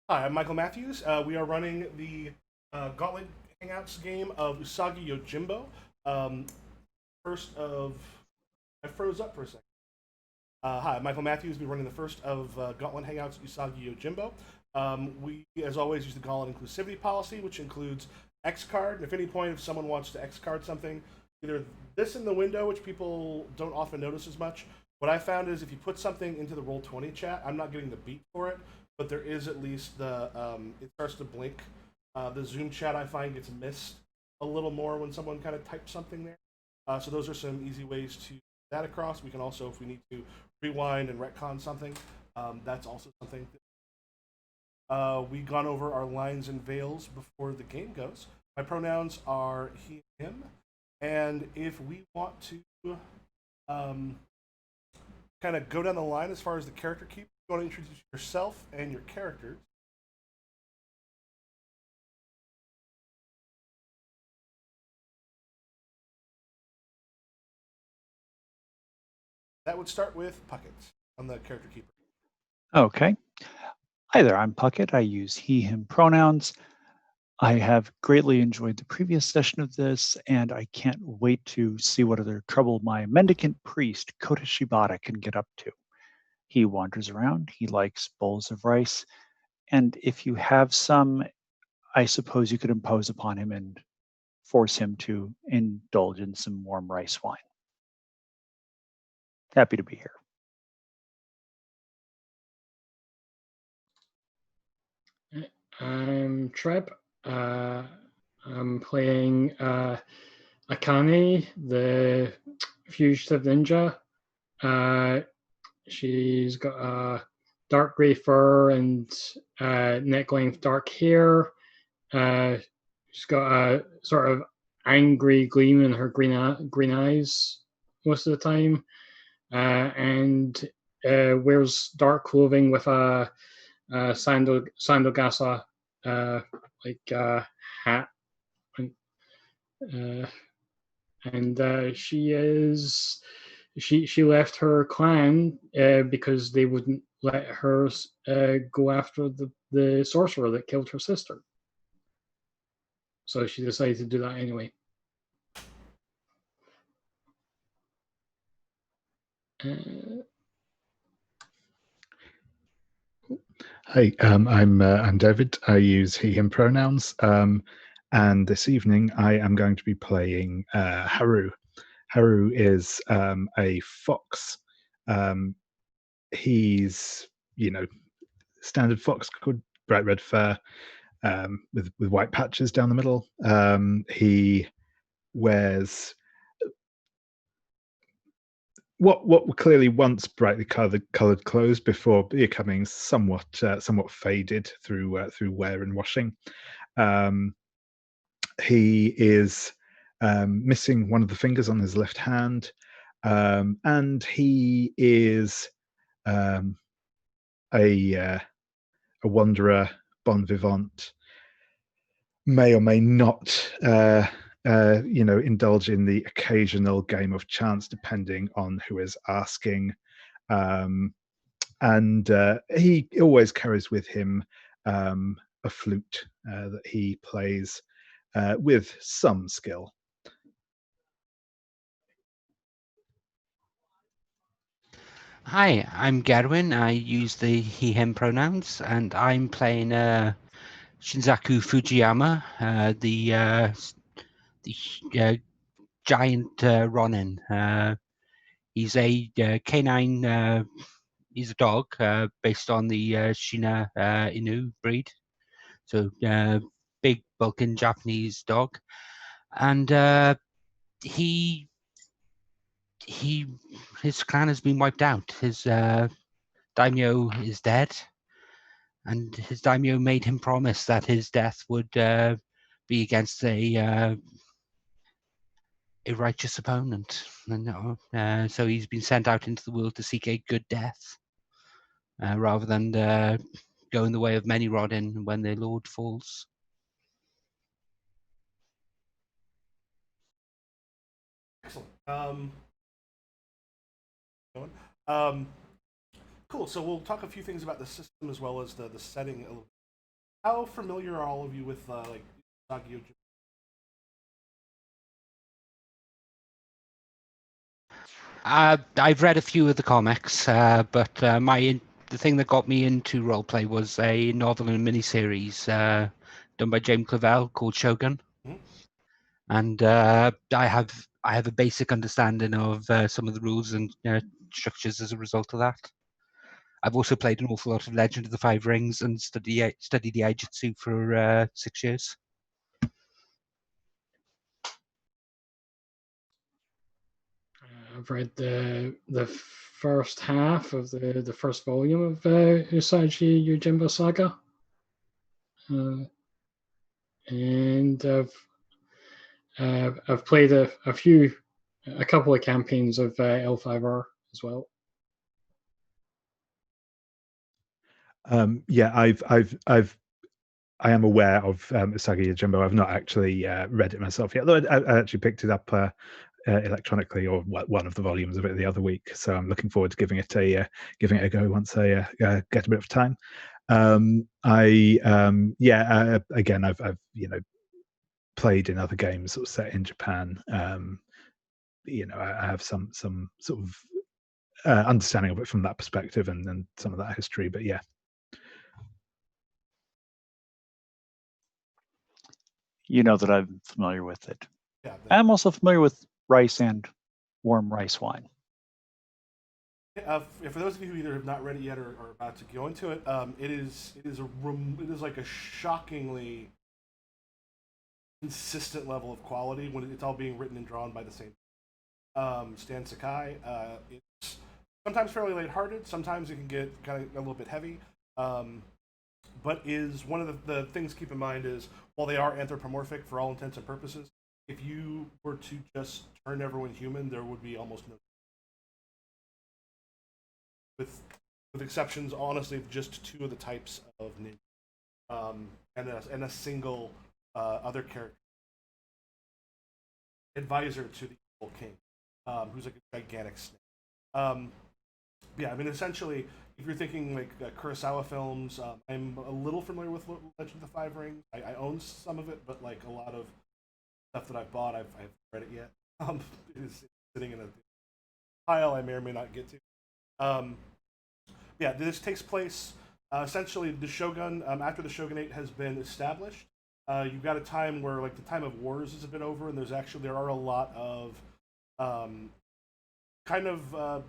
Hi, I'm Michael Matthews. We are running the Gauntlet Hangouts game of Usagi Yojimbo. Um, first of. I froze up for a second. Hi, Michael Matthews. We're running the first of Gauntlet Hangouts Usagi Yojimbo. We, as always, use the Gauntlet inclusivity policy, which includes X card. And if any point if someone wants to X card something, either this in the window, which people don't often notice as much. What I found is if you put something into the Roll20 chat, I'm not getting the beat for it, but there is at least it starts to blink. The Zoom chat I find gets missed a little more when someone kind of types something there. So those are some easy ways to get that across. We can also, if we need to, rewind and retcon something. That's also something. We've gone over our lines and veils before the game goes. My pronouns are he, him, and if we want to um, kind of go down the line as far as the character keep, you want to introduce yourself and your characters. That would start with Puckett on the character keeper. Okay. Hi there, I'm Puckett. I use he, him pronouns. I have greatly enjoyed the previous session of this, and I can't wait to see what other trouble my mendicant priest, Kota Shibata, can get up to. He wanders around, he likes bowls of rice, and if you have some, I suppose you could impose upon him and force him to indulge in some warm rice wine. Happy to be here. I'm Treb. I'm playing Akane, the fugitive ninja. She's got a dark grey fur and neck-length dark hair. She's got a sort of angry gleam in her green eyes most of the time, and wears dark clothing with a sandogasa hat, uh, and she left her clan because they wouldn't let her go after the sorcerer that killed her sister. So she decided to do that anyway. Hey, I'm David. I use he/him pronouns, and this evening I am going to be playing Haru. Haru is a fox. He's standard fox, good bright red fur, with white patches down the middle. He wears what were clearly once brightly coloured clothes before becoming somewhat faded through wear and washing. He is missing one of the fingers on his left hand, and he is a wanderer, bon vivant, may or may not indulge in the occasional game of chance, depending on who is asking. And he always carries with him a flute that he plays with some skill. Hi, I'm Gerwin. I use the he, him pronouns, and I'm playing Shinzaku Fujiyama, the giant Ronin. He's a canine. He's a dog based on the Shina Inu breed, so big, bulking Japanese dog, and his clan has been wiped out. His daimyo is dead, and his daimyo made him promise that his death would be against a righteous opponent. And so he's been sent out into the world to seek a good death, rather than go in the way of many Rodin when their lord falls. Excellent. Cool. So we'll talk a few things about the system as well as the setting a little. how familiar are all of you with like Usagi Yojimbo? I've read a few of the comics, but the thing that got me into roleplay was a novel and a miniseries done by James Clavell called Shogun, Mhm. and I have a basic understanding of some of the rules and structures as a result of that. I've also played an awful lot of Legend of the Five Rings and studied the Aijutsu for 6 years. I've read the first half of the first volume of Usagi Yojimbo Saga, and I've played a couple of campaigns of L5R as well. Yeah, I am aware of Usagi Yojimbo. I've not actually read it myself yet, though I actually picked it up electronically, or one of the volumes of it the other week. So I'm looking forward to giving it a go once I get a bit of time. Again, I've played in other games sort of set in Japan. I have some sort of understanding of it from that perspective and some of that history. But yeah. You know that I'm familiar with it. Yeah, I'm also familiar with rice and warm rice wine. for those of you who either have not read it yet or are about to go into it, it is like a shockingly consistent level of quality when it's all being written and drawn by the same Stan Sakai. It's sometimes fairly lighthearted. Sometimes it can get kind of a little bit heavy. But is one of the things to keep in mind is while they are anthropomorphic for all intents and purposes, if you were to just turn everyone human, there would be almost no. With exceptions, honestly, of just two of the types of ninja, and a single other character, advisor to the evil king, who's like a gigantic snake. Yeah, I mean, essentially, if you're thinking like Kurosawa films, I'm a little familiar with Legend of the Five Rings. I own some of it, but like a lot of stuff that I've bought, I haven't read it yet. It is sitting in a pile I may or may not get to. Yeah, this takes place essentially the Shogun after the shogunate has been established. You've got a time where like the time of wars has been over, and there are a lot of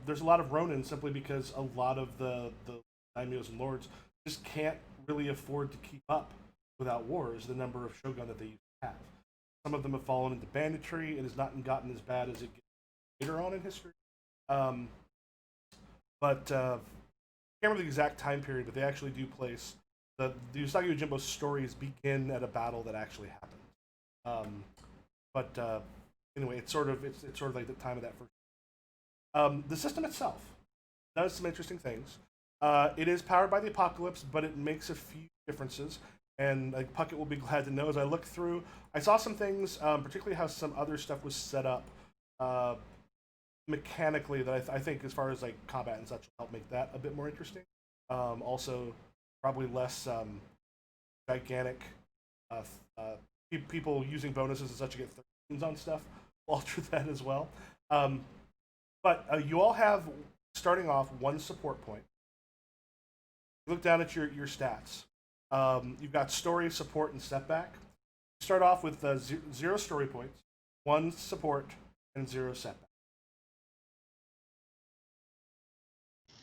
there's a lot of ronin simply because a lot of the daimyos and lords just can't really afford to keep up without wars. The number of shogun that they used to have. Some of them have fallen into banditry and has not gotten as bad as it gets later on in history. But I can't remember the exact time period, but they actually do place the Usagi Yojimbo stories begin at a battle that actually happened. Anyway, it's sort of like the time of that first. The system itself does some interesting things. It is powered by the apocalypse, but it makes a few differences. And like Puckett will be glad to know, as I looked through, I saw some things, particularly how some other stuff was set up mechanically that I think, as far as like combat and such, will help make that a bit more interesting. Also, probably less gigantic people using bonuses and such to get 13s on stuff. Will alter that as well. But you all have, starting off, one support point. Look down at your stats. You've got story, support, and step back. You start off with 0 story points, 1 support, and 0 setback.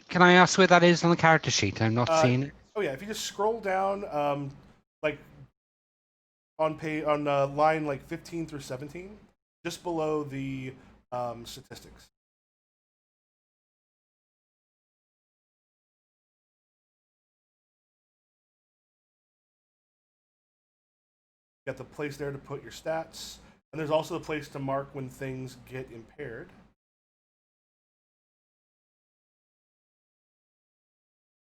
Can I ask where that is on the character sheet? I'm not seeing it. Oh yeah, if you just scroll down, like on line like 15 through 17, just below the statistics. You got the place there to put your stats, and there's also the place to mark when things get impaired.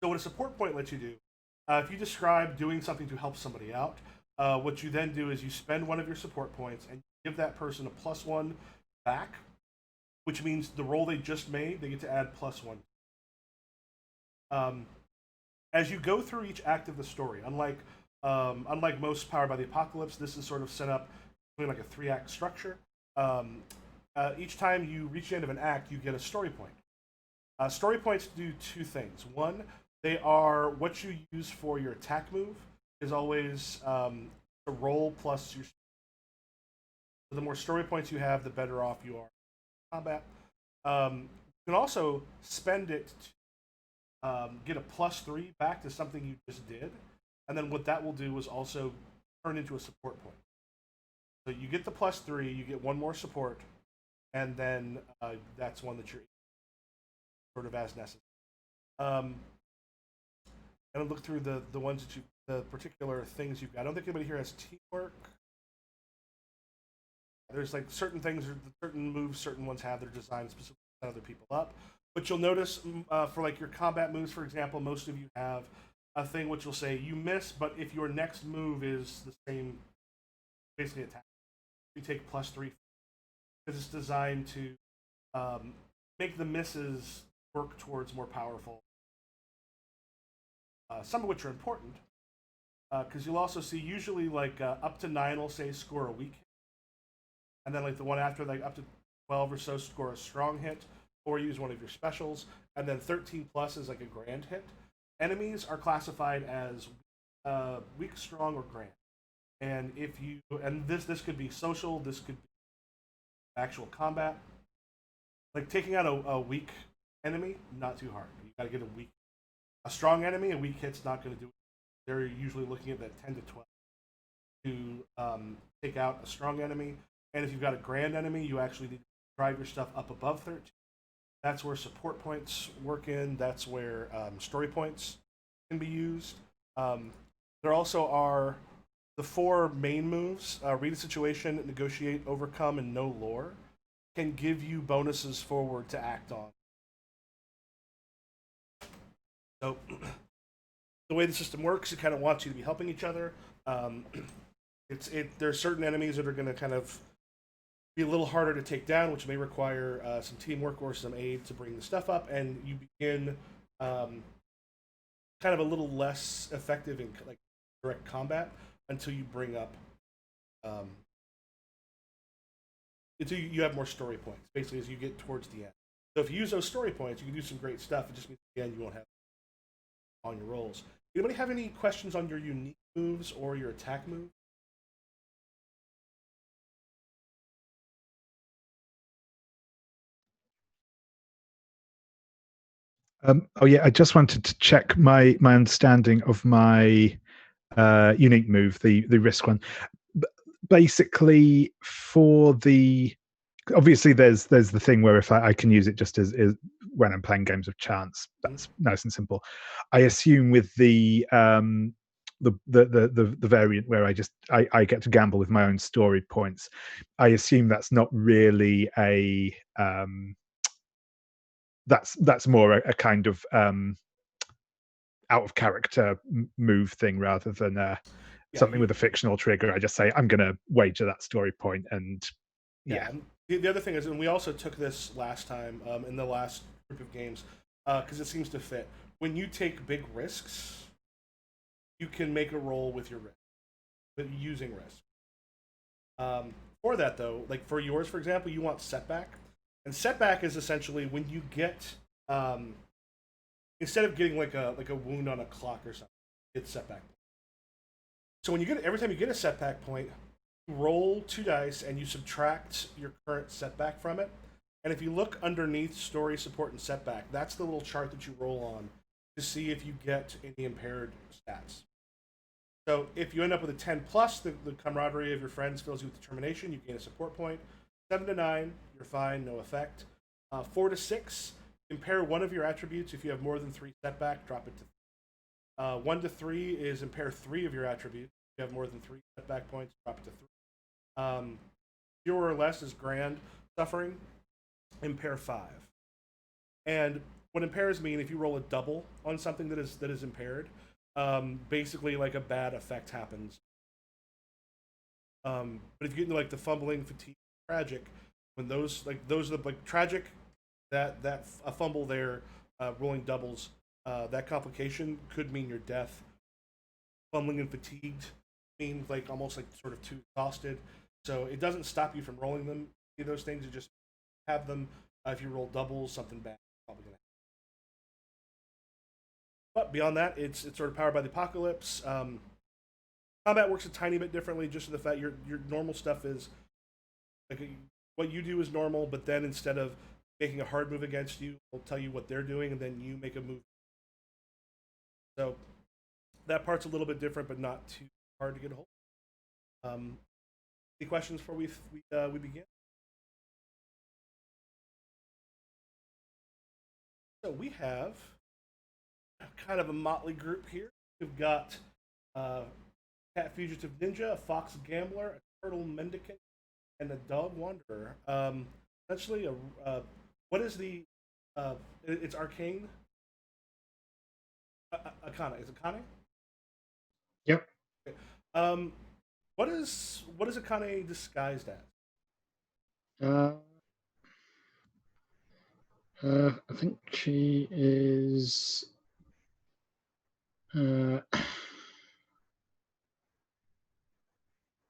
So what a support point lets you do, if you describe doing something to help somebody out, what you then do is you spend one of your support points and give that person a +1 back, which means the roll they just made, they get to add +1. As you go through each act of the story, unlike Unlike most Powered by the Apocalypse, this is sort of set up doing like a 3-act structure. Each time you reach the end of an act, you get a story point. Story points do 2 things. One, they are what you use for your attack move. Is always a roll plus your. The more story points you have, the better off you are in combat. You can also spend it to get a +3 back to something you just did, and then what that will do is also turn into a support point. So you get the +3, you get 1 more support, and then that's one that you're sort of as necessary. And I'll look through the ones that the particular things you've got. I don't think anybody here has teamwork. There's like certain things, certain moves, certain ones have that are designed specifically to set other people up. But you'll notice for like your combat moves, for example, most of you have a thing which will say you miss, but if your next move is the same, basically attack, you take +3 because it's designed to make the misses work towards more powerful. Some of which are important because you'll also see usually like up to 9 will say score a weak hit. And then like the one after, like up to 12 or so, score a strong hit, or use one of your specials. And then 13 plus is like a grand hit. Enemies are classified as weak, strong, or grand. And if you this could be social, this could be actual combat. Like taking out a weak enemy, not too hard. You got to get a strong enemy. A weak hit's not going to do it. They're usually looking at that 10 to 12 to take out a strong enemy. And if you've got a grand enemy, you actually need to drive your stuff up above 13. That's where support points work in. That's where story points can be used. There also are the 4 main moves. Read a situation, negotiate, overcome, and know lore can give you bonuses forward to act on. So the way the system works, it kind of wants you to be helping each other. There are certain enemies that are going to kind of be a little harder to take down, which may require some teamwork or some aid to bring the stuff up, and you begin kind of a little less effective in like direct combat until you bring up until you have more story points. Basically, as you get towards the end. So if you use those story points, you can do some great stuff. It just means at the end you won't have on your rolls. Anybody have any questions on your unique moves or your attack moves? Oh yeah, I just wanted to check my understanding of my unique move, the risk one. Basically, for the obviously there's the thing where if I can use it just as when I'm playing games of chance, that's nice and simple. I assume with the variant where I get to gamble with my own story points, I assume that's not really a that's more a kind of out of character move thing rather than something with a fictional trigger. I just say I'm going to wager that story point, and yeah. The other thing is, and we also took this last time in the last group of games because it seems to fit. When you take big risks, you can make a roll with your risk, but using risk. For that though, like for yours, for example, you want setback. And setback is essentially when you get instead of getting like a wound on a clock or something, it's setback. So when you get every time you get a setback point, you roll 2 dice and you subtract your current setback from it. And if you look underneath story, support, and setback, that's the little chart that you roll on to see if you get any impaired stats. So if you end up with a 10 plus, the camaraderie of your friends fills you with determination, you gain a support point. 7 to 9, you're fine, no effect. 4 to 6, impair one of your attributes. If you have more than 3 setback, drop it to 1 to 3 is impair 3 of your attributes. If you have more than 3 setback points, drop it to 3. Fewer or less is grand suffering. Impair 5. And what impairs mean, if you roll a double on something that is impaired, basically like a bad effect happens. But if you get into like the fumbling, fatigue, tragic, when those are the tragic, that a fumble there, rolling doubles, that complication could mean your death. fumbling and fatigued, being like almost like sort of too exhausted. So it doesn't stop you from rolling them. Any of those things, you just have them. If you roll doubles, something bad is probably gonna happen. But beyond that, it's sort of powered by the apocalypse. Combat works a tiny bit differently, just in the fact your normal stuff is like what you do is normal, but then instead of making a hard move against you, they'll tell you what they're doing, and then you make a move. So that part's a little bit different, but not too hard to get a hold of. Any questions before we begin? So we have kind of a motley group here. We've got Cat Fugitive Ninja, a Fox Gambler, a Turtle Mendicant, and a Dog Wanderer. Essentially, what is the? It's arcane. Akane. Is it Akane? Yep. Okay. What is Akane disguised as? I think she is.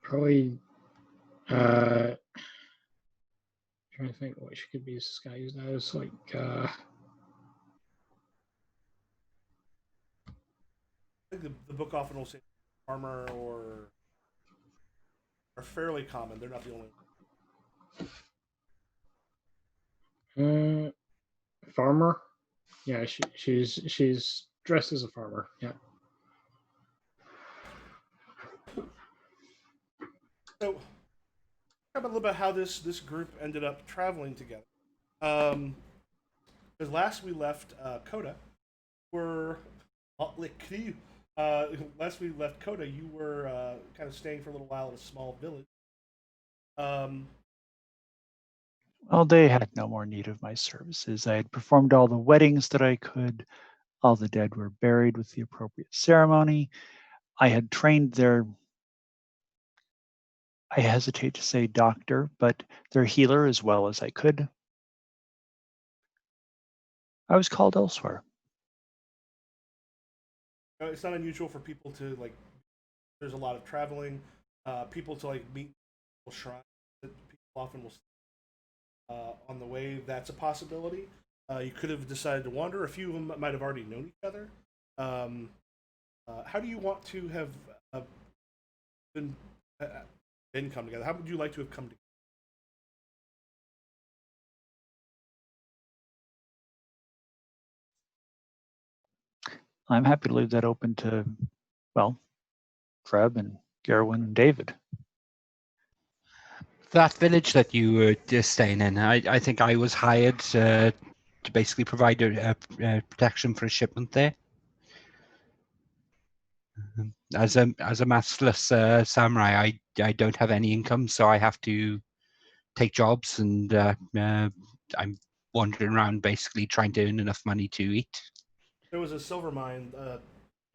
Probably. Trying to think what she could be disguised as. Like. I think the book often will say armor or are fairly common. They're not the only. Farmer. Yeah, she's dressed as a farmer. Yeah. So, talk about a little bit how this group ended up traveling together. Because last we left Coda, were last we left Coda, you were kind of staying for a little while in a small village. Well, they had no more need of my services. I had performed all the weddings that I could. All the dead were buried with the appropriate ceremony. I had trained their, I hesitate to say doctor, but their healer as well as I could. I was called elsewhere. It's not unusual for people to like. There's a lot of traveling. People to like meet shrines that people often will on the way. That's a possibility. You could have decided to wander. A few of them might have already known each other. How do you want to have been come together? How would you like to have come together? I'm happy to leave that open to, well, Treb and Gerwin and David. That village that you were just staying in, I think I was hired to basically provide a protection for a shipment there. As a maskless samurai, I don't have any income, so I have to take jobs, and I'm wandering around basically trying to earn enough money to eat. There was a silver mine.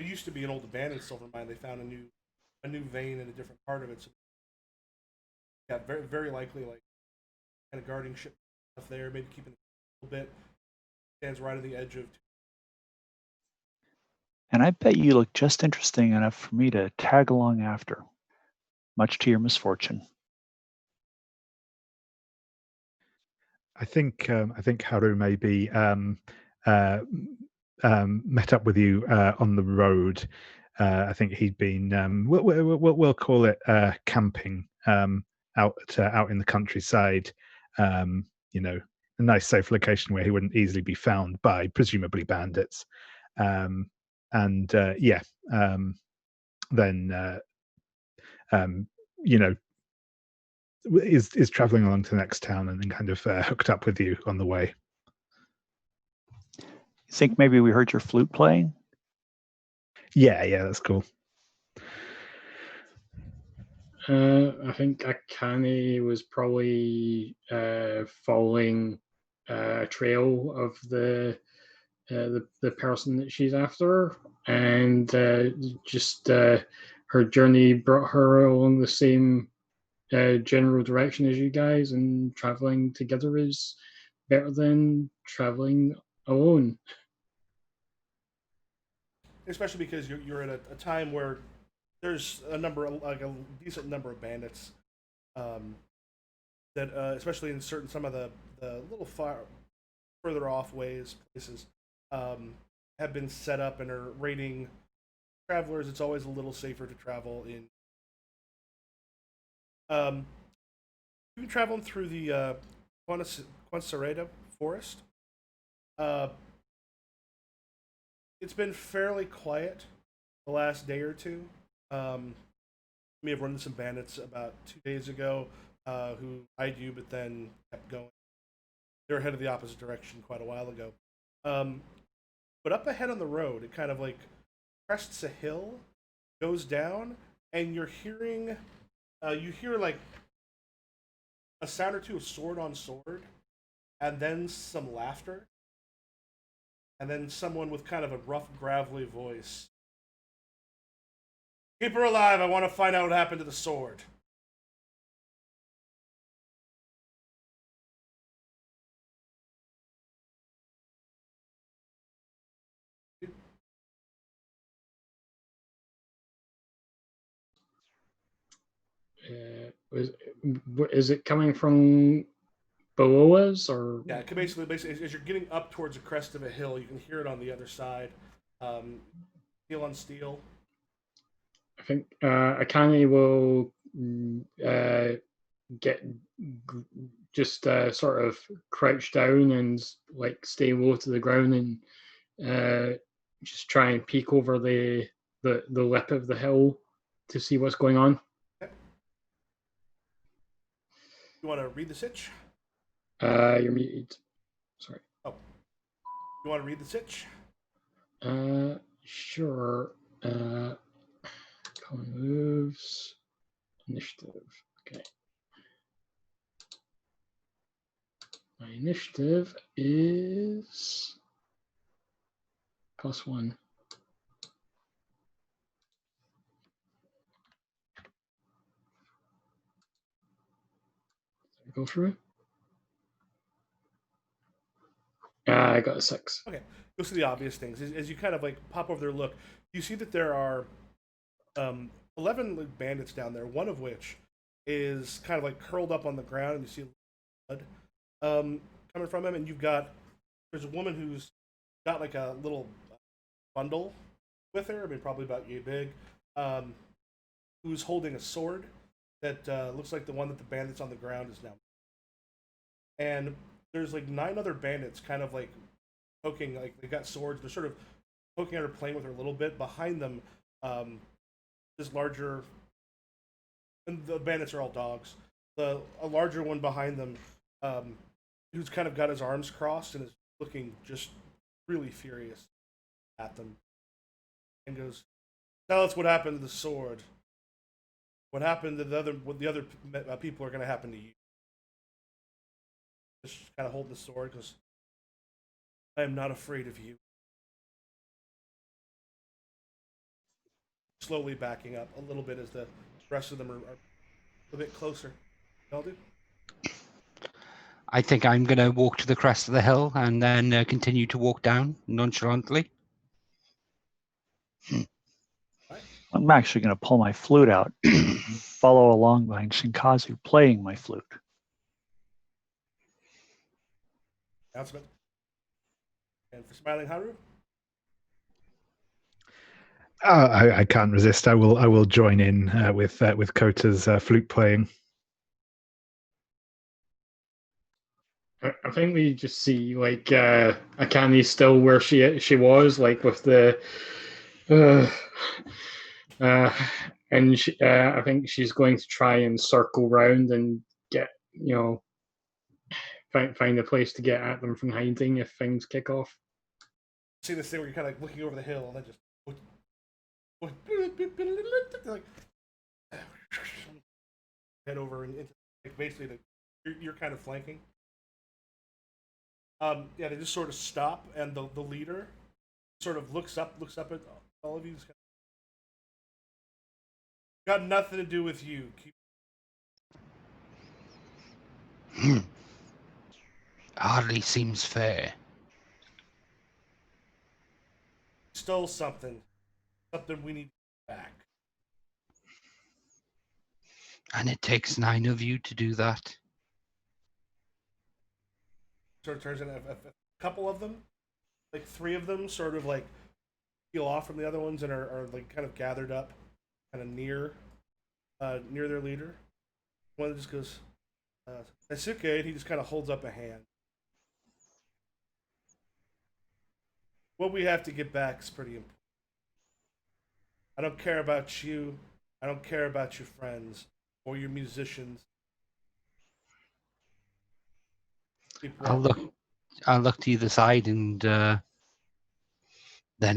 It used to be an old abandoned silver mine. They found a new vein in a different part of it. So, yeah, very very likely like kind of guarding ship stuff there, maybe keeping it a little bit. Stands right on the edge of. And I bet you look just interesting enough for me to tag along after, much to your misfortune. I think Haru maybe met up with you on the road. I think he'd been we'll call it camping out in the countryside. You know, a nice safe location where he wouldn't easily be found by presumably bandits. Then you know, is traveling along to the next town and then kind of hooked up with you on the way. You think maybe we heard your flute playing? Yeah, that's cool. I think Akane was probably following a trail of the person that she's after, and just her journey brought her along the same general direction as you guys, and traveling together is better than traveling alone. Especially because you're at a time where there's a decent number of bandits that, especially in some of the little further off places, have been set up and are raiding travelers. It's always a little safer to travel in. You've been traveling through the Quancereda forest. It's been fairly quiet the last day or two. May have run into some bandits about 2 days ago who eyed you, but then kept going. They were headed the opposite direction quite a while ago. But up ahead on the road, it kind of like crests a hill, goes down, and you hear like a sound or two of sword on sword, and then some laughter, and then someone with kind of a rough, gravelly voice. Keep her alive, I want to find out what happened to the sword. Is it coming from below us, or? Yeah, basically, as you're getting up towards the crest of a hill, you can hear it on the other side. Steel on steel. I think Akane will get just sort of crouch down and like stay low to the ground and just try and peek over the lip of the hill to see what's going on. Okay. You want to read the sitch? You're muted. Sorry. Oh. You want to read the sitch? Sure. Common moves. Initiative. Okay. My initiative is +1. Did I go through? I got a 6. Okay. You'll see the obvious things. As you kind of like pop over there, look, you see that there are 11 bandits down there, one of which is kind of like curled up on the ground, and you see blood coming from him, and there's a woman who's got like a little bundle with her, probably about yay big, who's holding a sword that looks like the one that the bandits on the ground is now. And there's like 9 other bandits kind of like poking, like they've got swords, they're sort of poking at her, playing with her a little bit. Behind them, this larger, and the bandits are all dogs. A larger one behind them, who's kind of got his arms crossed and is looking just really furious at them, and goes, "Tell us what happened to the sword. What happened to what the other people are going to happen to you." Just kind of holding the sword, because I am not afraid of you. Slowly backing up a little bit as the rest of them are a bit closer. Y'all do? I think I'm going to walk to the crest of the hill and then continue to walk down nonchalantly. I'm actually going to pull my flute out and follow along behind Shinkazu playing my flute. Announcement. And for Smiling Haru? I can't resist. I will join in with Kota's flute playing. I think we just see like Akane still where she was, like with the and she, I think she's going to try and circle round and get, find a place to get at them from hiding if things kick off. See this thing where you're kind of like looking over the hill and then just like head over and into, like, basically you're kind of flanking. Yeah, they just sort of stop, and the leader sort of looks up at all of you. Got nothing to do with you. Hardly seems fair. Stole something we need back. And it takes 9 of you to do that. Sort of turns in a couple of them, like 3 of them, sort of like peel off from the other ones and are like kind of gathered up, kind of near their leader. One just goes, Daisuke, and he just kind of holds up a hand. What we have to get back is pretty important. I don't care about you. I don't care about your friends or your musicians. Keep I'll walking. look to either side, and then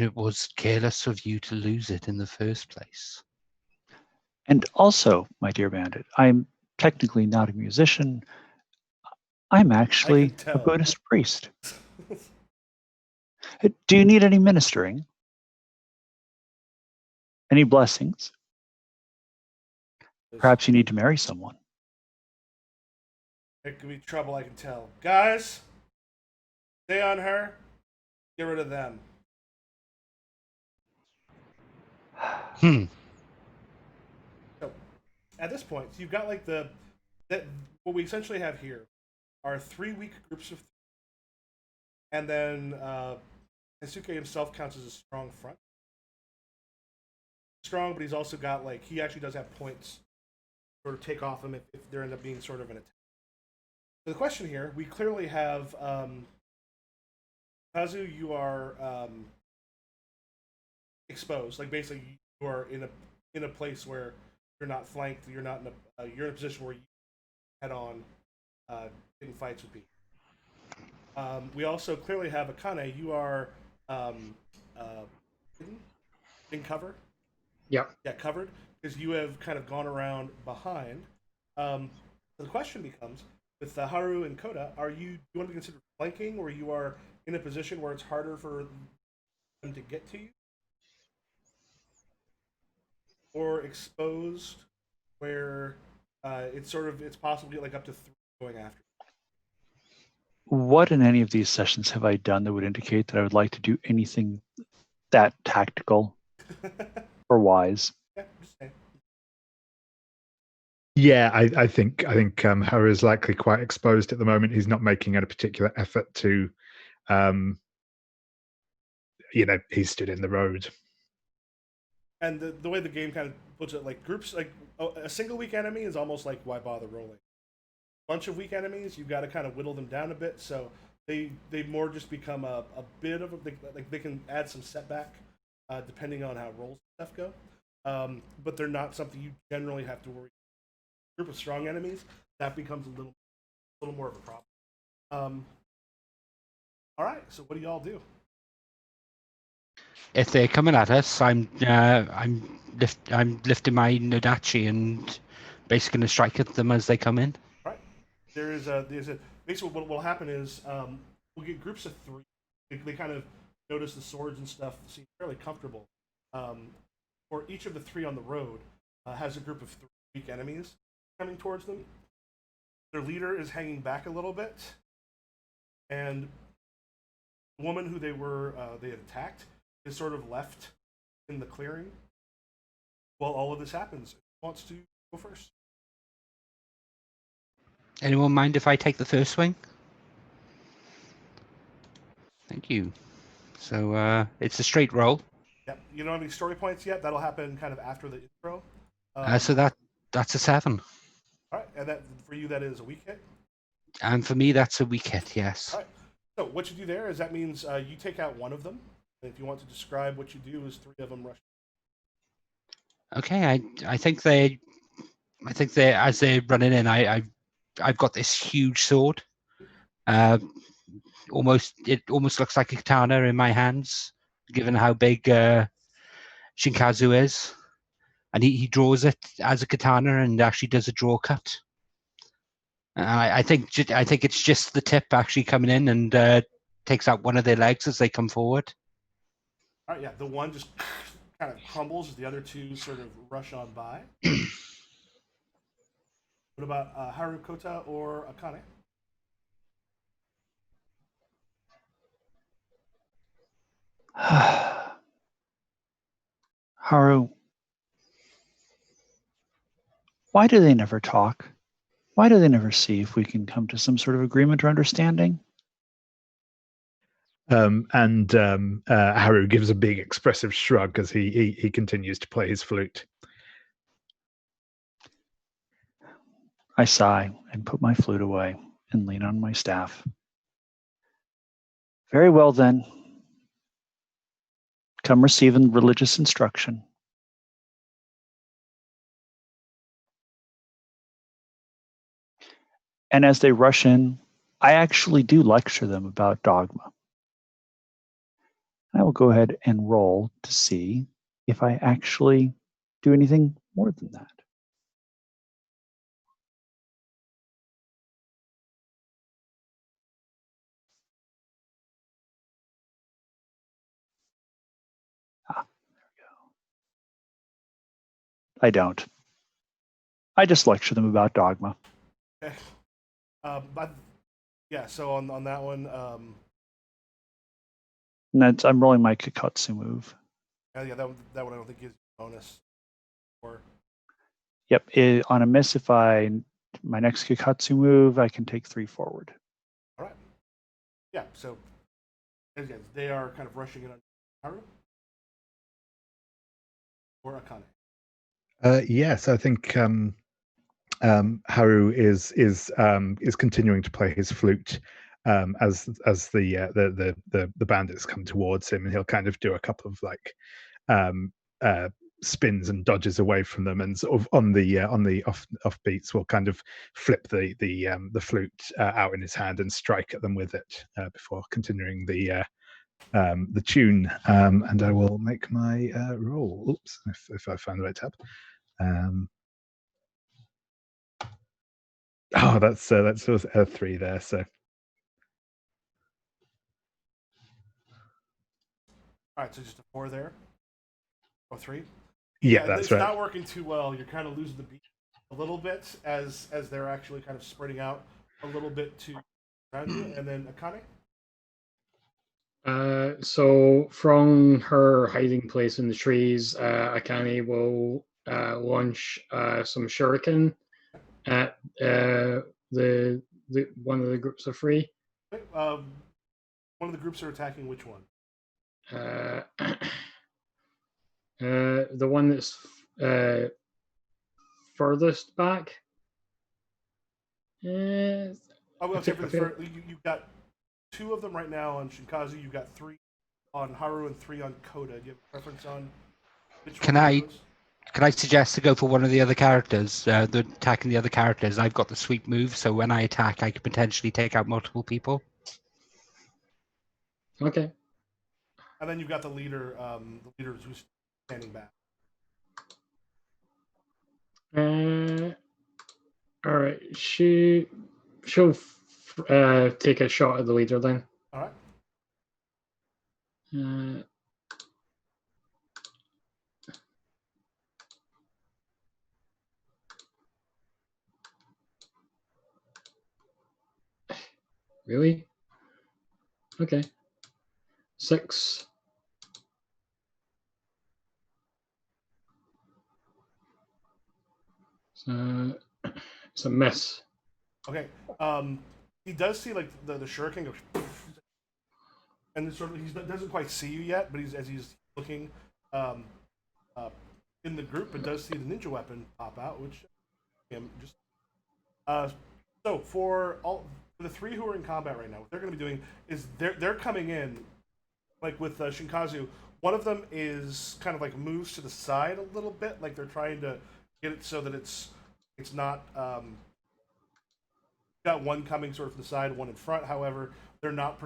it was careless of you to lose it in the first place. And also, my dear bandit, I'm technically not a musician. I'm actually a tell. Buddhist priest. Do you need any ministering? Any blessings? Perhaps you need to marry someone. There could be trouble, I can tell. Guys, stay on her. Get rid of them. Hmm. So, at this point, you've got like what we essentially have here are 3 weak groups of 3, and then Daisuke himself counts as a strong front. Strong, but he's also got like he actually does have points sort of take off him if there ends up being sort of an attack. So the question here, we clearly have Kazu, you are exposed. Like basically, you are in a place where you're not flanked. You're not in you're in a position where you head on in fights with people. We also clearly have Akane. You are in cover. Yeah. Yeah, covered because you have kind of gone around behind. So the question becomes: with Haru and Koda, do you want to consider flanking, or you are in a position where it's harder for them to get to you, or exposed, where it's possible to get like up to 3 going after? What in any of these sessions have I done that would indicate that I would like to do anything that tactical or wise? Yeah, just saying. Yeah, I think Haru is likely quite exposed at the moment. He's not making any particular effort to, he stood in the road. And the way the game kind of puts it, like groups, like a single weak enemy is almost like why bother rolling. Bunch of weak enemies, you've got to kind of whittle them down a bit, so they more just become a bit of they can add some setback depending on how rolls and stuff go. But they're not something you generally have to worry. Group of strong enemies, that becomes a little more of a problem. All right, so what do y'all do? If they're coming at us, I'm lifting my Nodachi and basically going to strike at them as they come in. All right, there's a basically what will happen is we'll get groups of 3. They kind of notice the swords and stuff seem fairly comfortable. Or each of the 3 on the road has a group of 3 weak enemies coming towards them. Their leader is hanging back a little bit, and the woman who they had attacked is sort of left in the clearing while all of this happens. Who wants to go first? Anyone mind if I take the first swing? Thank you. So it's a straight roll. Yep. You don't have any story points yet. That'll happen kind of after the intro. So that's a 7. All right, and that for you that is a weak hit. And for me, that's a weak hit. Yes. All right. So what you do there is that means you take out one of them. And if you want to describe what you do, is 3 of them rush. Okay. I think they as they're running in, I've got this huge sword. It almost looks like a katana in my hands, given how big Shinkazu is. And he draws it as a katana and actually does a draw cut. I think it's just the tip actually coming in and takes out one of their legs as they come forward. All right, yeah, the one just kind of crumbles as the other 2 sort of rush on by. What about Haru, Kota, or Akane? Haru, Why do they never talk? Why do they never see if we can come to some sort of agreement or understanding? Haru gives a big expressive shrug as he continues to play his flute. I sigh and put my flute away and lean on my staff. Very well then. Come receive religious instruction. And as they rush in, I actually do lecture them about dogma. I will go ahead and roll to see if I actually do anything more than that. There we go. I don't. I just lecture them about dogma. Okay. But yeah, so on that one, And I'm rolling my Kakatsu move. yeah, that one I don't think gives you a bonus. Or Yep. On a miss, if my next Kakatsu move, I can take 3 forward. all right. Yeah, so again, they are kind of rushing in on Haru or Akane. Yes, I think Haru is continuing to play his flute as the bandits come towards him, and he'll kind of do a couple of like spins and dodges away from them, and sort of on the off beats will kind of flip the flute out in his hand and strike at them with it before continuing the tune. And I will make my roll. Oops, if I find the right tab. Oh, that's a 3 there. So All right, so just a 4 there, or 3. yeah, that's it's right. not working too well. You're kind of losing the beat a little bit as they're actually kind of spreading out a little bit to around you, and then Akane. So from her hiding place in the trees, Akane will launch some shuriken at the one of the groups of 3. Okay, one of the groups are attacking which one? The one that's furthest back. Okay, for the you've got 2 of them right now on Shinkazu. You've got 3 on Haru and 3 on Koda. Do you have a preference on which Can one? I suggest to go for one of the other characters? The attacking the other characters. I've got the sweep move, so when I attack, I could potentially take out multiple people. Okay. And then you've got the leader who's standing back. All right. She'll take a shot at the leader then. All right. Really? Okay. 6. So it's a miss. Okay. He does see like the shuriken goes, and sort of he doesn't quite see you yet, but as he's looking in the group, it does see the ninja weapon pop out, which just so for the 3 who are in combat right now, what they're going to be doing is they're coming in like with Shinkazu. One of them is kind of like moves to the side a little bit, like they're trying to get it so that it's not got one coming sort of from the side, one in front. However, they're not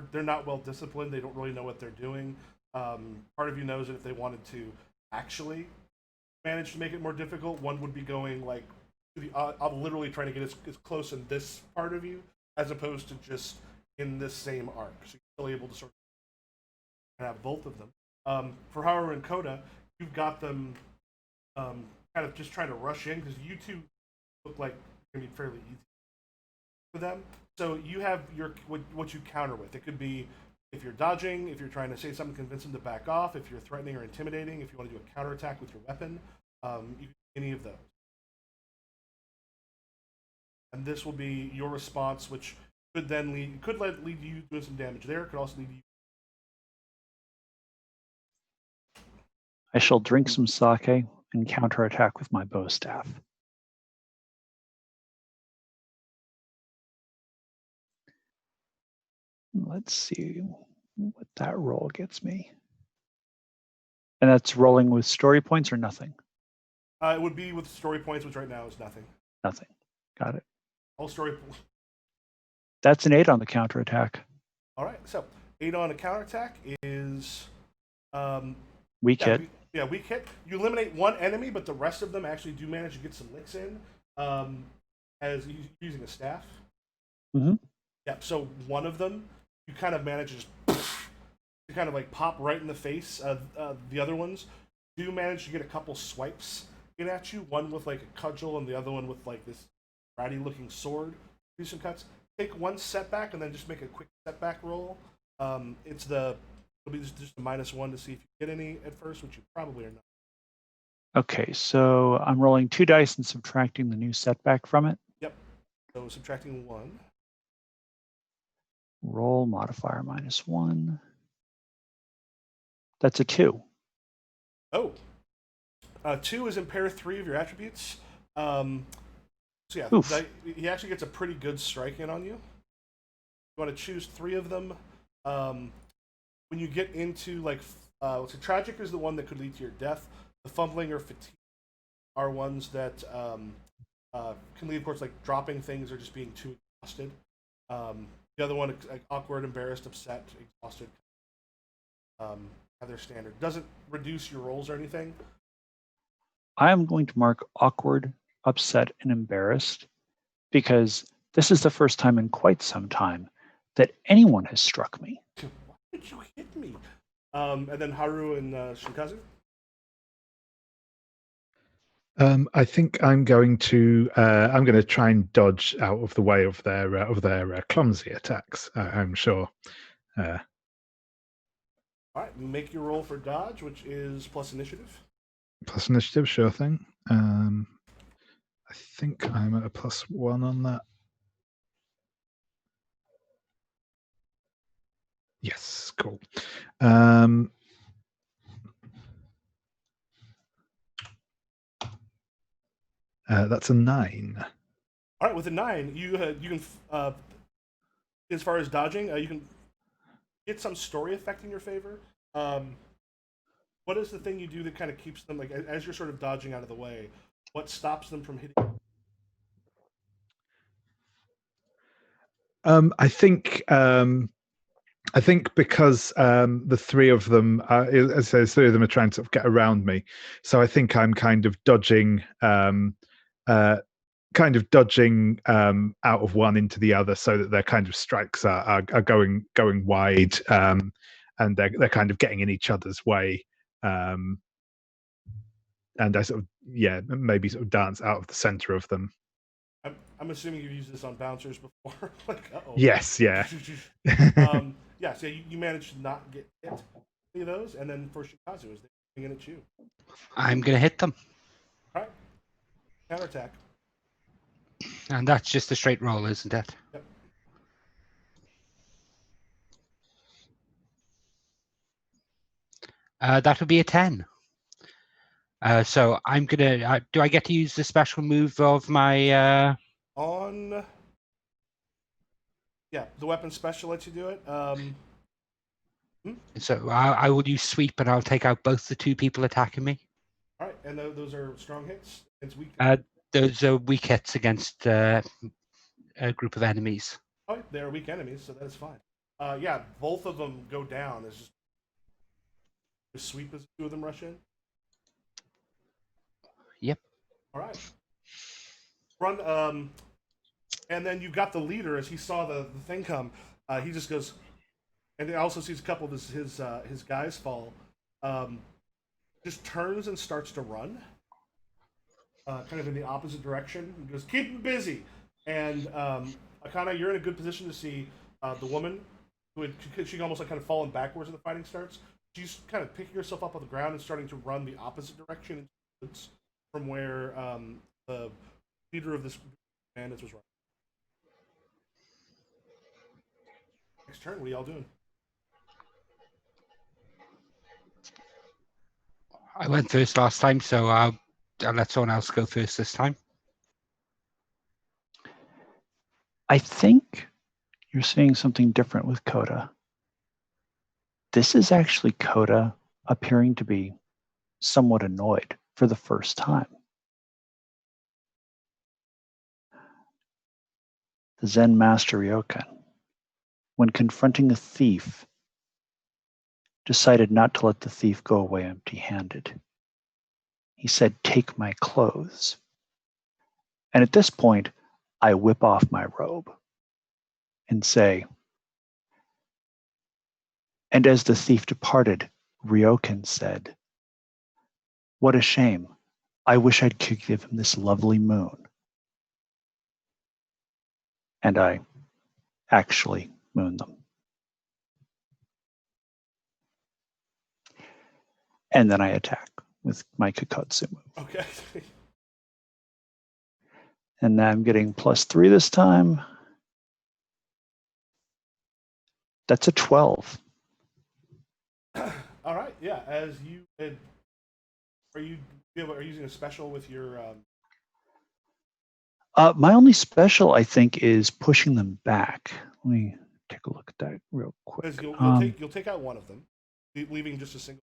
well disciplined. They don't really know what they're doing. Part of you knows that if they wanted to actually manage to make it more difficult, one would be going like I'm literally trying to get as close in this part of you as opposed to just in this same arc. So you're still able to sort of have both of them. For Haru and Koda, you've got them kind of just trying to rush in because you 2 look like it's going to be fairly easy for them. So you have what you counter with. It could be if you're dodging, if you're trying to say something to convince them to back off, if you're threatening or intimidating, if you want to do a counterattack with your weapon, you can do any of those. and this will be your response, which could then lead you doing some damage there. It could also lead you. I shall drink some sake and counterattack with my bow staff. Let's see what that roll gets me. And that's rolling with story points or nothing? It would be with story points, which right now is nothing. Nothing. Got it. All story. That's an 8 on the counterattack. All right, so 8 on a counterattack is Weak hit. Weak hit. You eliminate one enemy, but the rest of them actually do manage to get some licks in as using a staff. Mm-hmm. Yeah, so one of them, you kind of manage to just to kind of like pop right in the face. The other ones do manage to get a couple swipes in at you, one with like a cudgel and the other one with like this ratty looking sword. Do some cuts. Take one setback and then just make a quick setback roll. It'll be just a -1 to see if you get any at first, which you probably are not. Okay, so I'm rolling 2 dice and subtracting the new setback from it. Yep. So subtracting 1. Roll modifier -1. That's a 2. Oh. 2 is in pair 3 of your attributes. So yeah, he actually gets a pretty good strike in on you. You want to choose 3 of them. When you get into like, so tragic is the one that could lead to your death. The fumbling or fatigue are ones that can lead, of course, like dropping things or just being too exhausted. The other one, like awkward, embarrassed, upset, exhausted. Have their standard. Doesn't reduce your rolls or anything. I am going to mark awkward, upset, and embarrassed because this is the first time in quite some time that anyone has struck me. Why did you hit me? And then Haru and Shinkazu? I think I'm going to try and dodge out of the way of their clumsy attacks. I'm sure. All right, make your roll for dodge, which is plus initiative. Plus initiative, sure thing. I think I'm at a +1 on that. Yes, cool. That's a 9. All right, with a 9, you can, as far as dodging, you can get some story effect in your favor. What is the thing you do that kind of keeps them, like, as you're sort of dodging out of the way, what stops them from hitting? I think because the 3 of them, as I say, 3 of them are trying to sort of get around me, so I think I'm kind of dodging, out of one into the other, so that their kind of strikes are going wide, and they're kind of getting in each other's way. And I sort of maybe sort of dance out of the center of them. I'm assuming you've used this on bouncers before. Like, uh-oh. Yes, yeah. Yeah, so you managed to not get hit any of those, and then for Shikazu, is they coming in at you? I'm going to hit them. All right. Counterattack. And that's just a straight roll, isn't it? Yep. That would be a 10. So I'm gonna. Do I get to use the special move of my? Yeah, the weapon special lets you do it. So I will use sweep, and I'll take out both the 2 people attacking me. All right, and those are strong hits. It's weak. Those are weak hits against a group of enemies. Oh, they're weak enemies, so that's fine. Yeah, both of them go down. It's just sweep as 2 of them rush in. Yep. All right. Run. And then you got the leader as he saw the thing come. He just goes, and he also sees a couple of his guys fall. Just turns and starts to run, kind of in the opposite direction. He goes, "Keep him busy." And Akana, you're in a good position to see the woman who she almost like kind of fallen backwards as the fighting starts. She's kind of picking herself up on the ground and starting to run the opposite direction from where the leader of this bandits was running. next turn. What are y'all doing? I went first last time, so I'll let someone else go first this time. I think you're seeing something different with Coda. This is actually Coda appearing to be somewhat annoyed for the first time. The Zen master Ryokan, when confronting a thief, decided not to let the thief go away empty-handed. He said, "Take my clothes." And at this point, I whip off my robe and say, "And as the thief departed, Ryokan said, 'What a shame. I wish I could give him this lovely moon.'" And I actually moon them. And then I attack with my Kakotsu move. Okay. And now I'm getting +3 this time. That's a 12. All right. Yeah. As you are you using a special with your? My only special, I think, is pushing them back. Let me take a look at that real quick. Because you'll take out one of them, leaving just a single.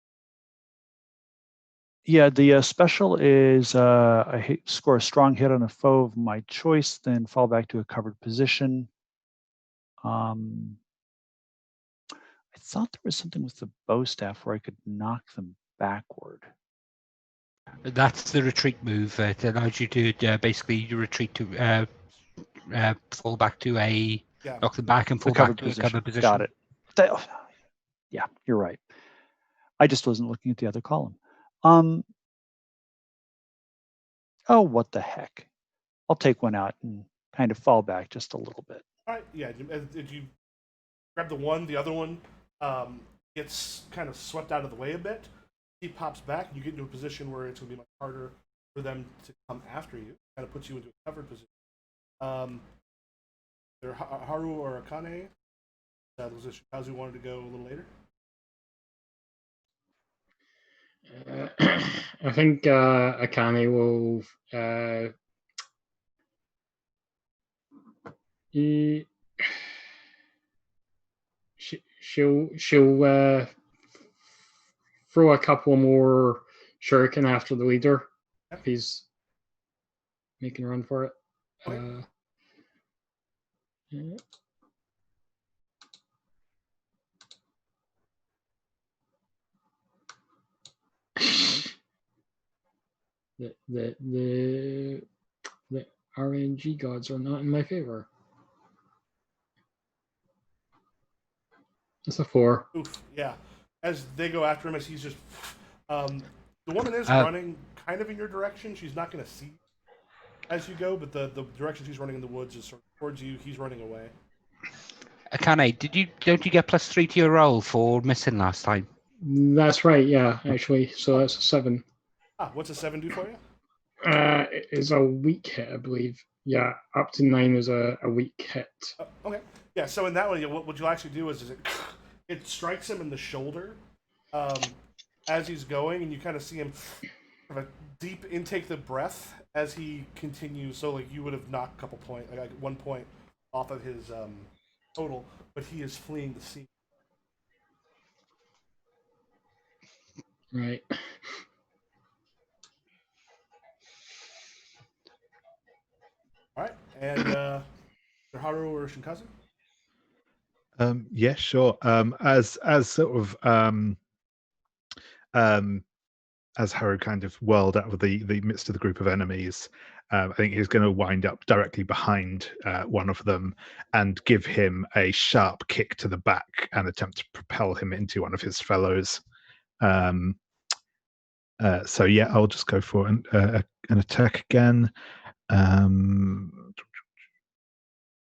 Yeah, the special is score a strong hit on a foe of my choice, then fall back to a covered position. I thought there was something with the bow staff where I could knock them backward. That's the retreat move. It allows you to basically you retreat to fall back to knock them back and fall back to a covered position. Got it. Yeah, you're right. I just wasn't looking at the other column. Oh, what the heck. I'll take one out and kind of fall back just a little bit. All right. Yeah. Did you grab the one? The other one gets kind of swept out of the way a bit. He pops back. You get into a position where it's going to be much harder for them to come after you. Kind of puts you into a covered position. Either Haru or Akane. Was it Shikazu wanted to go a little later? I think Akane will. She'll throw a couple more shuriken after the leader if he's making a run for it. Okay. Yeah. The RNG gods are not in my favor. It's a 4. Oof, yeah. As they go after him, as he's just. The woman is running kind of in your direction. She's not going to see as you go, but the direction she's running in the woods is sort of towards you. He's running away. Akane, don't you get +3 to your roll for missing last time? That's right, yeah, actually. So that's a 7. What's a 7 do for you? It is a weak hit, I believe. Yeah, up to 9 is a weak hit. Okay. Yeah, so in that one, what you'll actually do is it strikes him in the shoulder as he's going, and you kind of see him have a deep intake of breath as he continues. So, like, you would have knocked a couple points, like 1 point off of his total, but he is fleeing the scene. Right. All right, and Haru or Shinkazu? Yeah, sure. As sort of as Haru kind of whirled out of the midst of the group of enemies, I think he's going to wind up directly behind one of them and give him a sharp kick to the back and attempt to propel him into one of his fellows. So yeah, I'll just go for an attack again.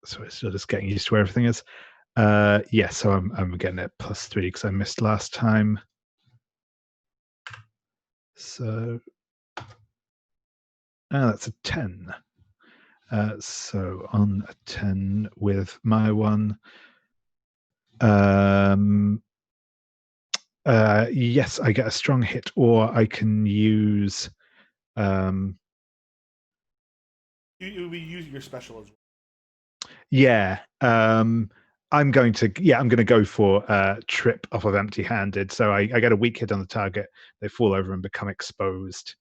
So it's still just getting used to where everything is. Yeah, so I'm getting it +3 because I missed last time. So that's a 10. So on a 10 with my one, Yes, I get a strong hit, or I can use. You use your special as well. Yeah. I'm going to go for trip off of empty-handed. So I get a weak hit on the target. They fall over and become exposed.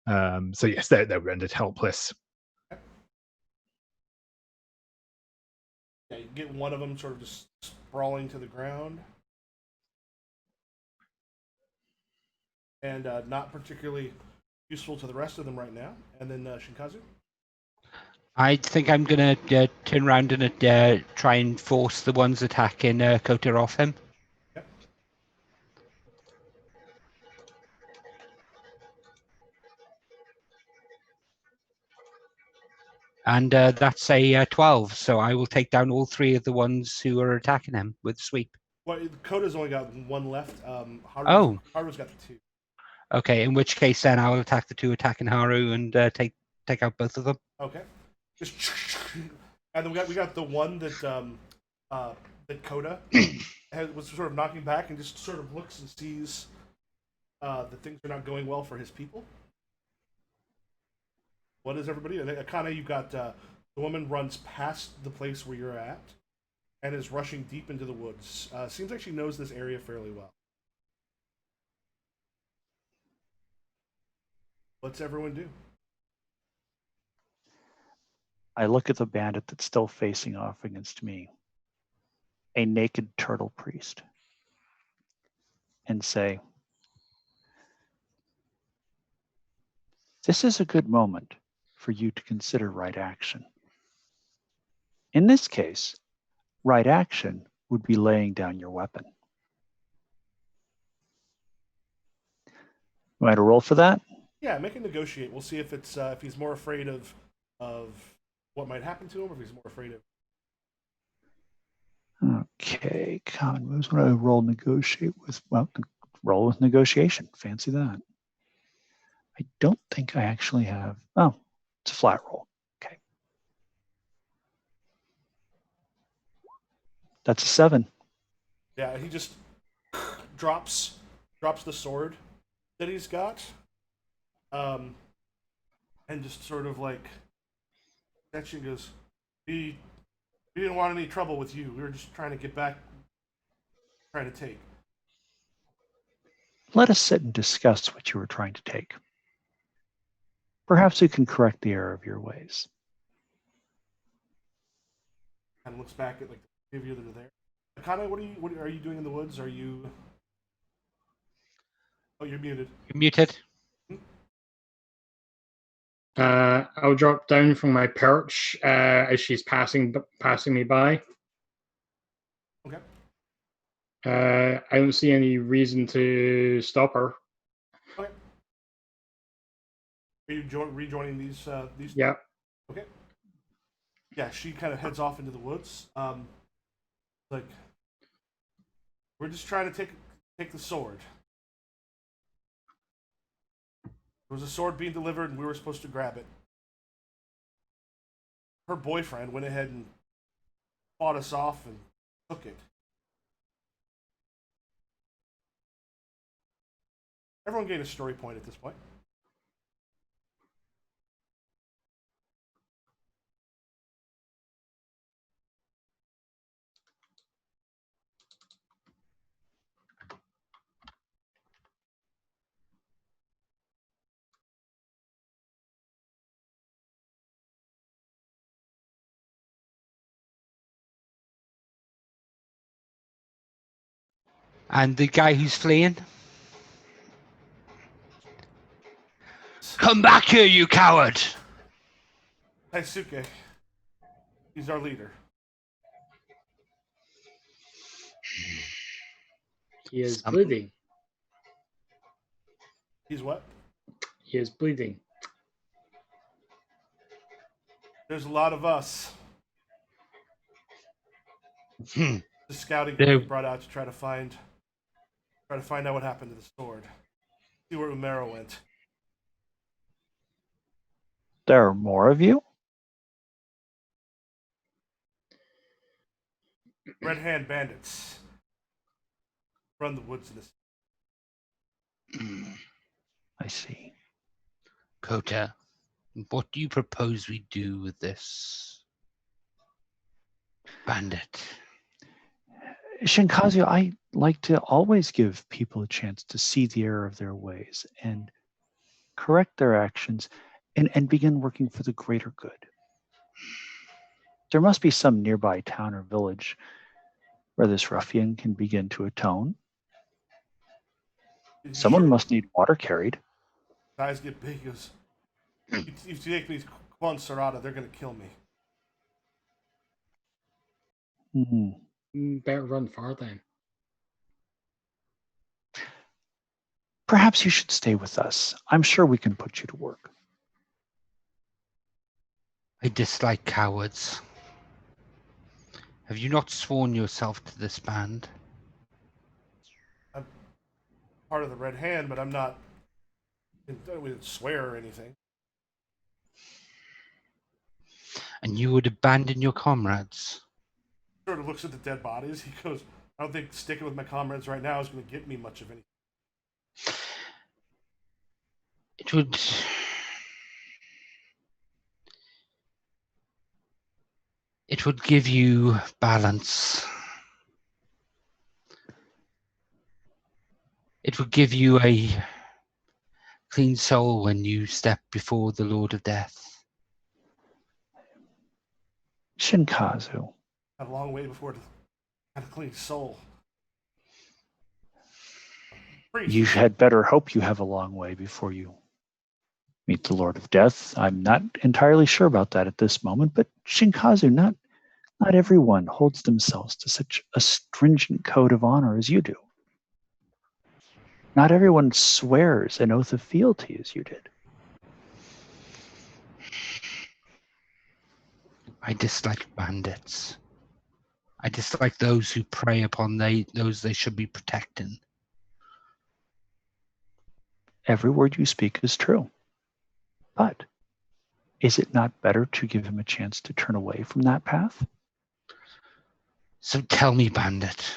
So yes, they're rendered helpless. Yeah, you get one of them sort of just sprawling to the ground. And not particularly useful to the rest of them right now. And then Shinkazu? I think I'm going to turn around and try and force the ones attacking Kota off him. Yep. And that's a 12, so I will take down all 3 of the ones who are attacking him with sweep. Well, Koda's only got 1 left. Haru's got the 2. Okay, in which case then I'll attack the 2 attacking Haru and take out both of them. Okay. Just and then we got the one that that Koda was sort of knocking back and just sort of looks and sees that things are not going well for his people. What is everybody? And Akane, you got the woman runs past the place where you're at and is rushing deep into the woods. Seems like she knows this area fairly well. What's everyone do? I look at the bandit that's still facing off against me, a naked turtle priest, and say, this is a good moment for you to consider right action. In this case, right action would be laying down your weapon. You want to roll for that? Yeah, make a negotiate. We'll see if it's if he's more afraid of what might happen to him, or if he's more afraid of. Okay, common moves. What do I roll negotiate with? Well, roll with negotiation. Fancy that. I don't think I actually have. Oh, it's a flat roll. Okay. That's a 7. Yeah, he just drops the sword that he's got, and just sort of like and goes, "We didn't want any trouble with you. We were just trying to get back, trying to take." Let us sit and discuss what you were trying to take. Perhaps we can correct the error of your ways. And looks back at like the three of you that are there. Akane, what are you doing in the woods? Are you? Oh, you're muted. You're muted. I'll drop down from my perch as she's passing me by. Okay. I don't see any reason to stop her. Okay. Are you rejoining these? Yeah. Okay. Yeah, she kind of heads off into the woods. Like, we're just trying to take the sword. There was a sword being delivered, and we were supposed to grab it. Her boyfriend went ahead and fought us off and took it. Everyone gained a story point at this point. And the guy who's fleeing? Come back here, you coward! Taisuke. He's our leader. He is bleeding. He's what? He is bleeding. There's a lot of us. The scouting There- group brought out to try to find out what happened to the sword. See where Umero went. There are more of you? Red Hand bandits run the woods in this. I see. Kota, what do you propose we do with this bandit? Shinkazu, I like to always give people a chance to see the error of their ways and correct their actions and begin working for the greater good. There must be some nearby town or village where this ruffian can begin to atone. Someone must need water carried. Eyes get big. He goes, if you take me to Quan Serrata, they're going to kill me. Better run far then. Perhaps you should stay with us. I'm sure we can put you to work. I dislike cowards. Have you not sworn yourself to this band? I'm part of the Red Hand, but I'm not. We didn't swear or anything. And you would abandon your comrades? Sort of looks at the dead bodies. He goes, I don't think sticking with my comrades right now is going to get me much of anything. It would... It would give you balance. It would give you a clean soul when you step before the Lord of Death. Shinkazu. Had a long way before to have a clean soul. Priest. You had better hope you have a long way before you meet the Lord of Death. I'm not entirely sure about that at this moment, but Shinkazu, not everyone holds themselves to such a stringent code of honor as you do. Not everyone swears an oath of fealty as you did. I dislike bandits. I dislike those who prey upon those they should be protecting. Every word you speak is true. But is it not better to give him a chance to turn away from that path? So tell me, bandit,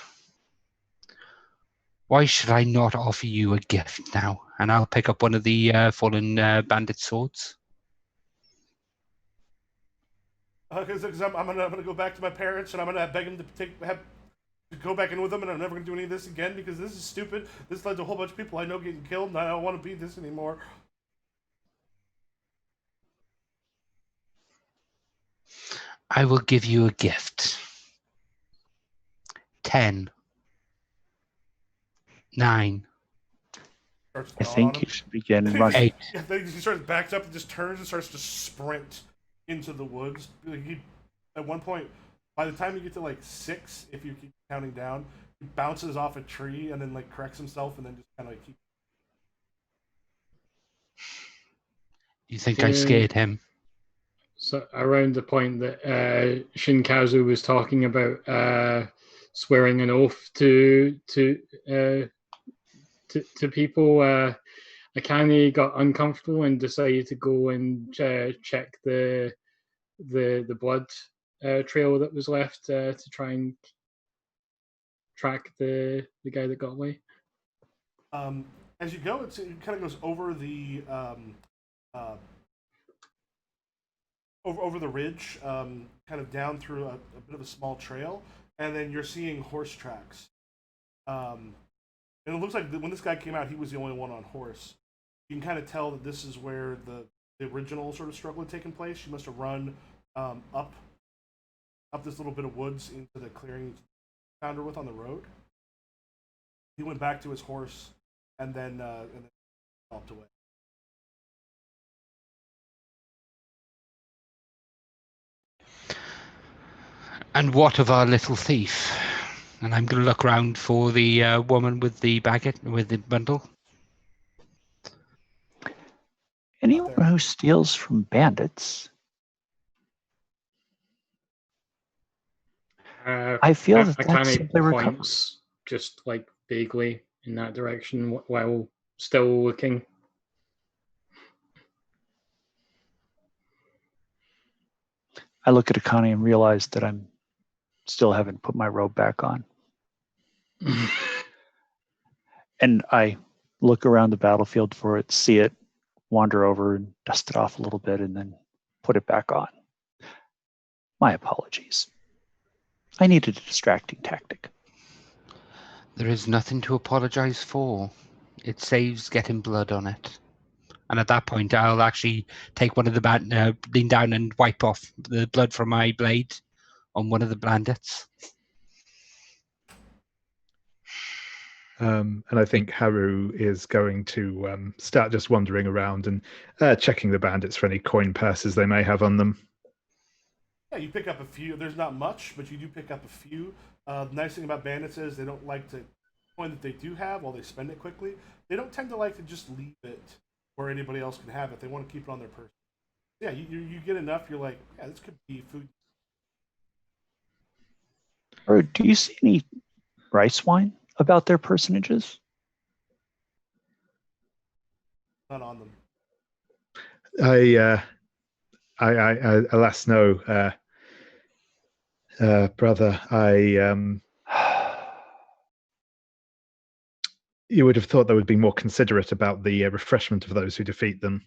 why should I not offer you a gift now? And I'll pick up one of the fallen bandit swords. Because I'm gonna go back to my parents and I'm gonna beg them to go back in with them, and I'm never gonna do any of this again because this is stupid. This led to a whole bunch of people I know getting killed, and I don't want to be this anymore. I will give you a gift. 10. 9. I think you should begin running. 8. Yeah, then he starts backs up and just turns and starts to sprint into the woods. At one point, by the time you get to like 6, if you keep counting down, he bounces off a tree and then like corrects himself and then just kind of like keeps. You think I scared him? So around the point that Shinkazu was talking about swearing an oath to people, Akane got uncomfortable and decided to go and check the blood trail that was left to try and track the guy that got away. As you go, it kind of goes over the over the ridge, kind of down through a bit of a small trail, and then you're seeing horse tracks. And it looks like when this guy came out, he was the only one on horse. You can kind of tell that this is where the original sort of struggle had taken place. She must have run up this little bit of woods into the clearing he found her with on the road. He went back to his horse and then galloped away. And what of our little thief? And I'm going to look around for the woman with the bundle. Anyone who steals from bandits, I feel that that's simply recovery. Points just like vaguely in that direction while still looking. I look at Akane and realize that I'm still haven't put my robe back on. And I look around the battlefield for it, see it, wander over and dust it off a little bit, and then put it back on. My apologies. I needed a distracting tactic. There is nothing to apologize for. It saves getting blood on it. And at that point, I'll actually take one of the lean down and wipe off the blood from my blade on one of the bandits. And I think Haru is going to start just wandering around and checking the bandits for any coin purses they may have on them. Yeah, you pick up a few. There's not much, but you do pick up a few. The nice thing about bandits is they don't like to coin that they do have while they spend it quickly. They don't tend to like to just leave it where anybody else can have it. They want to keep it on their person. Yeah, you get enough. You're like, yeah, this could be food. Or do you see any rice wine about their personages? Not on them. I alas no, brother. You would have thought they would be more considerate about the refreshment of those who defeat them.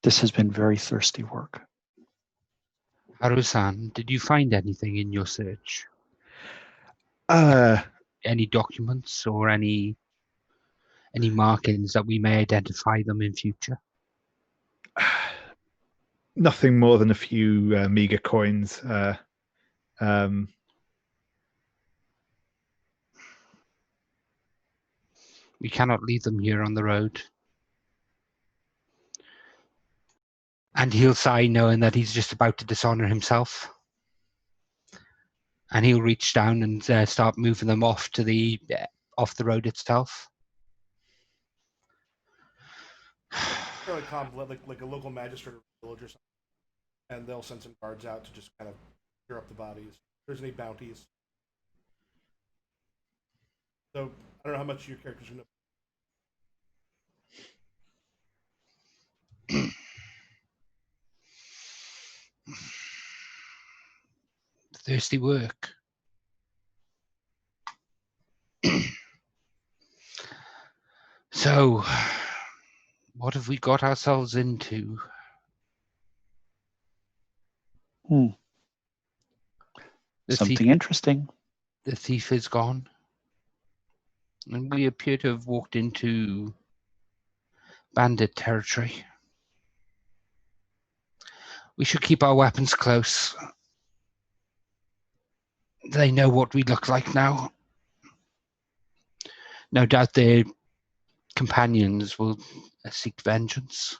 This has been very thirsty work. Haru-san, did you find anything in your search? Any documents or any markings that we may identify them in future? Nothing more than a few meager coins. We cannot leave them here on the road. And he'll sigh knowing that he's just about to dishonor himself. And he'll reach down and start moving them off to the road itself. Fairly common, like a local magistrate or village or something, and they'll send some guards out to just kind of clear up the bodies. If there's any bounties. So I don't know how much your characters know. Thirsty work. So, what have we got ourselves into? Something interesting. The thief is gone. And we appear to have walked into bandit territory. We should keep our weapons close. They know what we look like now. No doubt their companions will seek vengeance.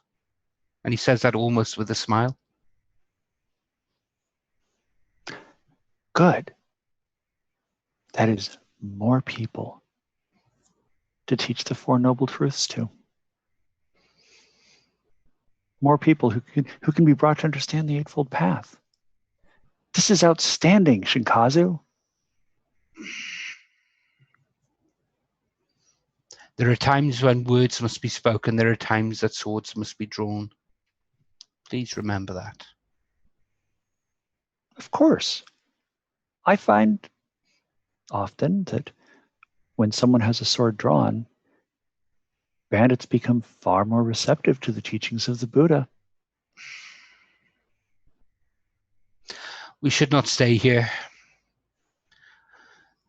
And he says that almost with a smile. Good. That is more people to teach the Four Noble Truths to. More people who can be brought to understand the Eightfold Path. This is outstanding, Shinkazu. There are times when words must be spoken. There are times that swords must be drawn. Please remember that. Of course. I find often that when someone has a sword drawn, bandits become far more receptive to the teachings of the Buddha. We should not stay here.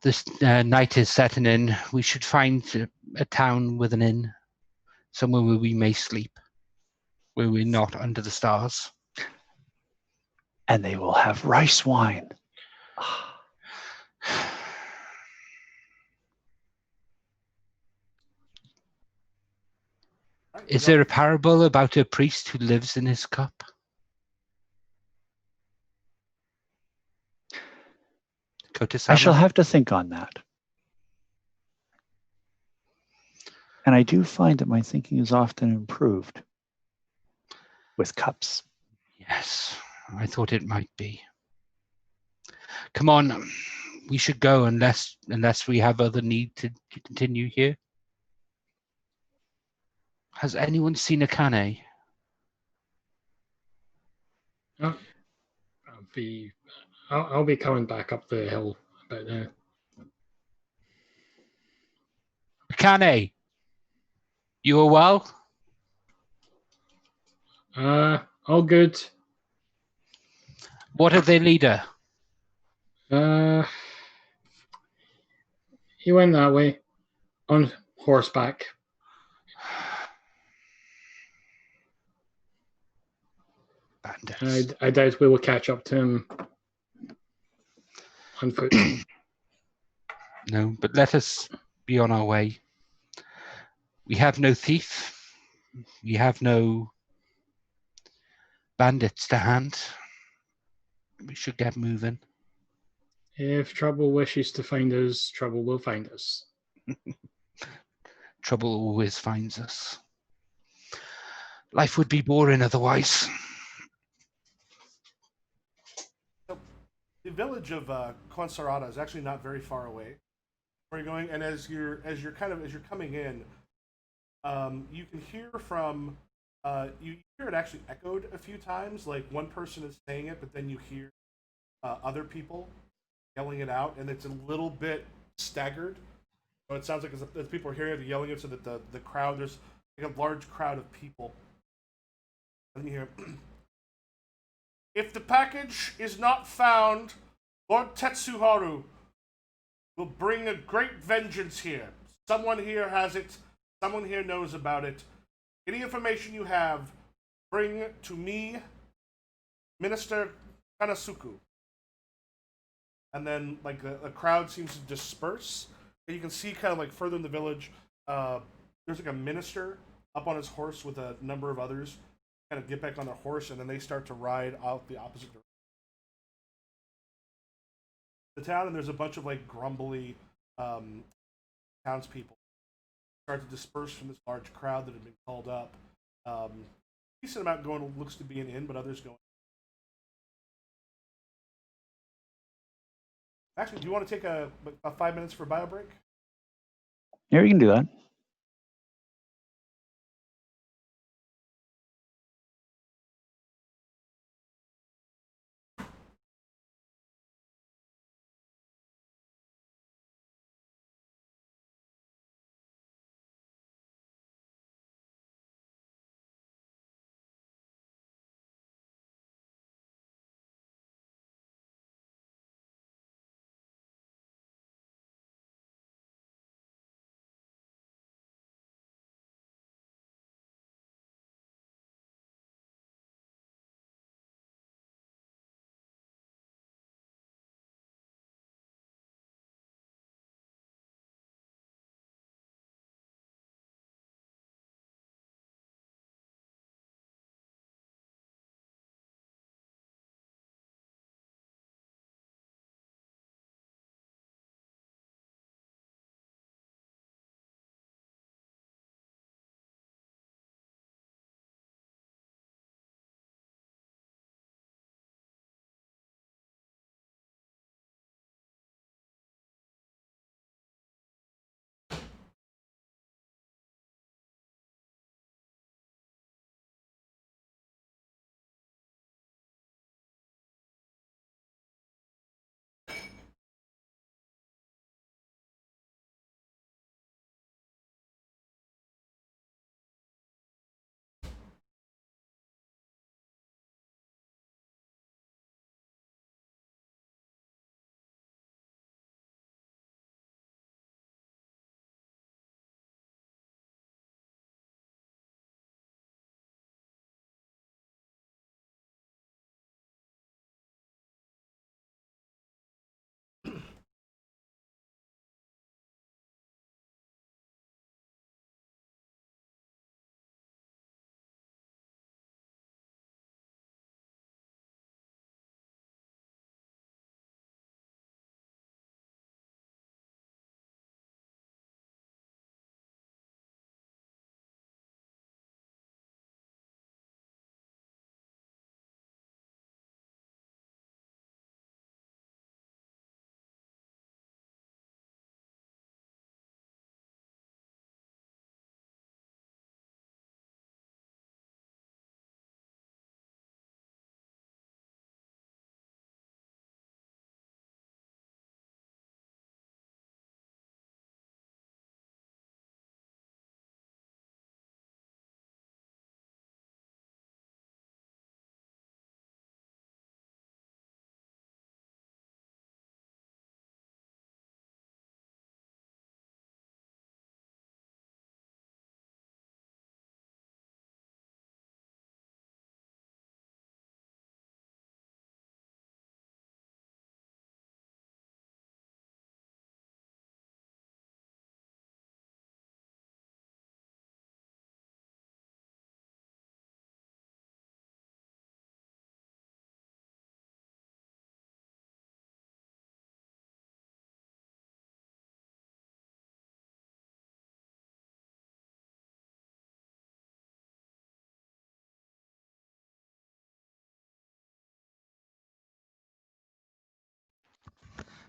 This night is setting in. We should find a town with an inn, somewhere where we may sleep, where we're not under the stars. And they will have rice wine. Is there a parable about a priest who lives in his cup? I shall have to think on that. And I do find that my thinking is often improved with cups. Yes, I thought it might be. Come on, we should go unless we have other need to continue here. Has anyone seen Akane? I'll be coming back up the hill about now. Kane, you are well? All good. What of their leader? He went that way on horseback. Bandits. I doubt we will catch up to him on foot. No, but let us be on our way. We have no thief. We have no bandits to hand. We should get moving. If trouble wishes to find us, trouble will find us. Trouble always finds us. Life would be boring otherwise. So, the village of Conserrata is actually not very far away. Where you're going, and as you're coming in, you can hear from you hear it actually echoed a few times. Like one person is saying it, but then you hear other people yelling it out, and it's a little bit staggered. So it sounds like as people are hearing it, yelling it, so that the crowd, there's like a large crowd of people. And you hear, if the package is not found, Lord Tetsuharu will bring a great vengeance here. Someone here has it. Someone here knows about it. Any information you have, bring to me, Minister Kanasuku. And then, like, a crowd seems to disperse. And you can see kind of like further in the village, there's like a minister up on his horse with a number of others kind of get back on their horse, and then they start to ride out the opposite direction. The town, and there's a bunch of like grumbly townspeople start to disperse from this large crowd that had been called up. Decent amount going looks to be an inn, but others going. Actually, do you want to take a 5 minutes for bio break? Yeah, we can do that.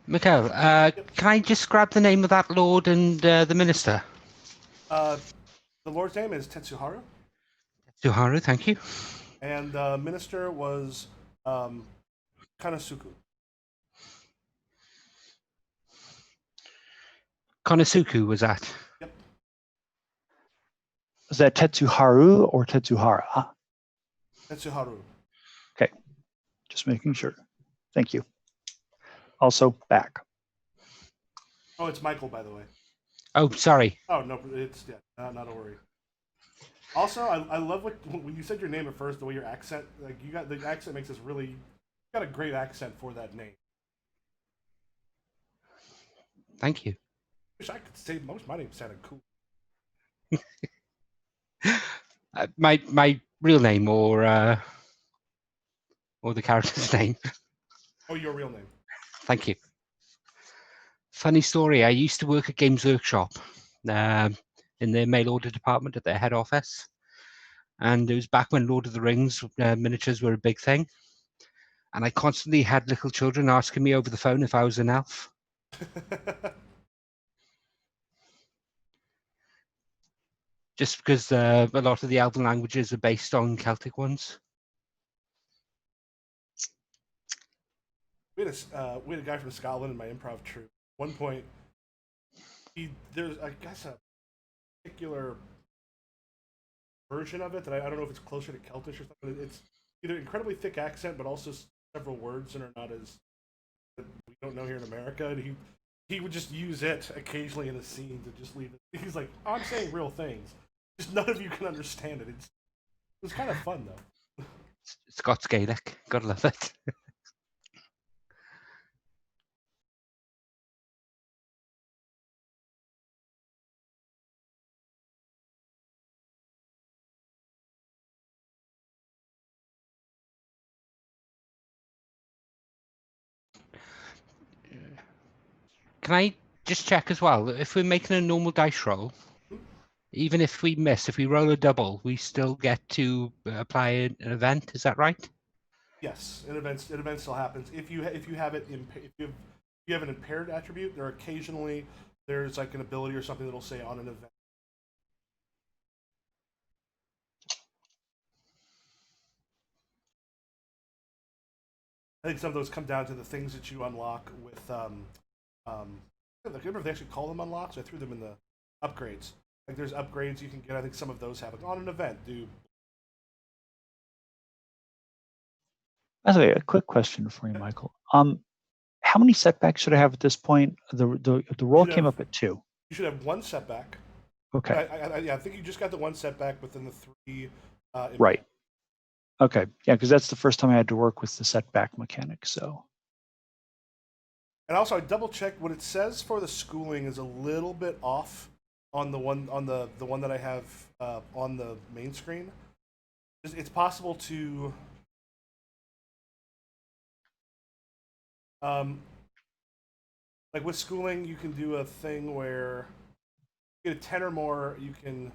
Mikhail, can I just grab the name of that lord and the minister? The Lord's name is Tetsuharu, Suharu, thank you. and the minister was Kanasuku. Konosuke was that? Yep. Is that Tetsuharu or Tetsuhara? Tetsuharu. Just making sure. Thank you. Also, back. Oh, it's Michael, by the way. Oh, sorry. Oh no, it's not a worry. Also, I love when you said your name at first. The way your accent, like you got the accent, makes us really. You got a great accent for that name. Thank you. Wish I could say my name sounded cool. My real name or the character's name? Oh, your real name. Thank you. Funny story. I used to work at Games Workshop in their mail order department at their head office. And it was back when Lord of the Rings miniatures were a big thing. And I constantly had little children asking me over the phone if I was an elf. Just because a lot of the elven languages are based on Celtic ones. We had a guy from Scotland in my improv troupe. At one point, there's I guess a particular version of it that I don't know if it's closer to Celtish or something. It's either incredibly thick accent, but also several words that are not as that we don't know here in America. And he would just use it occasionally in a scene to just leave it. He's like, I'm saying real things. Just none of you can understand it. It was kind of fun though. Scots Gaelic. Gotta love it. Can I just check as well? If we're making a normal dice roll, even if we miss, if we roll a double, we still get to apply an event. Is that right? Yes, an event still happens if you have it if you have an impaired attribute. There occasionally there's like an ability or something that'll say on an event. I think some of those come down to the things that you unlock with I can't remember if they actually call them unlocks. I threw them in the upgrades. Like there's upgrades you can get. I think some of those have like on an event do. By the way, a quick question for you, Michael. How many setbacks should I have at this point? The roll came up at 2. You should have one setback. Okay. I think you just got the one setback within the 3. Right. Okay. Yeah, because that's the first time I had to work with the setback mechanic. So. And also, I double checked what it says for the schooling is a little bit off on the one that I have on the main screen. It's possible to like with schooling, you can do a thing where you get a 10 or more. You can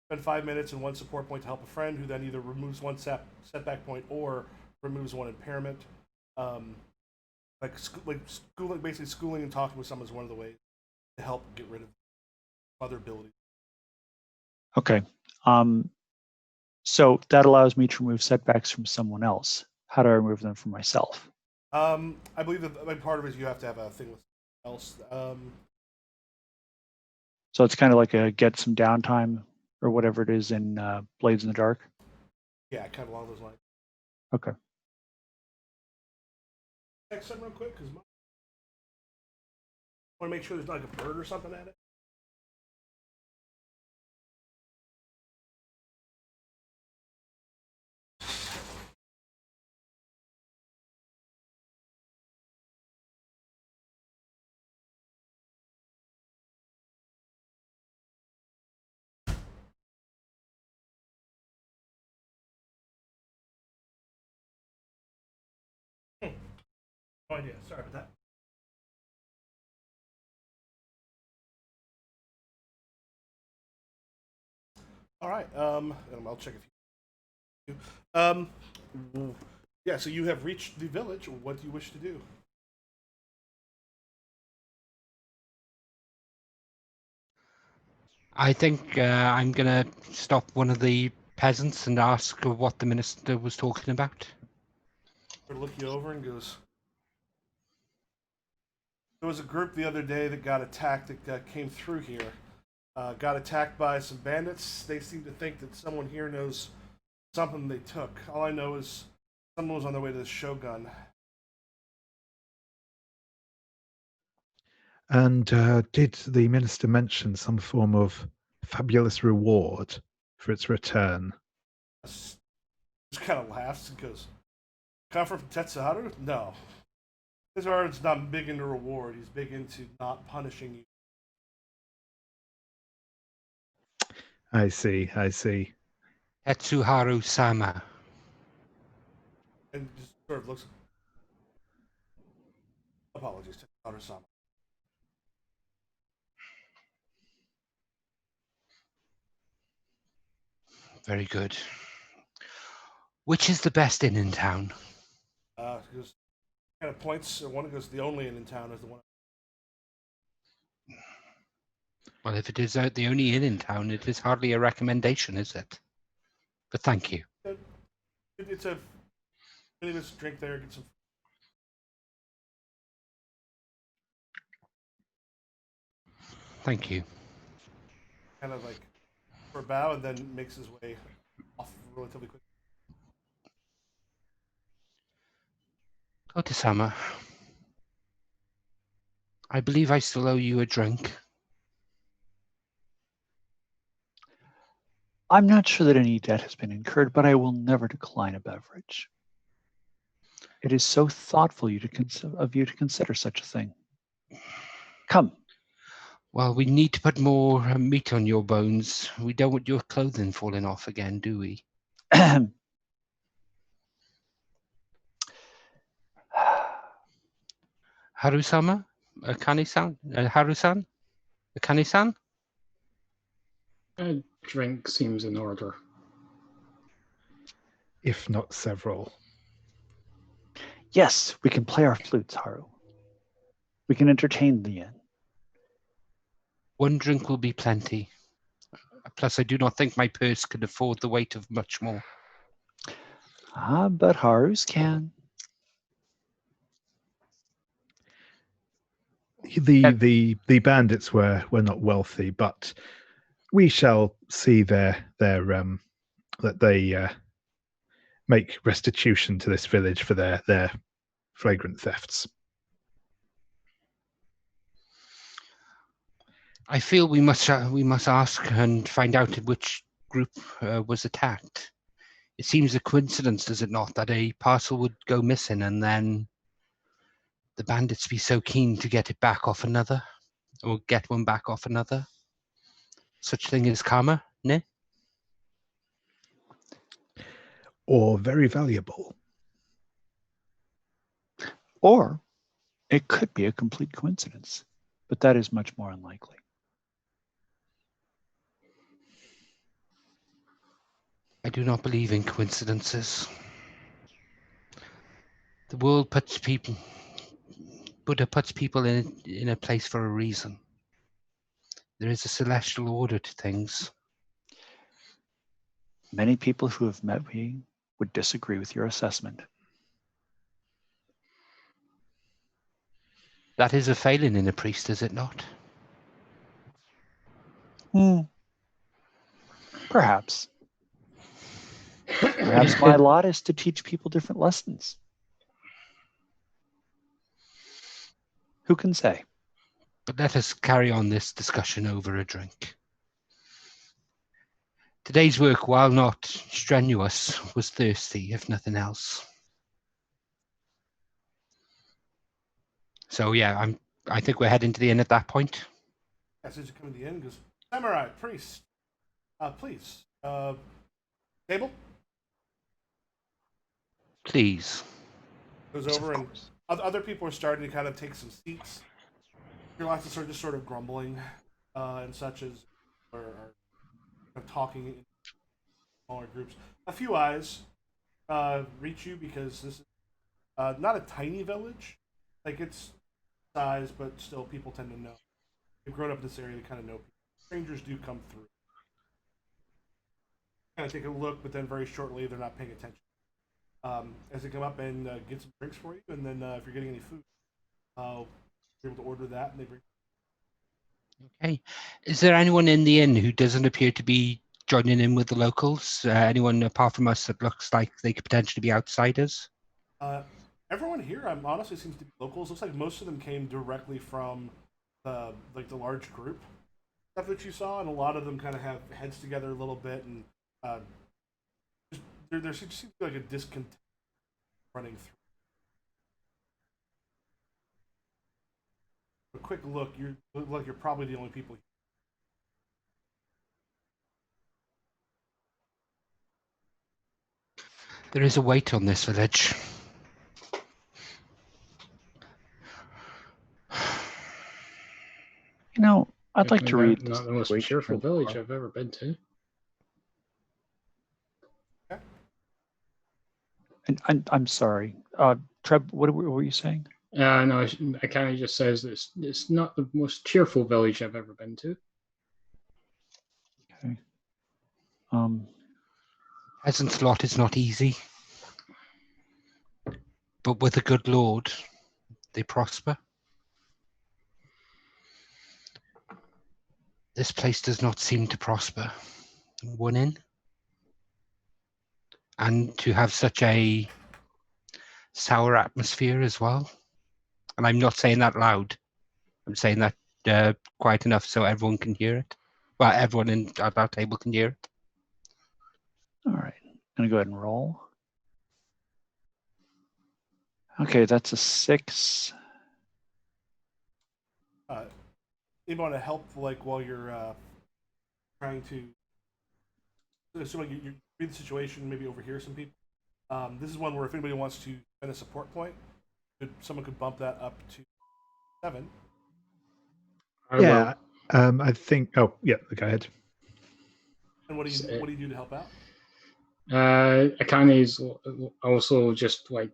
spend 5 minutes and 1 support point to help a friend, who then either removes 1 setback point or removes 1 impairment. Basically schooling and talking with someone is one of the ways to help get rid of other abilities. Okay. So that allows me to remove setbacks from someone else. How do I remove them from myself? I believe that part of it is you have to have a thing with someone else. So it's kind of like a get some downtime or whatever it is in Blades in the Dark. Yeah, kind of along those lines. Okay. Check something real quick because I want to make sure there's not like a bird or something at it. No idea. Sorry about that. All right. I'll check if you. Yeah. So you have reached the village. What do you wish to do? I think I'm going to stop one of the peasants and ask what the minister was talking about. Or look you over and goes, there was a group the other day that got attacked that came through here. Got attacked by some bandits. They seem to think that someone here knows something they took. All I know is someone was on their way to the Shogun. And did the minister mention some form of fabulous reward for its return? Just kind of laughs and goes, come from Tetsuharu? No. His heart's not big into reward. He's big into not punishing you. I see. Tetsuharu-sama. And just sort of looks. Apologies, Tetsuharu-sama. Very good. Which is the best inn in town? Because kind of points. One goes, the only inn in town is the one. Well, if it is the only inn in town, it is hardly a recommendation, is it? But thank you. It's a. Really just drink there, get some. Thank you. Kind of like for a bow, and then makes his way off relatively quickly. Otisama, I believe I still owe you a drink. I'm not sure that any debt has been incurred, but I will never decline a beverage. It is so thoughtful of you to consider such a thing. Come. Well, we need to put more meat on your bones. We don't want your clothing falling off again, do we? Harusama? Akane-san? Haru-san? Akane-san? A drink seems in order. If not several. Yes, we can play our flutes, Haru. We can entertain the inn. One drink will be plenty. Plus, I do not think my purse could afford the weight of much more. But Haru's can. The bandits were not wealthy, but we shall see that they make restitution to this village for their flagrant thefts. I feel we must ask and find out which group was attacked. It seems a coincidence, does it not, that a parcel would go missing and then the bandits be so keen to get it back off another, or get one back off another? Such thing as karma, ne? Or very valuable. Or it could be a complete coincidence, but that is much more unlikely. I do not believe in coincidences. The world puts people, Buddha puts people in a place for a reason. There is a celestial order to things. Many people who have met me would disagree with your assessment. That is a failing in a priest, is it not? Perhaps. Perhaps my lot is to teach people different lessons. Who can say? But let us carry on this discussion over a drink. Today's work, while not strenuous, was thirsty, if nothing else. So yeah, I think we're heading to the inn at that point. As soon as you come to the inn, goes, samurai, priest, please, table? Please. Goes over and other people are starting to kind of take some seats. Your last are just sort of grumbling and such as are talking in smaller groups. A few eyes reach you because this is not a tiny village. Like it's size, but still people tend to know. You've grown up in this area, they kind of know people. strangers do come through. Kind of take a look, but then very shortly they're not paying attention. As they come up and get some drinks for you, and then if you're getting any food, you're able to order that, and they bring. Okay. Is there anyone in the inn who doesn't appear to be joining in with the locals? Anyone apart from us that looks like they could potentially be outsiders? Everyone here, honestly seems to be locals. Looks like most of them came directly from the large group stuff that you saw, and a lot of them kind of have heads together a little bit, and there seems to be like a discontent running through. A quick look, you look like you're probably the only people here. There is a weight on this village. You know, I'd like to Definitely read not the most situation cheerful village over. I've ever been to. And I'm sorry, Treb. What were you saying? No, I kind of just says that it's not the most cheerful village I've ever been to. Okay. Peasant's lot is not easy, but with a good lord, they prosper. This place does not seem to prosper. One inn, and to have such a sour atmosphere as well. And I'm not saying that loud. I'm saying that quiet enough so everyone can hear it. Well, everyone at that table can hear it. All right, I'm gonna go ahead and roll. Okay, that's a 6. You want to help, like, while you're trying to. Assuming you read the situation, maybe overhear some people. This is one where if anybody wants to spend a support point, someone could bump that up to 7. Yeah, I think. Oh, yeah. Go ahead. And what do you do to help out? Akane is also just like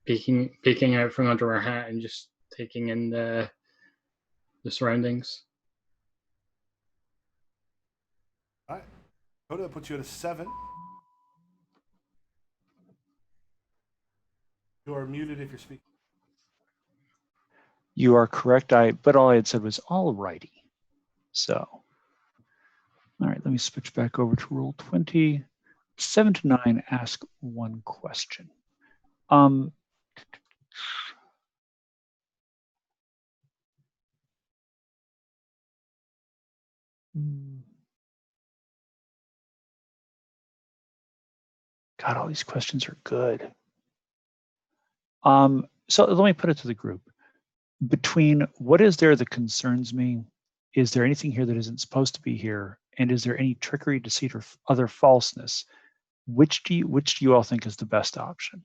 peeking out from under her hat and just taking in the surroundings. All right, Coda puts you at a 7. You are muted if you're speaking. You are correct. But all I had said was all righty. So, all right, let me switch back over to roll 20. 7 to 9, ask one question. God, all these questions are good. So let me put it to the group. Between what is there that concerns me, is there anything here that isn't supposed to be here, and is there any trickery, deceit, or other falseness? Which do you all think is the best option?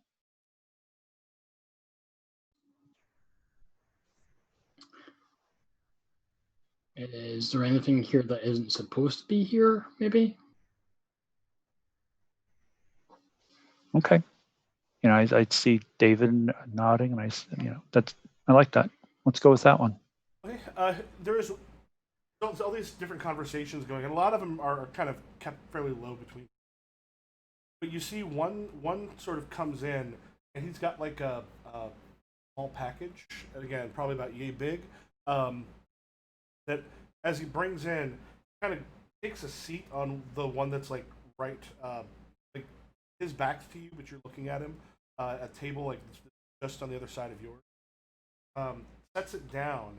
Is there anything here that isn't supposed to be here? Maybe. Okay. You know, I see David nodding, and I like that. Let's go with that one. Okay. There is all these different conversations going, and a lot of them are kind of kept fairly low between. But you see one sort of comes in, and he's got like a small package, again probably about yay big. That as he brings in, kind of takes a seat on the one that's like right, like his back to you, but you're looking at him at a table like just on the other side of yours. Sets it down,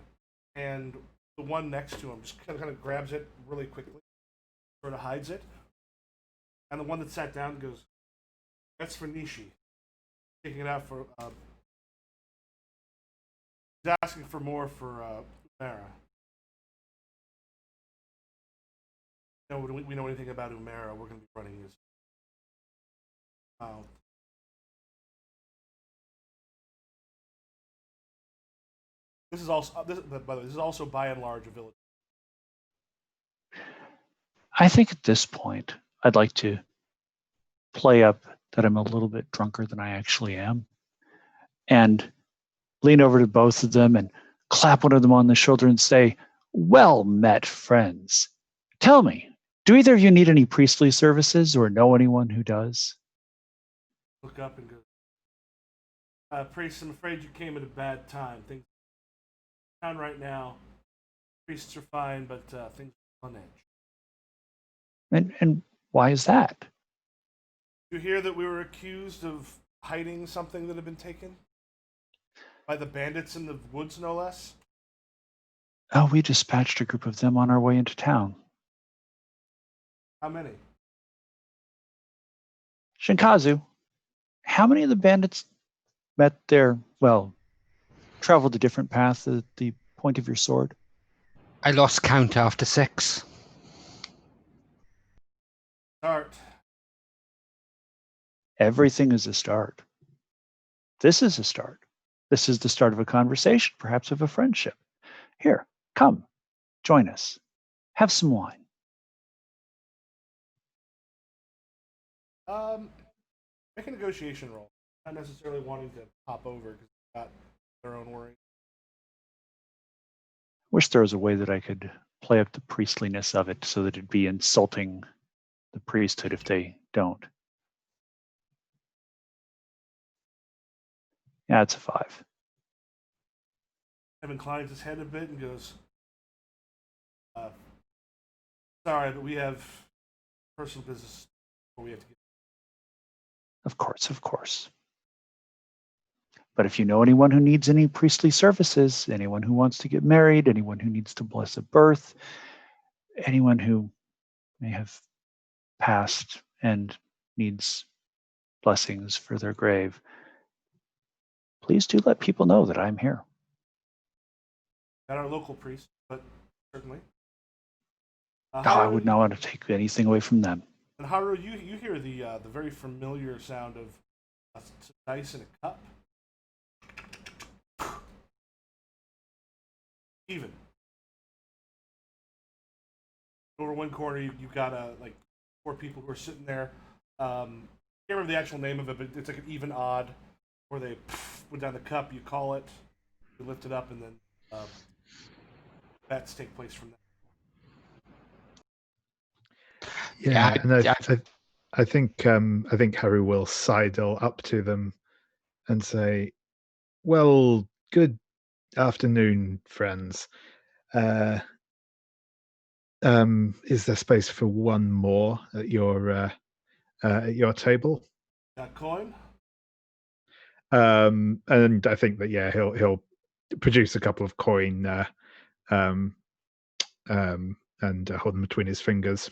and the one next to him just kind of grabs it really quickly, sort of hides it, and the one that sat down goes, "That's for Nishi." Taking it out for. He's asking for more for Umara. We know anything about Umara, we're going to be running his. This is also, by the way, this is also by and large a village. I think at this point, I'd like to play up that I'm a little bit drunker than I actually am, and lean over to both of them and clap one of them on the shoulder and say, "Well met, friends. Tell me, do either of you need any priestly services or know anyone who does? Look up and go. Priest, I'm afraid you came at a bad time. Things down right now. Priests are fine, but things are on edge. And why is that? You hear that we were accused of hiding something that had been taken? By the bandits in the woods, no less? Oh, we dispatched a group of them on our way into town. How many? Shinkazu, how many of the bandits met their, traveled a different path at the point of your sword? I lost count after 6. Start. Everything is a start. This is a start. This is the start of a conversation, perhaps of a friendship. Here, come, join us. Have some wine. Make a negotiation roll. Not necessarily wanting to pop over because they've got their own worries. Wish there was a way that I could play up the priestliness of it so that it'd be insulting the priesthood if they don't. Yeah, it's a 5. Evan inclines his head a bit and goes, sorry, but we have personal business where we have to get. Of course. But if you know anyone who needs any priestly services, anyone who wants to get married, anyone who needs to bless a birth, anyone who may have passed and needs blessings for their grave, please do let people know that I'm here. Not our local priest, but certainly. I would not want to take anything away from them. And Haru, you hear the very familiar sound of dice in a cup. Even. Over one corner, you've got like 4 people who are sitting there. Can't remember the actual name of it, but it's like an even odd, where they put down the cup. You call it, you lift it up, and then bets take place from there. Yeah, and I think Haru will sidle up to them and say, "Well, good afternoon, friends. Is there space for one more at your table?" Got coin? And I think that he'll produce a couple of coin and hold them between his fingers.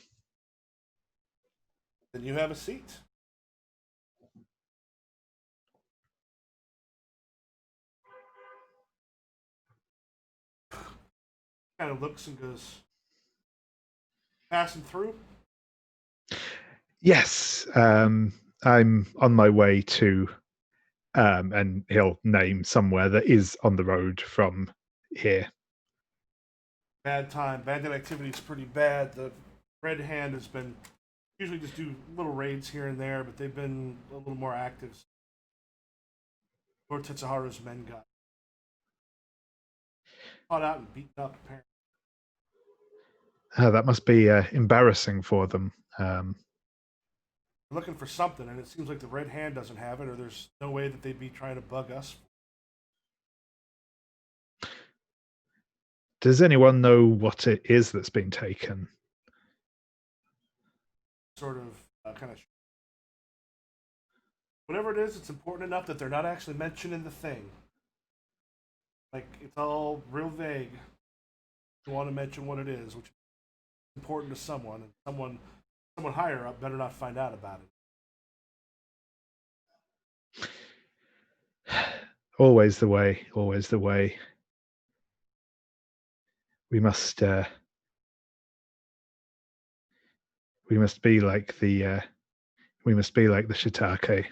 Then you have a seat. Kind of looks and goes, passing through? Yes, I'm on my way to, and he'll name somewhere that is on the road from here. Bad time. Bandit activity is pretty bad. The Red Hand has been usually just do little raids here and there, but they've been a little more active. Lord Tetsuharu's men got caught out and beaten up, apparently. That must be embarrassing for them. They're looking for something, and it seems like the Red Hand doesn't have it, or there's no way that they'd be trying to bug us. Does anyone know what it is that's been taken? Sort of, kind of. Whatever it is, it's important enough that they're not actually mentioning the thing. Like, it's all real vague. You want to mention what it is, which is important to someone, and someone higher up better not find out about it. Always the way. Always the way. We must be like the shiitake.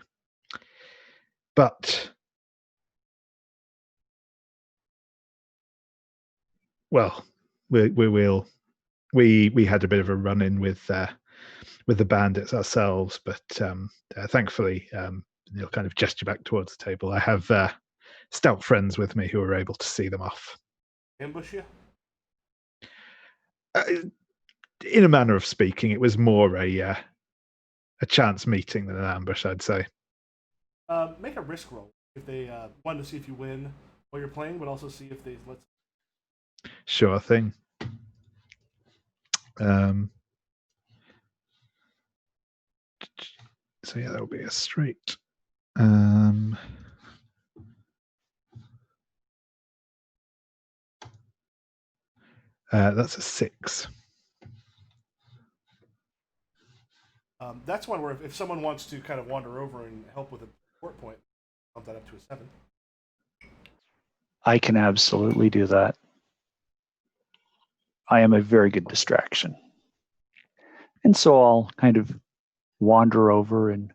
But well, we had a bit of a run-in with the bandits ourselves, but thankfully, he'll kind of gesture back towards the table. I have stout friends with me who are able to see them off. Ambush you? in a manner of speaking, it was more a chance meeting than an ambush, I'd say. Make a risk roll if they one to see if you win while you're playing, but also see if they let. Sure thing. So yeah, that'll be a straight. That's a 6. That's one where if someone wants to kind of wander over and help with a support point, bump that up to a 7. I can absolutely do that. I am a very good distraction. And so I'll kind of wander over and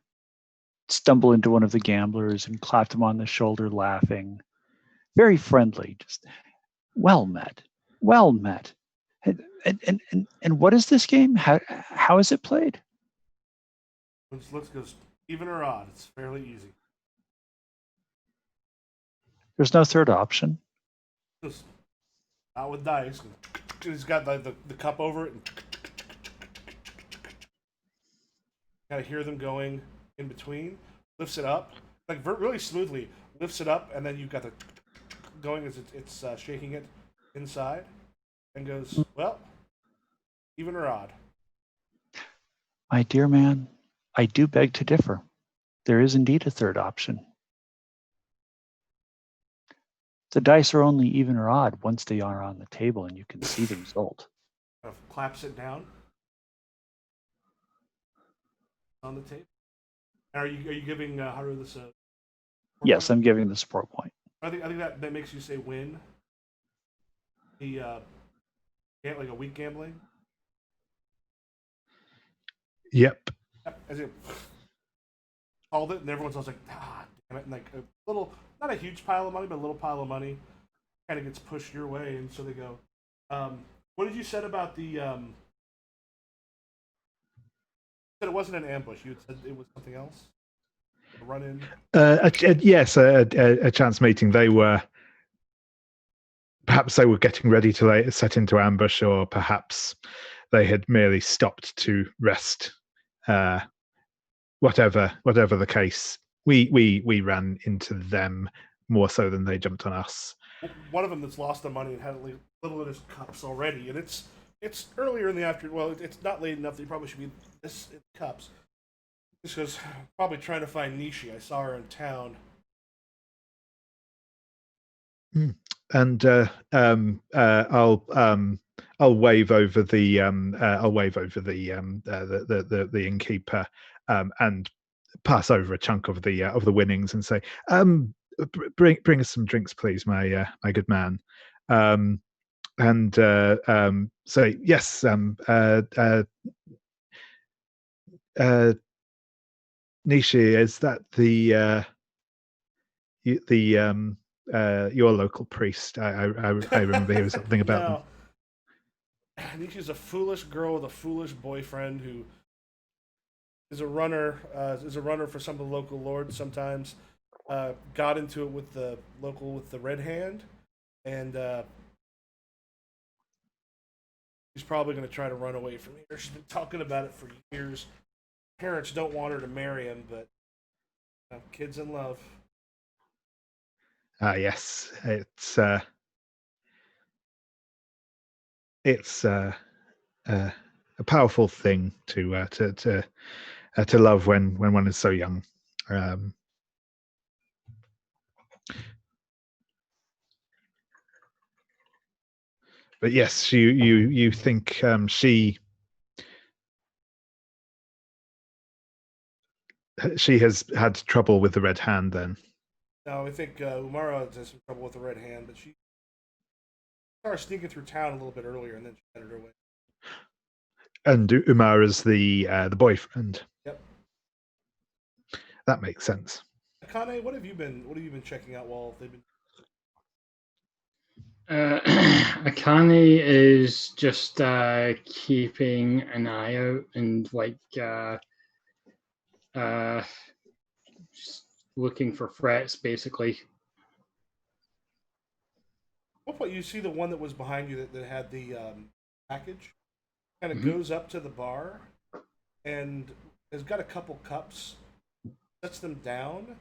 stumble into one of the gamblers and clap them on the shoulder, laughing. Very friendly, just well met. And what is this game? How is it played? Let's go even or odd. It's fairly easy. There's no third option. Just out with dice. He's got the cup over it, and kind of hear them going in between. Lifts it up like really smoothly. Lifts it up, and then you've got the going as it's shaking it inside, and goes, well, even or odd. My dear man, I do beg to differ. There is indeed a third option. The dice are only even or odd once they are on the table and you can see the result. Kind of claps it down on the table. And are you giving Haru this? Yes, I'm giving the support point. I think that makes you say win. The like a weak gambling. Yep. As it called it, and everyone's always like, damn it, and like a little, not a huge pile of money, but a little pile of money kind of gets pushed your way, and so they go, what did you said about the, you said it wasn't an ambush, you said it was something else? A run-in? Yes, a chance meeting. Perhaps they were getting ready to set into ambush, or perhaps they had merely stopped to rest. Whatever the case, we ran into them more so than they jumped on us. One of them that's lost the money and had a little in his cups already, and it's earlier in the afternoon. Well, it's not late enough that you probably should be this in cups. Just because probably trying to find Nishi. I saw her in town. And I'll wave over the innkeeper and pass over a chunk of the winnings and say, bring us some drinks, please, my good man. And say yes. Nishi, is that your local priest? I remember hearing something about them. Nishi's a foolish girl with a foolish boyfriend who is a runner for some of the local lords sometimes. Got into it with the red hand, and she's probably going to try to run away from here. She's been talking about it for years. Parents don't want her to marry him, but kids in love. Yes, it's a powerful thing to love when one is so young. But yes, you think she has had trouble with the red hand then? No, I think Umara has some trouble with the red hand, but she started sneaking through town a little bit earlier, and then she headed her way. And Umara's the boyfriend. Yep. That makes sense. Akane, what have you been checking out while they've been? Akane is just keeping an eye out and just looking for threats, basically. What point you see the one that was behind you that had the package? kind of goes up to the bar and has got a couple cups, sets them down,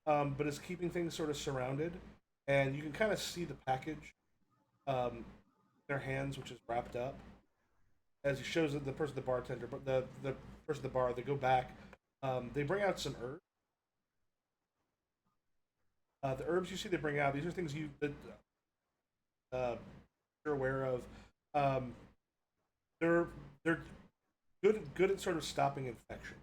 but is keeping things sort of surrounded. And you can kind of see the package in their hands, which is wrapped up. As he shows the person, the bartender, but the person at the bar, they go back. They bring out some herbs. The herbs you see they bring out, these are things that you're aware of. They're good at sort of stopping infection.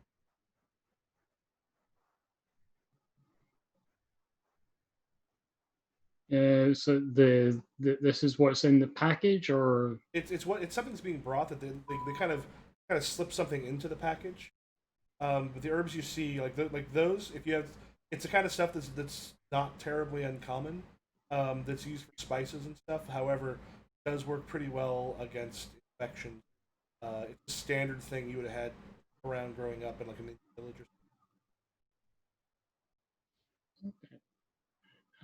So this is what's in the package, or It's something's being brought that they kind of slip something into the package. But the herbs you see, like those, if you have, it's the kind of stuff that's not terribly uncommon. That's used for spices and stuff. However, does work pretty well against infection. It's a standard thing you would have had around growing up in like a village or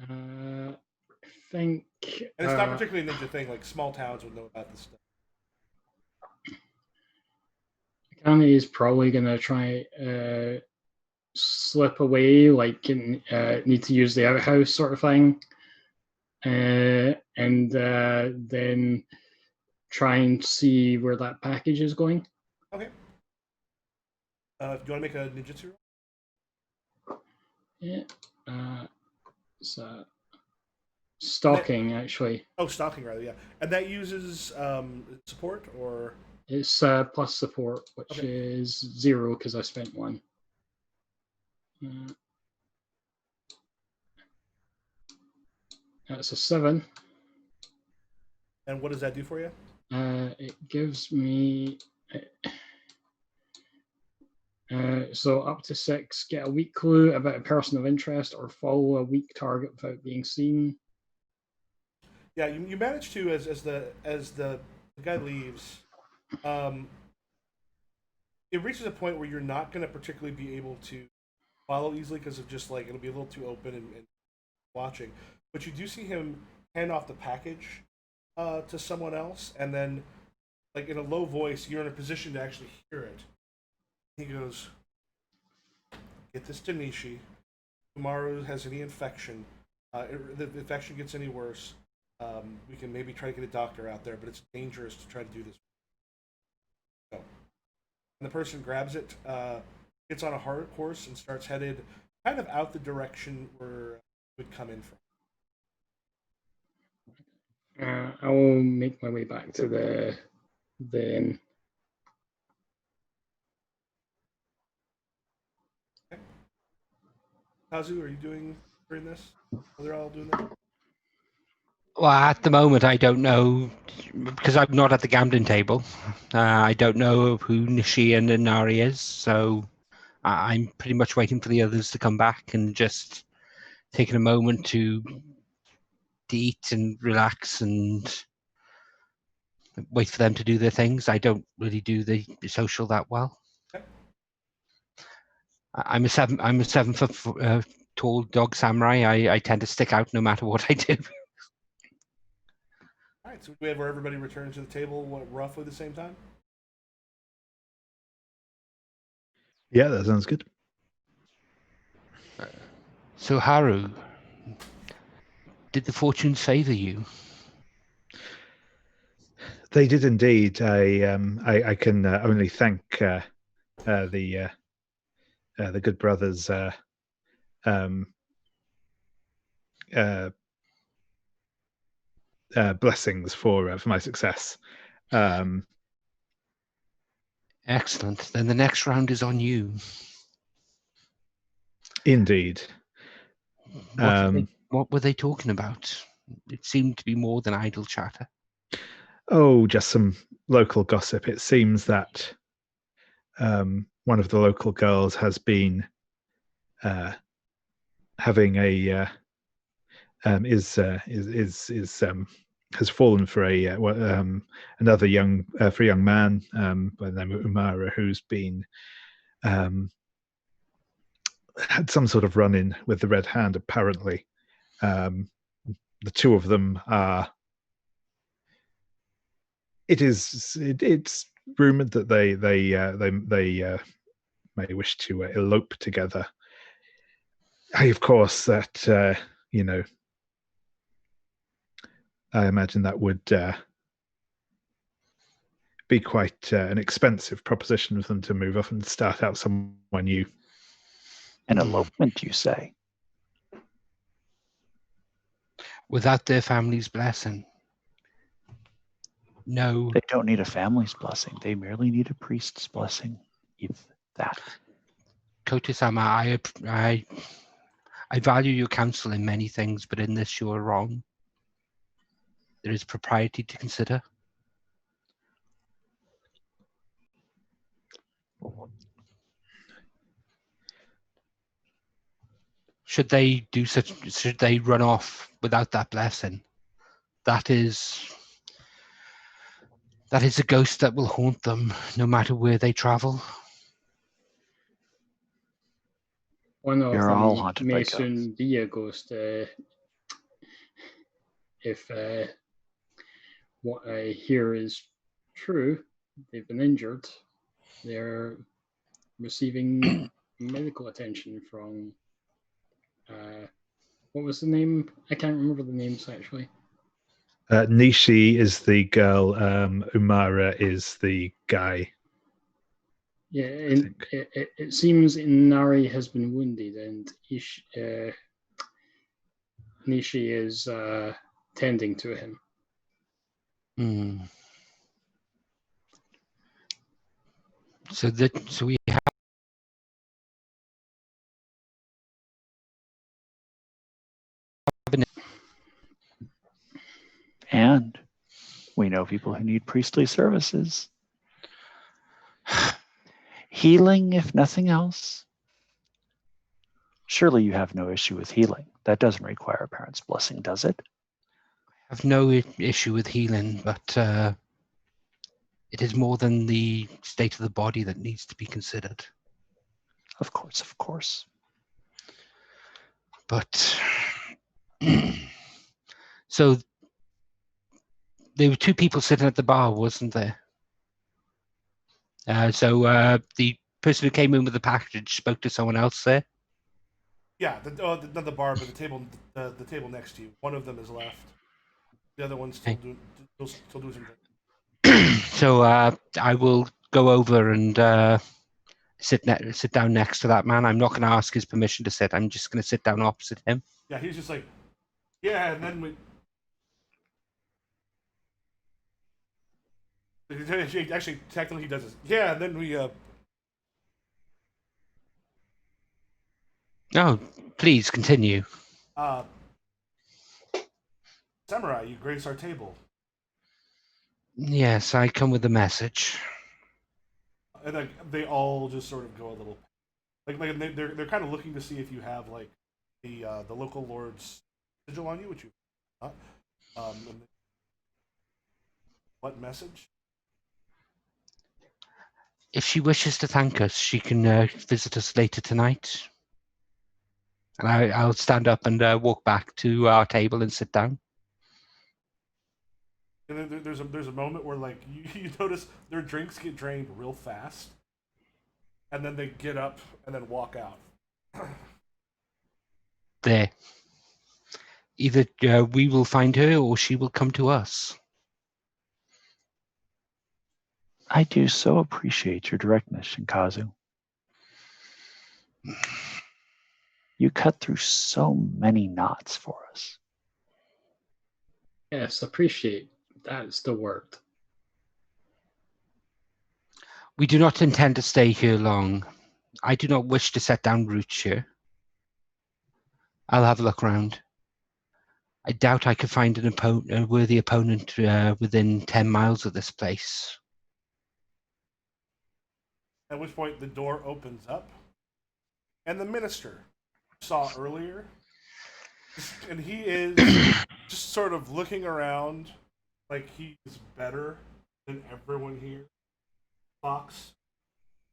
I think. And it's not particularly a ninja thing. Like small towns would know about this stuff. Kami is probably gonna try slip away, like need to use the outhouse sort of thing, and then try and see where that package is going. Okay. Do you want to make a ninjutsu roll? Yeah. So stalking, actually. Oh, stalking rather, yeah. And that uses support or It's plus support, which is 0 because I spent 1. That's a 7. And what does that do for you? It gives me so up to 6. Get a weak clue about a person of interest, or follow a weak target without being seen. Yeah, you manage to as the guy leaves. It reaches a point where you're not going to particularly be able to follow easily because of just like it'll be a little too open and watching. But you do see him hand off the package to someone else, and then like in a low voice, you're in a position to actually hear it. He goes, "Get this to Nishi. Tomorrow has any infection. The infection gets any worse, we can maybe try to get a doctor out there, but it's dangerous to try to do this." So, and the person grabs it, gets on a horse, and starts headed kind of out the direction where it would come in from. I will make my way back to the inn. Okay. Kazu, are you doing during this? Are they all doing that? Well, at the moment, I don't know because I'm not at the gambling table. I don't know who Nishi and Inari is, so I'm pretty much waiting for the others to come back and just taking a moment to eat and relax and wait for them to do their things. I don't really do the social that well. Okay. I'm a 7 foot tall dog samurai. I tend to stick out no matter what I do. All right, so we have where everybody returns to the table roughly the same time. Yeah, that sounds good. So Haru, did the fortunes favor you? They did indeed. I can only thank the good brothers. Blessings for my success. Excellent. Then the next round is on you. Indeed. What were they talking about? It seemed to be more than idle chatter. Oh, just some local gossip. It seems that one of the local girls has been having a has fallen for another young man by the name of Umara, who's been had some sort of run-in with the Red Hand. Apparently, the two of them are. It's rumored that they may wish to elope together. Of course, that I imagine that would be quite an expensive proposition for them to move off and start out somewhere new. An elopement, you say? Without their family's blessing. No. They don't need a family's blessing. They merely need a priest's blessing, if that. Koto-sama, I value your counsel in many things, but in this you are wrong. There is propriety to consider. Should they run off without that blessing? That is a ghost that will haunt them no matter where they travel. One of You're all them haunted may by soon ghosts. be a ghost if what I hear is true. They've been injured. They're receiving medical attention from what was the name? I can't remember the names actually. Nishi is the girl. Umara is the guy. Yeah, it seems Inari has been wounded, and Nishi is tending to him. So we have And we know people who need priestly services. Healing, if nothing else. Surely you have no issue with healing. That doesn't require a parent's blessing, does it? I have no issue with healing, but it is more than the state of the body that needs to be considered. Of course, of course. But so there were two people sitting at the bar, wasn't there? So the person who came in with the package spoke to someone else there. Yeah, not the bar, but the table next to you. One of them is left. The other one's still doing something. So I will go over and sit down next to that man. I'm not going to ask his permission to sit. I'm just going to sit down opposite him. Yeah, he's just like, yeah, and then we. Actually, technically, he does this. Yeah, and then we. Oh, please continue. Samurai, you grace our table. Yes, I come with a message. And like they all just sort of go a little, like they're kind of looking to see if you have like the local lord's sigil on you, which you not. What message? If she wishes to thank us, she can visit us later tonight. And I'll stand up and walk back to our table and sit down. And then there's a moment where like you notice their drinks get drained real fast, and then they get up and then walk out. There. Either we will find her or she will come to us. I do so appreciate your directness, Shinkazu. You cut through so many knots for us. Yes, appreciate. That's the word. We do not intend to stay here long. I do not wish to set down roots here. I'll have a look around. I doubt I could find a worthy opponent within 10 miles of this place. At which point the door opens up, and the minister you saw earlier, and he is just sort of looking around like he's better than everyone here. Fox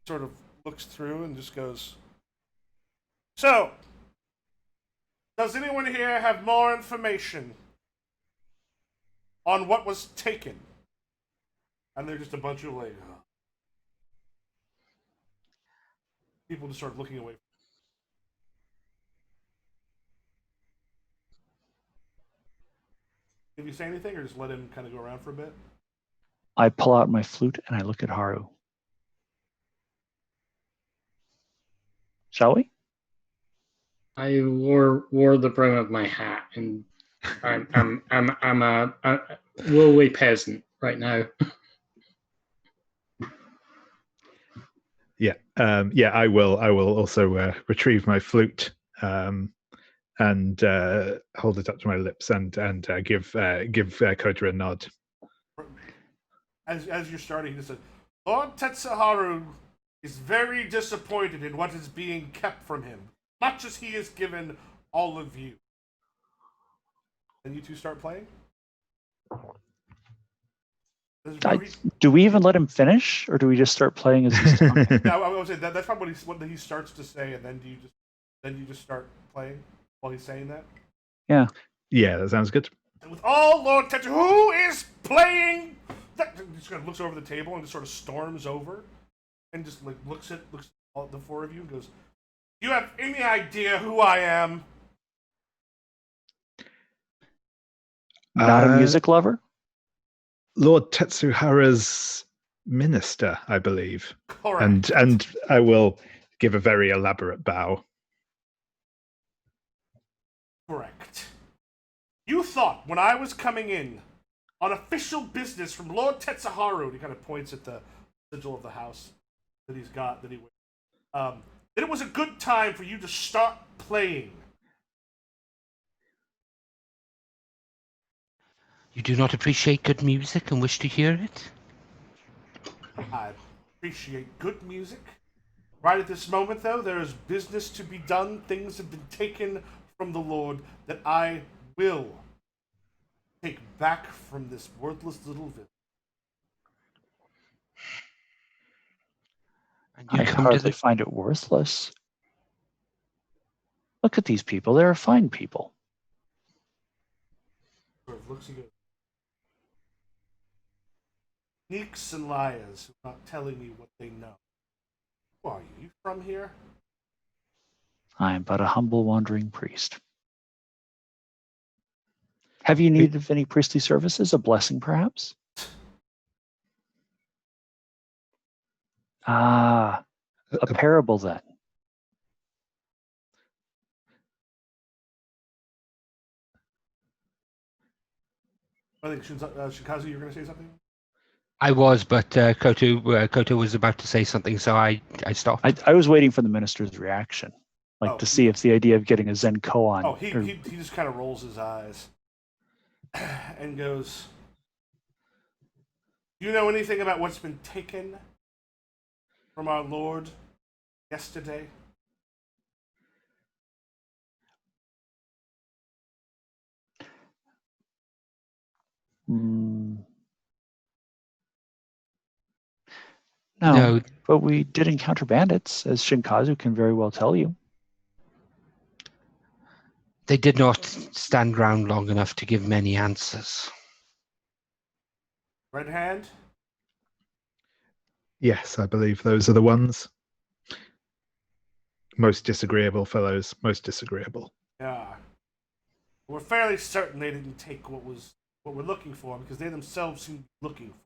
sort of looks through and just goes, "So, does anyone here have more information on what was taken?" And they're just a bunch of like, People just start looking away. Did you say anything, or just let him kind of go around for a bit? I pull out my flute and I look at Haru. Shall we? I wore the brim of my hat, and I'm a lowly peasant right now. Yeah, I will also retrieve my flute and hold it up to my lips and give Kota a nod. As you're starting, he said, Lord Tetsuharu is very disappointed in what is being kept from him, much as he has given all of you. And you two start playing? Do we even let him finish, or do we just start playing as he's talking? No, I would say that's probably what he starts to say, and then you just start playing while he's saying that. Yeah. Yeah, that sounds good. And with all Lord Tetsu, who is playing? He just kind of looks over the table and just sort of storms over, and just like looks at all the four of you and goes, "Do you have any idea who I am?" Not a music lover? Lord Tetsuhara's minister, I believe. Correct. And I will give a very elaborate bow. Correct. You thought when I was coming in on official business from Lord Tetsuharu, and he kind of points at the sigil of the house that he's got, that he wears, that it was a good time for you to start playing. You do not appreciate good music and wish to hear it? I appreciate good music. Right at this moment, though, there is business to be done. Things have been taken from the Lord that I will take back from this worthless little village. And I hardly find it worthless. Look at these people. They're fine people. Sort of looks at you. Sneaks and liars who are not telling me what they know. Who are you? You from here? I am but a humble wandering priest. Have you need of any priestly services? A blessing, perhaps? Ah, a parable then. I think Shikazu, you're going to say something? I was, but Koto was about to say something, so I stopped. I was waiting for the minister's reaction, to see if the idea of getting a Zen koan. Oh, he just kind of rolls his eyes and goes, "Do you know anything about what's been taken from our Lord yesterday?" No, but we did encounter bandits, as Shinkazu can very well tell you. They did not stand ground long enough to give many answers. Red Hand? Yes, I believe those are the ones. Most disagreeable fellows, most disagreeable. Yeah. We're fairly certain they didn't take what we're looking for, because they themselves seem to be looking for.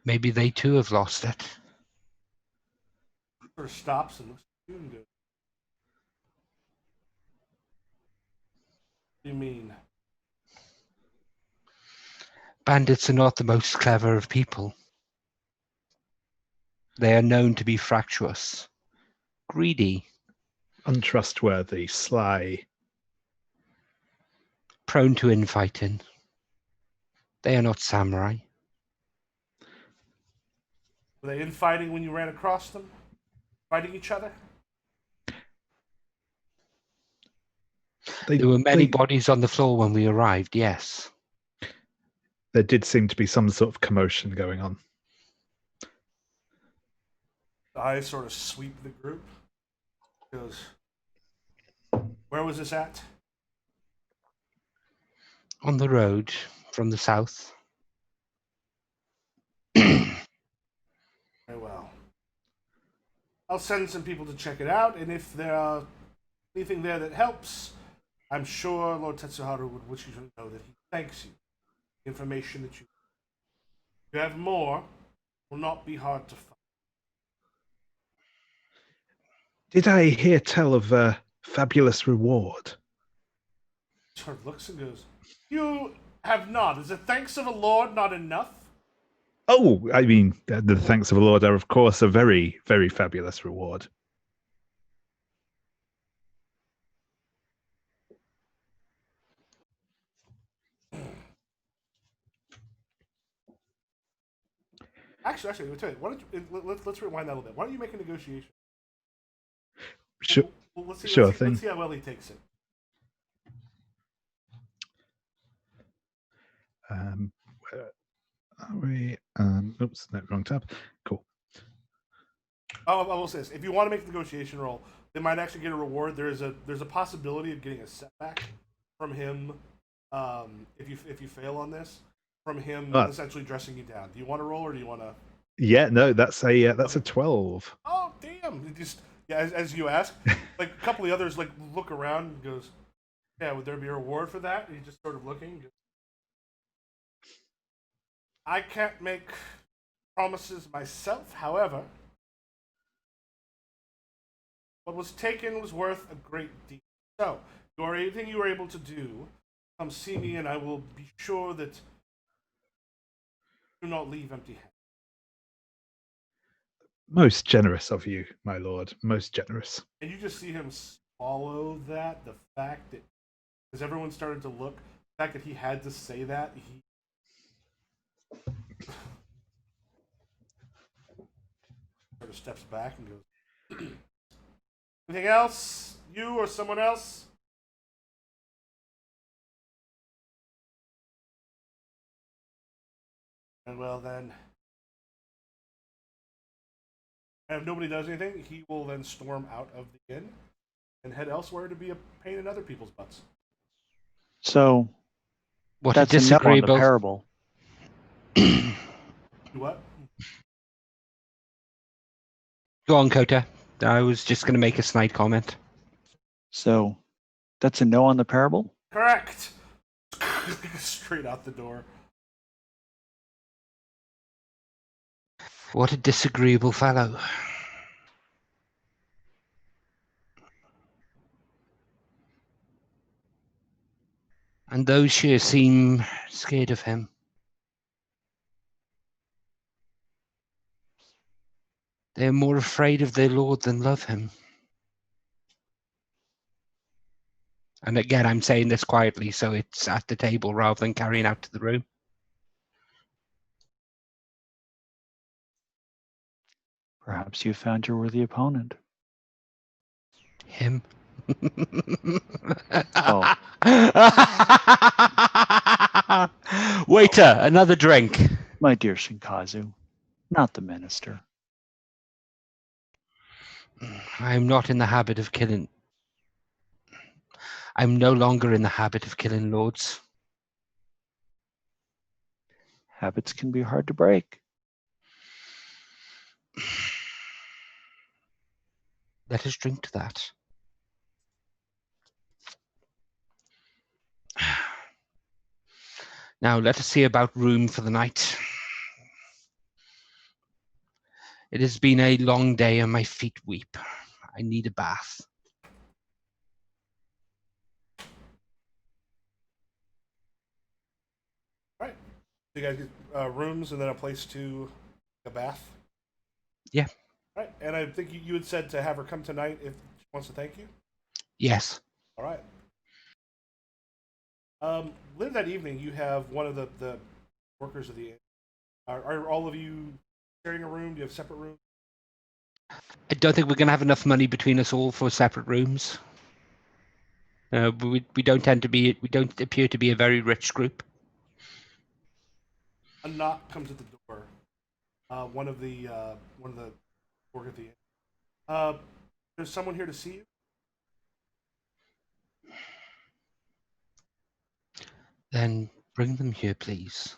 Maybe they too have lost it. Sort of stops and looks at you and goes, "What do you mean?" Bandits are not the most clever of people. They are known to be fractious, greedy, untrustworthy, sly, prone to infighting. They are not samurai. Were they infighting when you ran across them? Fighting each other? There were many bodies on the floor when we arrived, yes. There did seem to be some sort of commotion going on. The eyes sort of sweep the group. Goes, "Where was this at?" On the road from the south. I'll send some people to check it out, and if there are anything there that helps, I'm sure Lord Tetsuharu would wish you to know that he thanks you. The information that you have more will not be hard to find. Did I hear tell of a fabulous reward? Sort of looks and goes, "You have not. Is the thanks of a lord not enough?" Oh, I mean, the thanks of the Lord are, of course, a very, very fabulous reward. Actually, I'll tell you. Why don't you, let's rewind that a little bit. Why don't you make a negotiation? Sure, Let's sure thing. Let's see how well he takes it. Where are we? Oops, no, wrong tab. Cool. Oh, I will say this: if you want to make the negotiation roll, they might actually get a reward. There's a possibility of getting a setback from him if you fail on this. From him essentially dressing you down. Do you want to roll or do you want to? Yeah, no, that's a 12. Oh damn! It just as you ask, like a couple of the others like look around and goes, "Yeah, would there be a reward for that?" And he's just sort of looking. I can't make promises myself, however. What was taken was worth a great deal. So, anything you were able to do, come see me, and I will be sure that you do not leave empty-handed. Most generous of you, my lord. Most generous. And you just see him swallow that. The fact that, as everyone started to look, the fact that he had to say that, he sort of steps back and goes, "Anything else? You or someone else?" And well then, and if nobody does anything, he will then storm out of the inn and head elsewhere to be a pain in other people's butts. So What that's a a no on the disagreeable. parable. Do what? Go on, Kota. I was just going to make a snide comment. So that's a no on the parable? Correct! Straight out the door. What a disagreeable fellow. And those here seem scared of him. They're more afraid of their lord than love him. And again, I'm saying this quietly, so it's at the table rather than carrying out to the room. Perhaps you found your worthy opponent. Him. Oh. Waiter, another drink. My dear Shinkazu, not the minister. I'm not in the habit of killing. I'm no longer in the habit of killing lords. Habits can be hard to break. Let us drink to that. Now let us see about room for the night. It has been a long day and my feet weep. I need a bath. Alright. So you guys get rooms and then a place to a bath? Yeah. Alright, and I think you had said to have her come tonight if she wants to thank you? Yes. Alright. Later that evening, you have one of the workers of the inn. Are all of you sharing a room? Do you have separate rooms? I don't think we're going to have enough money between us all for separate rooms. We don't tend to be. We don't appear to be a very rich group. A knock comes at the door. One of the work at the inn. There's someone here to see you. Then bring them here, please.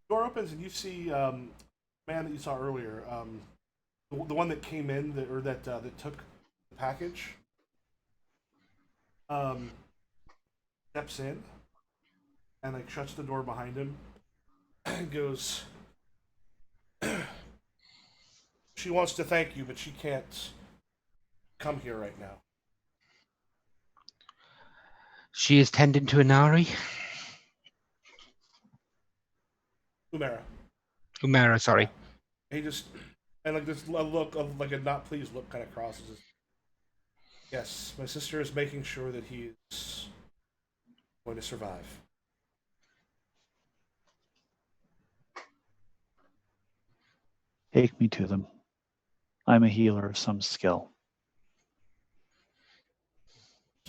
Door opens and you see man that you saw earlier. the one that came in that took the package steps in and like shuts the door behind him and goes, she wants to thank you, but she can't come here right now. She is tending to Inari. Umera, sorry. He just, and like this look of like a not pleased look kind of crosses his. Yes, my sister is making sure that he is going to survive. Take me to them. I'm a healer of some skill.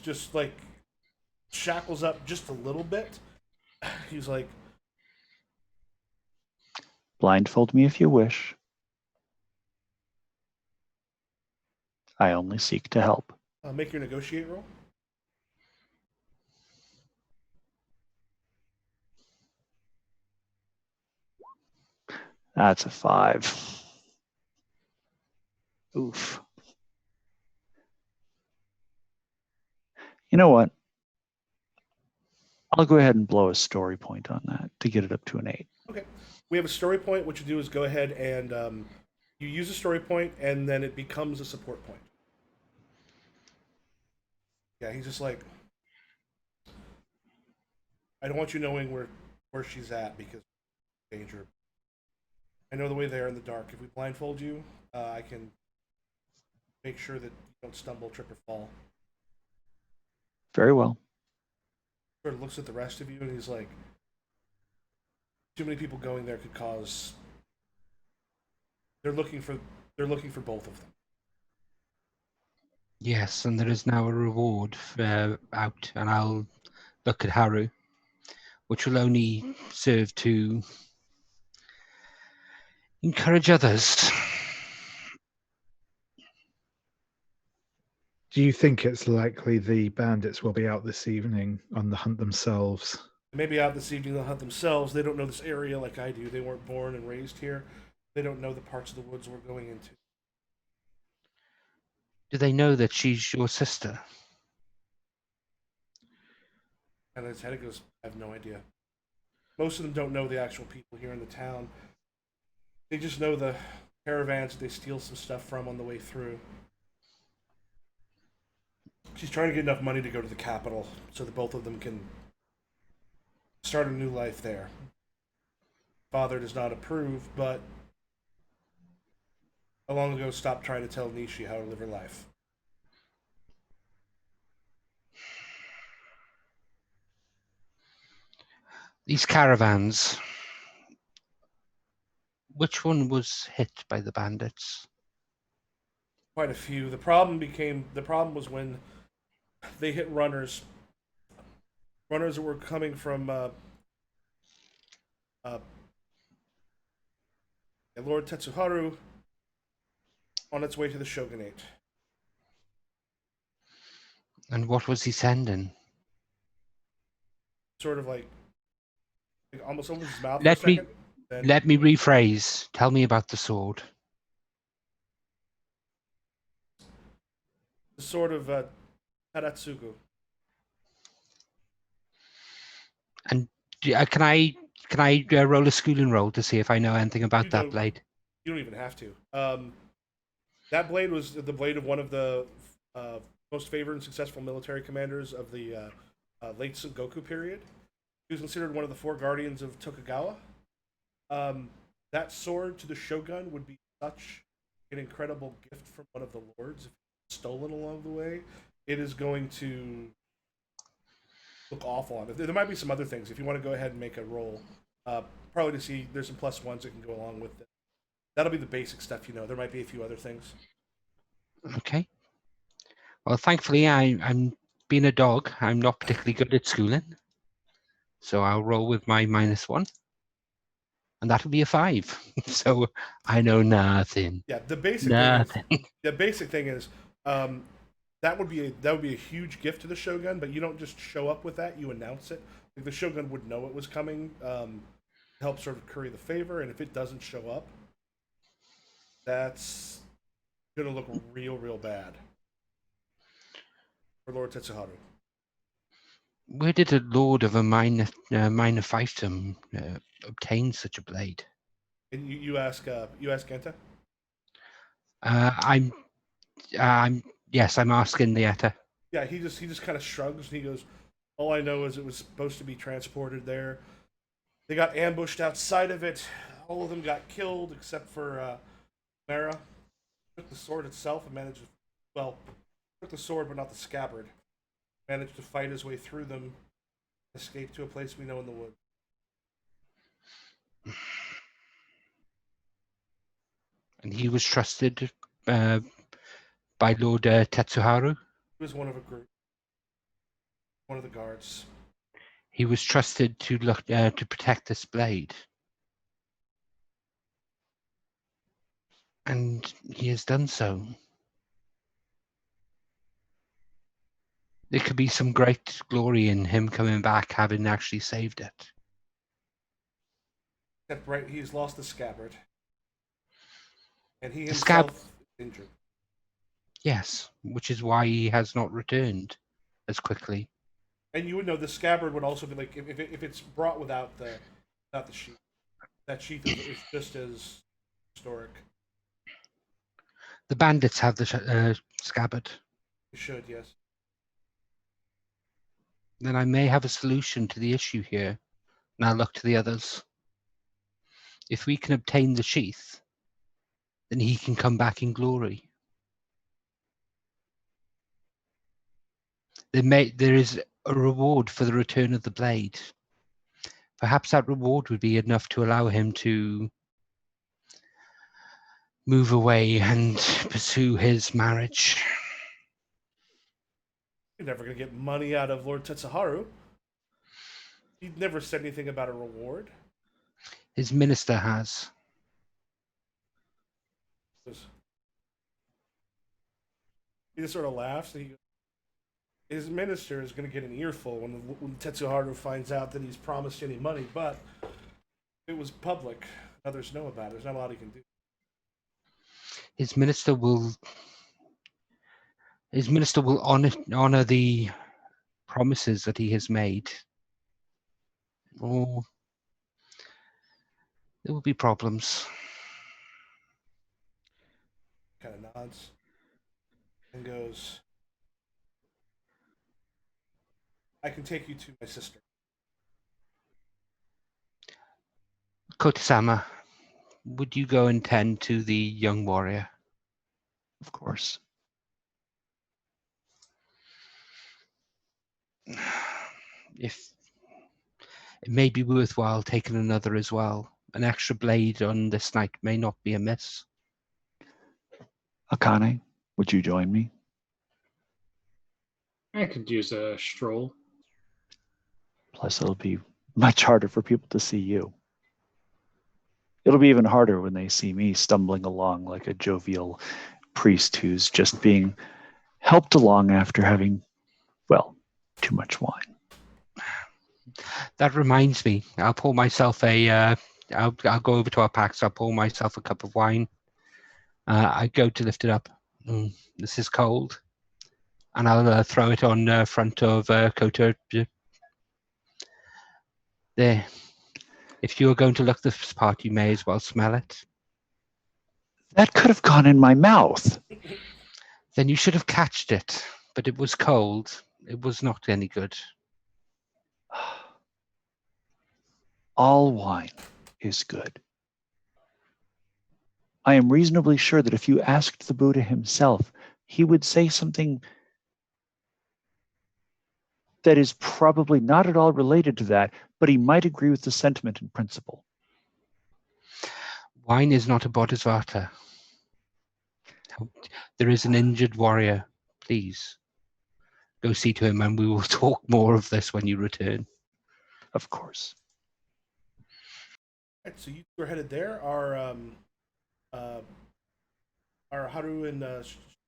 Just like shackles up just a little bit. He's like, Blindfold me if you wish. I only seek to help. make your negotiate roll. That's a 5. Oof. You know what? I'll go ahead and blow a story point on that to get it up to an 8. Okay. We have a story point. What you do is go ahead and you use a story point, and then it becomes a support point. Yeah, he's just like, I don't want you knowing where she's at because of danger. I know the way there in the dark. If we blindfold you, I can make sure that you don't stumble, trip, or fall. Very well. Sort of looks at the rest of you, and he's like, too many people going there could cause. They're looking for both of them. Yes, and there is now a reward out, and I'll look at Haru, which will only serve to encourage others. Do you think it's likely the bandits will be out this evening on the hunt themselves? Maybe out this evening they'll hunt themselves. They don't know this area like I do. They weren't born and raised here. They don't know the parts of the woods we're going into. Do they know that she's your sister? And his head goes, I have no idea. Most of them don't know the actual people here in the town. They just know the caravans that they steal some stuff from on the way through. She's trying to get enough money to go to the capital so that both of them can start a new life there. Father does not approve, but long ago stopped trying to tell Nishi how to live her life. These caravans, which one was hit by the bandits? Quite a few. The problem was when they hit runners that were coming from Lord Tetsuharu on its way to the shogunate. And what was he sending? Sort of like almost opens his mouth Let for a me second. Then let me rephrase. Tell me about the sword. the sort of Taratsugu. And can I roll a schooling roll to see if I know anything about that blade? You don't even have to. That blade was the blade of one of the most favored and successful military commanders of the late Sengoku period. He was considered one of the 4 guardians of Tokugawa. That sword to the shogun would be such an incredible gift from one of the lords if it's stolen along the way. It is going to look awful on it. There might be some other things. If you want to go ahead and make a roll, probably to see there's some +1s that can go along with it. That'll be the basic stuff, There might be a few other things. Okay. Well, thankfully, I'm being a dog. I'm not particularly good at schooling, so I'll roll with my -1, and that'll be a 5. So I know nothing. Yeah, the basic Nothing. thing is, the basic thing is that would be a huge gift to the shogun, but you don't just show up with that. You announce it. Like the shogun would know it was coming, to help sort of curry the favor, and if it doesn't show up, that's gonna look real bad for Lord Tetsuharu. Where did a lord of a minor fiefdom obtain such a blade? And you ask Genta? I'm asking the Etta. Yeah, he just kind of shrugs and he goes, "All I know is it was supposed to be transported there. They got ambushed outside of it. All of them got killed except for Mara. Took the sword itself and managed to, took the sword but not the scabbard. Managed to fight his way through them, escape to a place we know in the woods." And he was trusted by Lord Tetsuharu? He was one of a group. One of the guards. He was trusted to look to protect this blade. And he has done so. There could be some great glory in him coming back having actually saved it. Except right, he's lost the scabbard. And he The scab- himself is injured. Yes, which is why he has not returned as quickly. And you would know the scabbard would also be like if it's brought without the sheath. That sheath is just as historic. The bandits have the scabbard. You should, yes. Then I may have a solution to the issue here. Now look to the others. If we can obtain the sheath, then he can come back in glory. There is a reward for the return of the blade. Perhaps that reward would be enough to allow him to move away and pursue his marriage. You're never going to get money out of Lord Tetsuharu. He never said anything about a reward. His minister has. He just sort of laughs. And his minister is going to get an earful when Tetsuharu finds out that he's promised any money, but it was public. Others know about it. There's not a lot he can do. His minister will honor the promises that he has made. Or there will be problems. Kind of nods and goes, "I can take you to my sister." Kotasama, would you go and tend to the young warrior? Of course. If it may be worthwhile taking another as well. An extra blade on this night may not be amiss. Akane, would you join me? I could use a stroll. Plus, it'll be much harder for people to see you. It'll be even harder when they see me stumbling along like a jovial priest who's just being helped along after having, well, too much wine. That reminds me, I'll pour myself I'll go over to our packs. I'll pour myself a cup of wine. I go to lift it up. This is cold. And I'll throw it on front of Kota. There. If you are going to look this part, you may as well smell it. That could have gone in my mouth. Then you should have catched it. But it was cold. It was not any good. All wine is good. I am reasonably sure that if you asked the Buddha himself, he would say something that is probably not at all related to that, but he might agree with the sentiment in principle. Wine is not a bodhisattva. There is an injured warrior. Please go see to him, and we will talk more of this when you return. Of course. All right, so you two are headed there. Are Haru and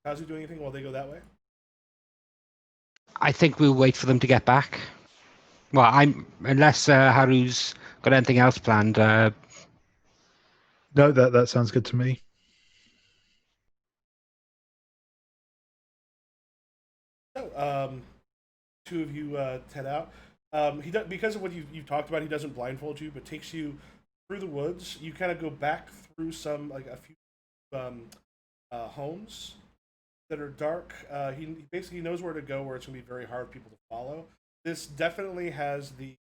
Kazu doing anything while they go that way? I think we'll wait for them to get back. Well, unless Haru's got anything else planned. No, that sounds good to me. two of you head out. He does, because of what you've talked about. He doesn't blindfold you, but takes you through the woods. You kind of go back through a few homes that are dark. He basically knows where to go, where it's going to be very hard for people to follow. This definitely has the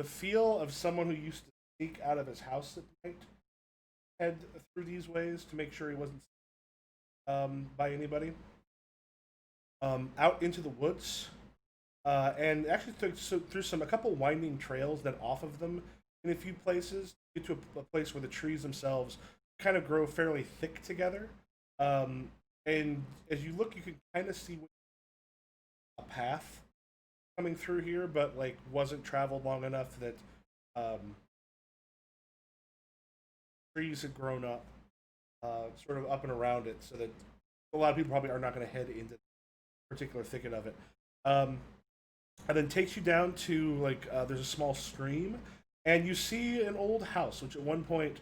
feel of someone who used to sneak out of his house at night, head through these ways to make sure he wasn't by anybody. Out into the woods, and actually through a couple winding trails, then off of them in a few places, get to a place where the trees themselves kind of grow fairly thick together. And as you look, you can kind of see a path coming through here, but like wasn't traveled long enough that trees had grown up, sort of up and around it, so that a lot of people probably are not going to head into the particular thicket of it. And then takes you down to there's a small stream, and you see an old house, which at one point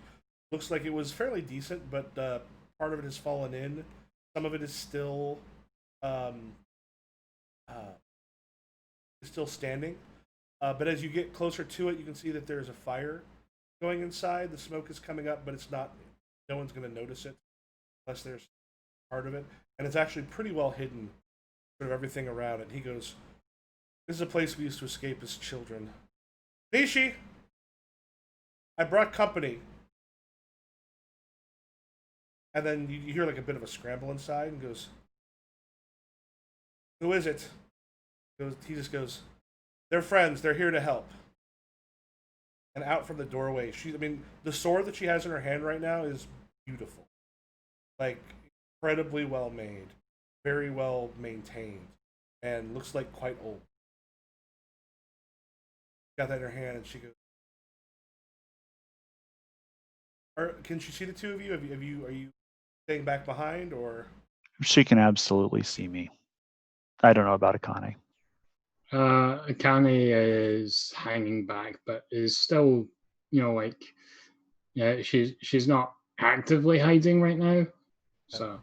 looks like it was fairly decent, but part of it has fallen in. Some of it is still standing. But as you get closer to it, you can see that there's a fire going inside. The smoke is coming up, but it's not. No one's going to notice it unless there's part of it, and it's actually pretty well hidden, sort of everything around it. He goes, "This is a place we used to escape as children." Nishi, I brought company. And then you hear like a bit of a scramble inside, and goes, "Who is it?" He just goes, "They're friends. They're here to help." And out from the doorway, the sword that she has in her hand right now is beautiful, like incredibly well made, very well maintained, and looks like quite old. Got that in her hand, and she goes, "Can she see the two of you? Are you staying back behind, or?" She can absolutely see me. I don't know about Akane. Akane is hanging back, but is still, she's not actively hiding right now. So.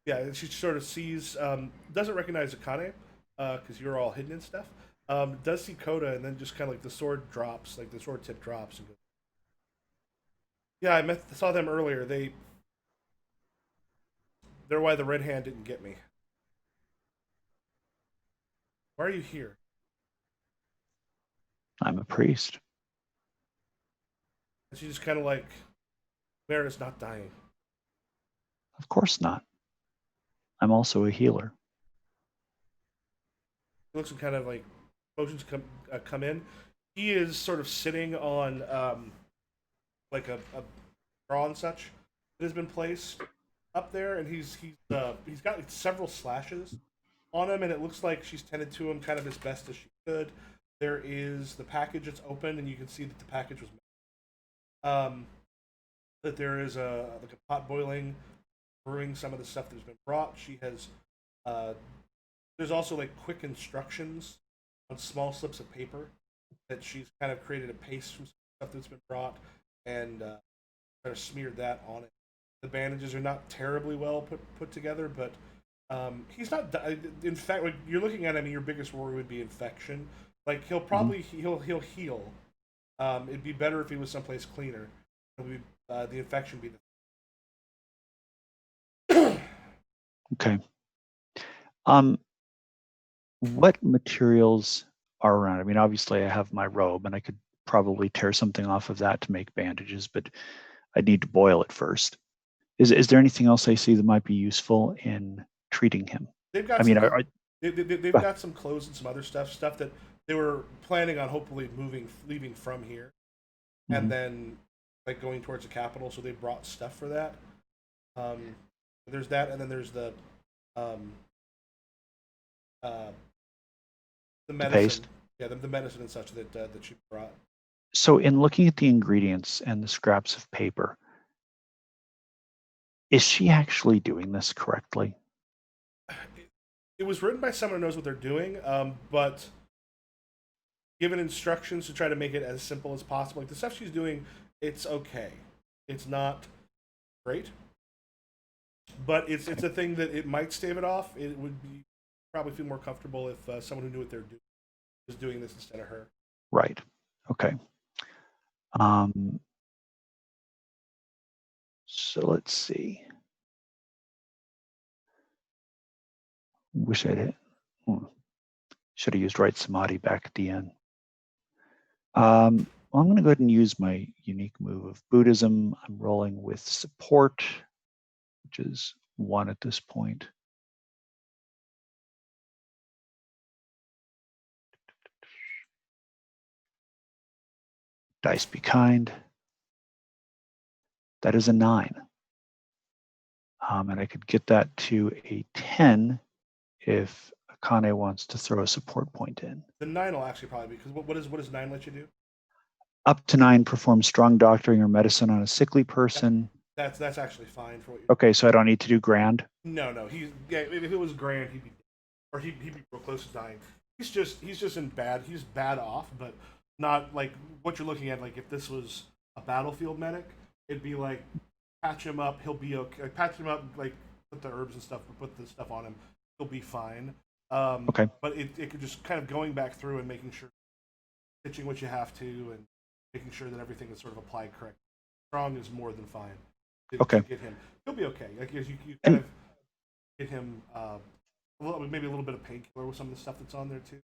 Yeah, she sort of sees, doesn't recognize Akane, because you're all hidden and stuff. Does see Koda, and then just kind of like the sword drops, like the sword tip drops, and goes, "Yeah, I saw them earlier. They're why the Red Hand didn't get me." "Why are you here?" I'm a priest. And she's just kind of like, "Mara's not dying." Of course not. I'm also a healer. He looks and kind of like motions come in. He is sort of sitting on like a straw and such that has been placed up there, and he's got like several slashes on him, and it looks like she's tended to him kind of as best as she could. There is the package that's open, and you can see that the package was that there is a pot boiling, brewing some of the stuff that's been brought. She has there's also like quick instructions on small slips of paper that she's kind of created a paste from stuff that's been brought, and kind of smeared that on it. The bandages are not terribly well put together, but he's not. In fact, like, you're looking at him, your biggest worry would be infection. Like he'll probably he'll heal. It'd be better if he was someplace cleaner. The infection be the. Okay. What materials are around? I mean, obviously I have my robe, and I could probably tear something off of that to make bandages, but I'd need to boil it first. Is there anything else I see that might be useful in treating him? They've got. They've got some clothes and some other stuff that they were planning on hopefully leaving from here, and then like going towards the capital. So they brought stuff for that. There's that, and then there's the medicine. Paste. Yeah, the medicine and such that she brought. So in looking at the ingredients and the scraps of paper, is she actually doing this correctly? It was written by someone who knows what they're doing, but given instructions to try to make it as simple as possible. Like the stuff she's doing, it's okay. It's not great, but it's a thing that it might stave it off. It would be probably feel more comfortable if someone who knew what they're doing was doing this instead of her. Right. Okay. So let's see. Wish I'd hit. Should have used right samadhi back at the end. Well, I'm going to go ahead and use my unique move of Buddhism. I'm rolling with support, which is 1 at this point. Dice be kind. That is a 9. And I could get that to a 10 if Akane wants to throw a support point in. The 9 will actually probably be, because what does 9 let you do? Up to 9, perform strong doctoring or medicine on a sickly person. That's actually fine for what you're. Okay, so I don't need to do grand. No, if it was grand, he'd be real close to dying. He's just in bad. He's bad off, but not like what you're looking at. Like if this was a battlefield medic, it'd be like patch him up. He'll be okay. Patch him up, like put the herbs and stuff, put the stuff on him. He'll be fine. Okay. But it could just kind of going back through and making sure, stitching what you have to, and making sure that everything is sort of applied correctly. Strong is more than fine. Okay. To get him, he'll be okay. Like you kind of get him maybe a little bit of painkiller with some of the stuff that's on there too.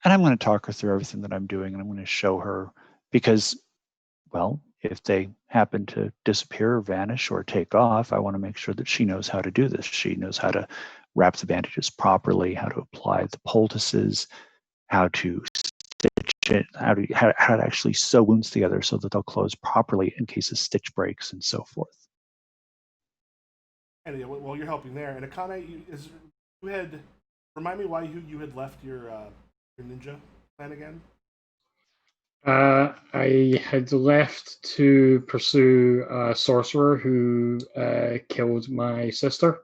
And I'm going to talk her through everything that I'm doing, and I'm going to show her because, well, if they happen to disappear or vanish or take off, I want to make sure that she knows how to do this. She knows how to wrap the bandages properly, how to apply the poultices, how to stitch it, how to actually sew wounds together so that they'll close properly in case a stitch breaks and so forth. And well, you're helping there. And Akane, you had remind me why you had left your ninja clan again. I had left to pursue a sorcerer who killed my sister.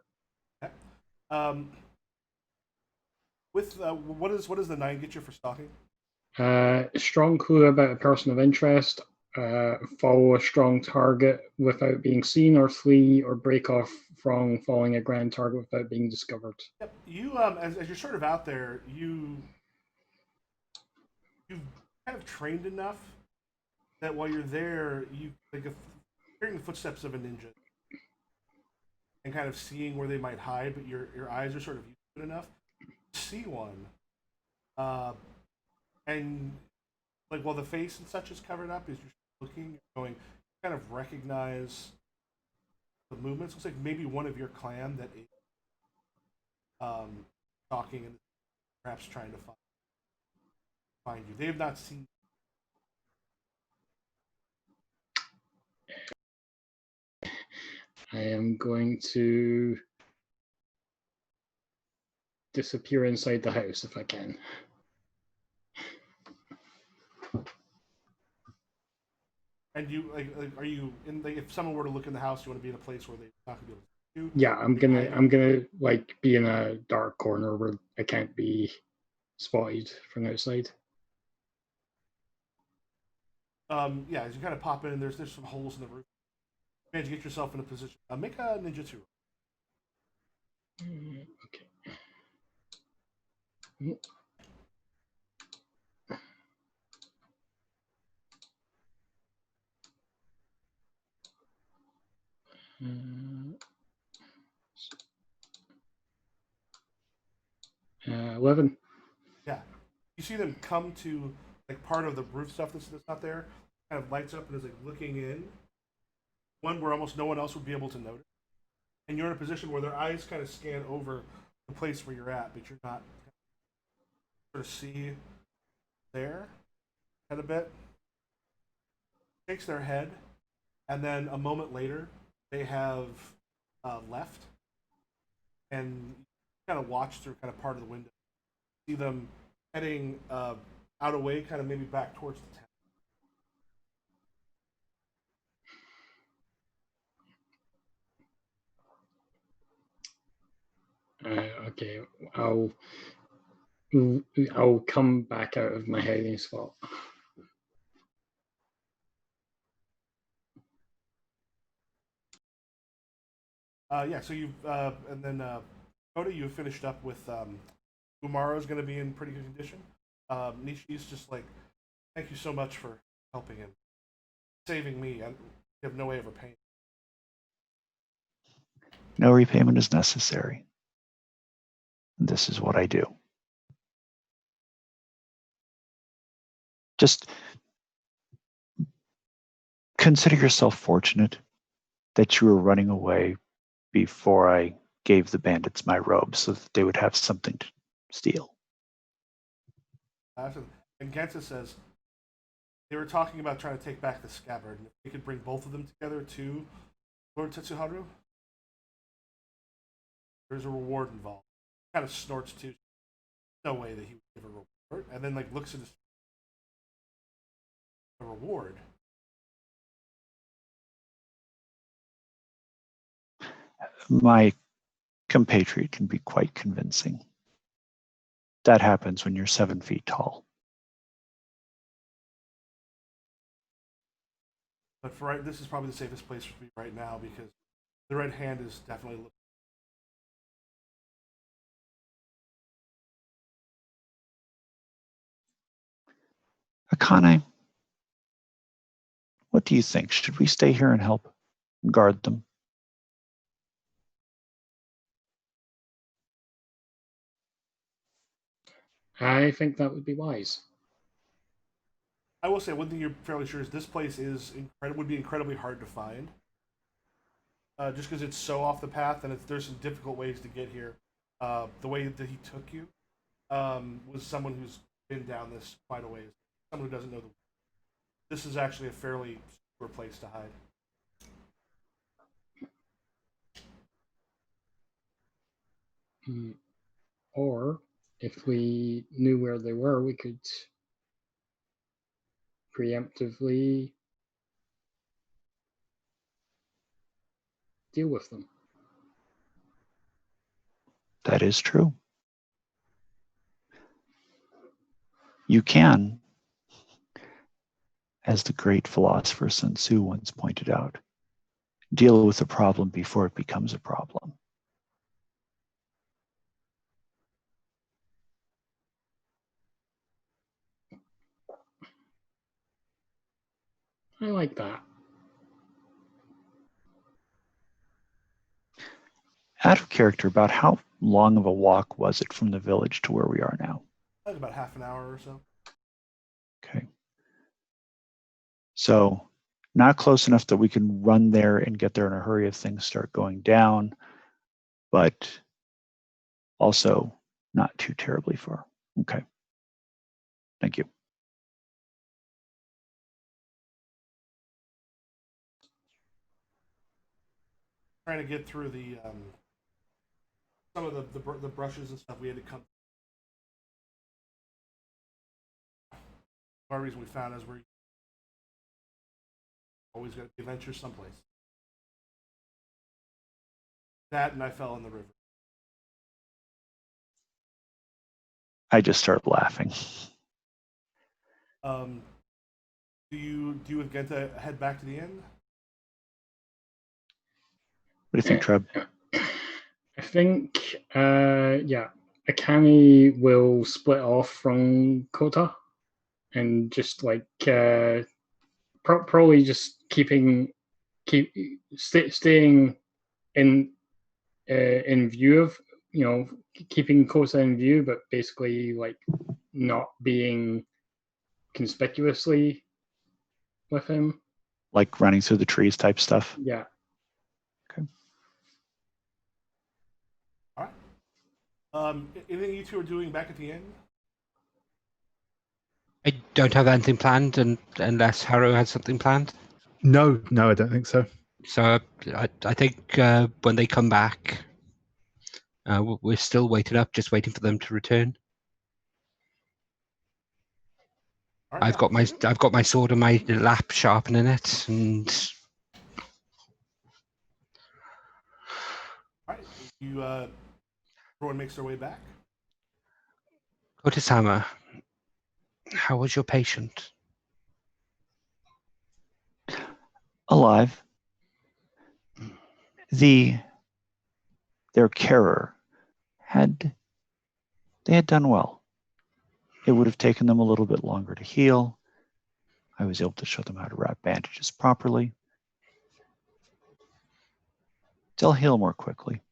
With what does the 9 get you for stalking? Strong clue about a person of interest. Follow a strong target without being seen, or flee or break off from following a grand target without being discovered. Yep. You as you're sort of out there, you've kind of trained enough that while you're there, you like hearing the footsteps of a ninja and kind of seeing where they might hide, but your eyes are sort of used to it enough to see one, and like while the face and such is covered up, as you're looking, you're going, you kind of recognize the movements. Looks like maybe one of your clan that is stalking and perhaps trying to find you. They have not seen. I am going to disappear inside the house if I can. And you like are you in? Like, if someone were to look in the house, you want to be in a place where they're not going to be able to see you? Yeah, I'm gonna like be in a dark corner where I can't be spotted from outside. Yeah, as you kind of pop in, there's some holes in the roof. You manage to get yourself in a position. Make a ninjutsu. Okay. Uh, 11. Yeah, you see them come to like part of the roof stuff that's not there. Kind of lights up and is like looking in. One where almost no one else would be able to notice. And you're in a position where their eyes kind of scan over the place where you're at, but you're not sort of see there a bit. Shakes their head, and then a moment later, they have left, and kind of watch through kind of part of the window. See them heading out away, kind of maybe back towards the town. Okay, I'll come back out of my hiding spot. Yeah, so you and then Coda, you have finished up with Umaro's going to be in pretty good condition. Nishi's just like, thank you so much for helping him, saving me. I have no way of repaying. No repayment is necessary. This is what I do. Just consider yourself fortunate that you were running away before I gave the bandits my robe so that they would have something to steal. And Genta says they were talking about trying to take back the scabbard, and if they could bring both of them together to Lord Tetsuharu, there's a reward involved. Kind of snorts too. No way that he would give a reward, and then like looks at his reward. My compatriot can be quite convincing. That happens when you're 7 feet tall. But for right, this is probably the safest place for me right now because the red hand is definitely looking. Akane, what do you think? Should we stay here and help guard them? I think that would be wise. I will say one thing you're fairly sure is this place is would be incredibly hard to find. Just because it's so off the path and there's some difficult ways to get here. The way that he took you was someone who's been down this quite a ways. Someone who doesn't know this is actually a fairly secure place to hide. Or if we knew where they were, we could preemptively deal with them. That is true. You can, as the great philosopher Sun Tzu once pointed out, deal with a problem before it becomes a problem. I like that. Out of character, about how long of a walk was it from the village to where we are now? Like about half an hour or so. Okay. So not close enough that we can run there and get there in a hurry if things start going down, but also not too terribly far. Okay. Thank you. Trying to get through the some of the brushes and stuff we had to come. One reason we found is we're always got to venture someplace. That and I fell in the river. I just started laughing. Do you with Genta head back to the inn? What do you think, Treb? I think, Akane will split off from Kota and just like probably just staying in view of, keeping Kota in view, but basically like not being conspicuously with him. Like running through the trees type stuff? Yeah. Okay. All right. Anything you two are doing back at the inn? I don't have anything planned, unless Haru has something planned. No, I don't think so. So I think when they come back, we're still waiting up, just waiting for them to return. All right, I've got my sword on my lap, sharpening it, and all right. Everyone makes their way back. Kotisama, how was your patient? Alive. Their carer they had done well. It would have taken them a little bit longer to heal. I was able to show them how to wrap bandages properly. They'll heal more quickly.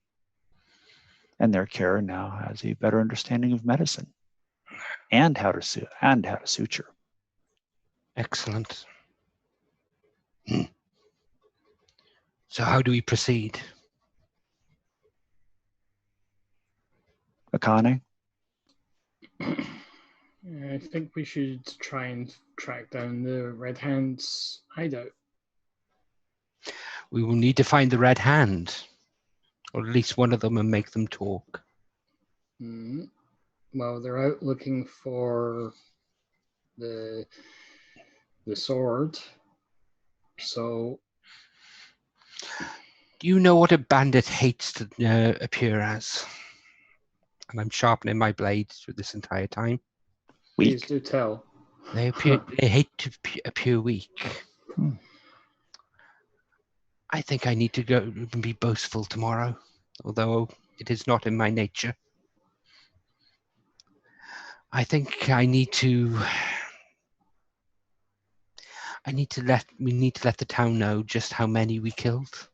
And their carer now has a better understanding of medicine and how to suture. Excellent. So how do we proceed? Akane, I think we should try and track down the Red Hand's hideout. We will need to find the Red Hand, or at least one of them, and make them talk. Well, they're out looking for the sword. So, Do you know what a bandit hates to appear as? And I'm sharpening my blade through this entire time. please weak. do tell. They hate to appear weak. I think I need to go and be boastful tomorrow, although it is not in my nature. I think we need to let the town know just how many we killed,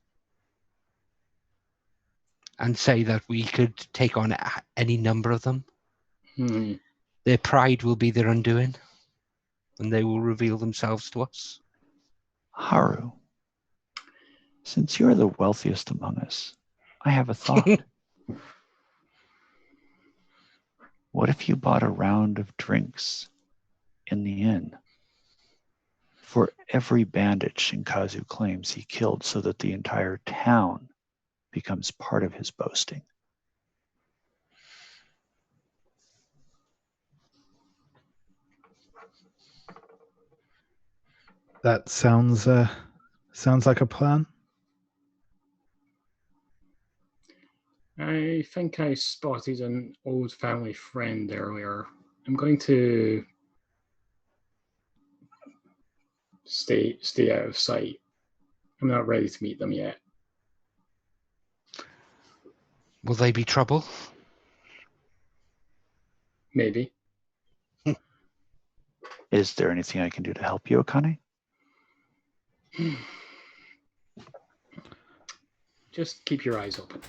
and say that we could take on any number of them. Their pride will be their undoing, and they will reveal themselves to us. Haru, since you're the wealthiest among us, I have a thought. What if you bought a round of drinks in the inn for every bandit Shinkazu claims he killed, so that the entire town becomes part of his boasting? That sounds like a plan. I think I spotted an old family friend earlier. I'm going to stay out of sight. I'm not ready to meet them yet. Will they be trouble? Maybe. Is there anything I can do to help you, Akane? Just keep your eyes open.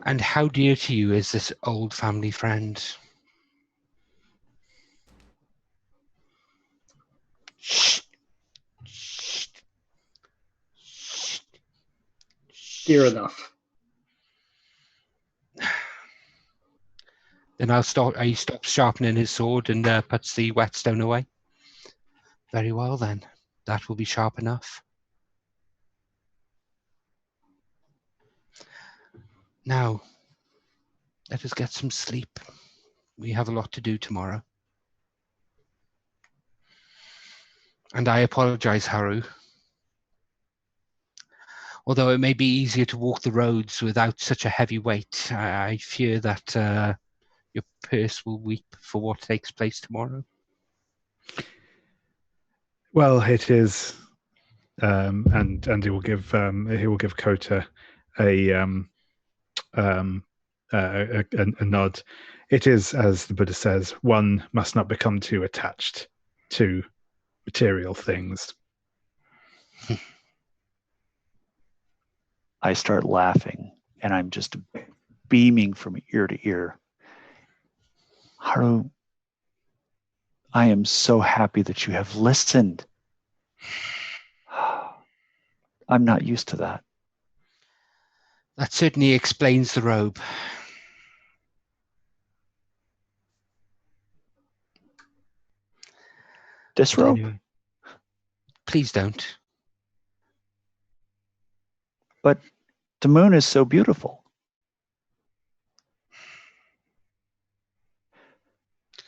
And how dear to you is this old family friend? Shh. Shh. Shh. Dear enough. Then he stops sharpening his sword and puts the whetstone away. Very well then. That will be sharp enough. Now, let us get some sleep. We have a lot to do tomorrow. And I apologize, Haru. Although it may be easier to walk the roads without such a heavy weight, I fear that your purse will weep for what takes place tomorrow. Well, it is, and he will give Kota a nod. It is, as the Buddha says, one must not become too attached to material things. I start laughing, and I'm just beaming from ear to ear. Haru, I am so happy that you have listened. I'm not used to that. That certainly explains the robe. This But robe? anyway, please don't. But the moon is so beautiful.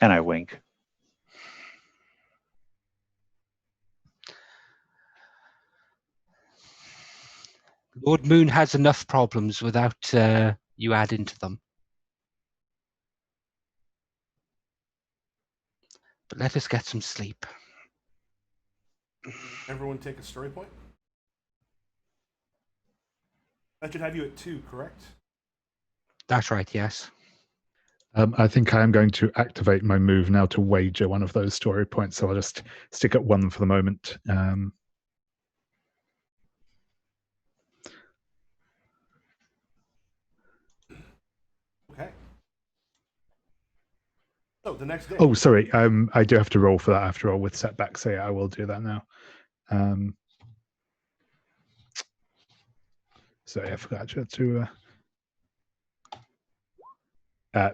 And I wink. Lord Moon has enough problems without you adding to them. But let us get some sleep. Everyone take a story point. That should have you at 2, correct? That's right, yes. I think I am going to activate my move now to wager one of those story points. So I'll just stick at one for the moment. Okay. So the next day. Oh, sorry. I do have to roll for that after all with setback. So yeah, I will do that now. So yeah, I forgot to.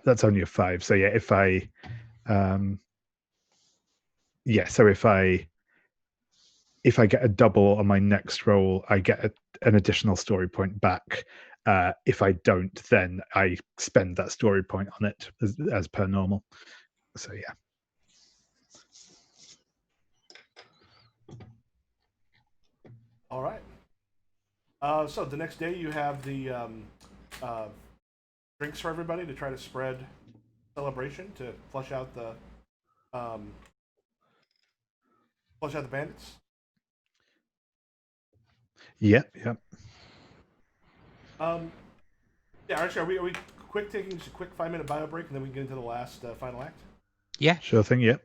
That's only a 5. So yeah, if I, so if I get a double on my next roll, I get an additional story point back. If I don't, then I spend that story point on it as per normal. So yeah. All right. So the next day you have the drinks for everybody to try to spread celebration to flush out the bandits. Yep. Yep. Yeah, actually, are we taking just a quick 5-minute bio break and then we can get into the last final act? Yeah. Sure thing. Yep.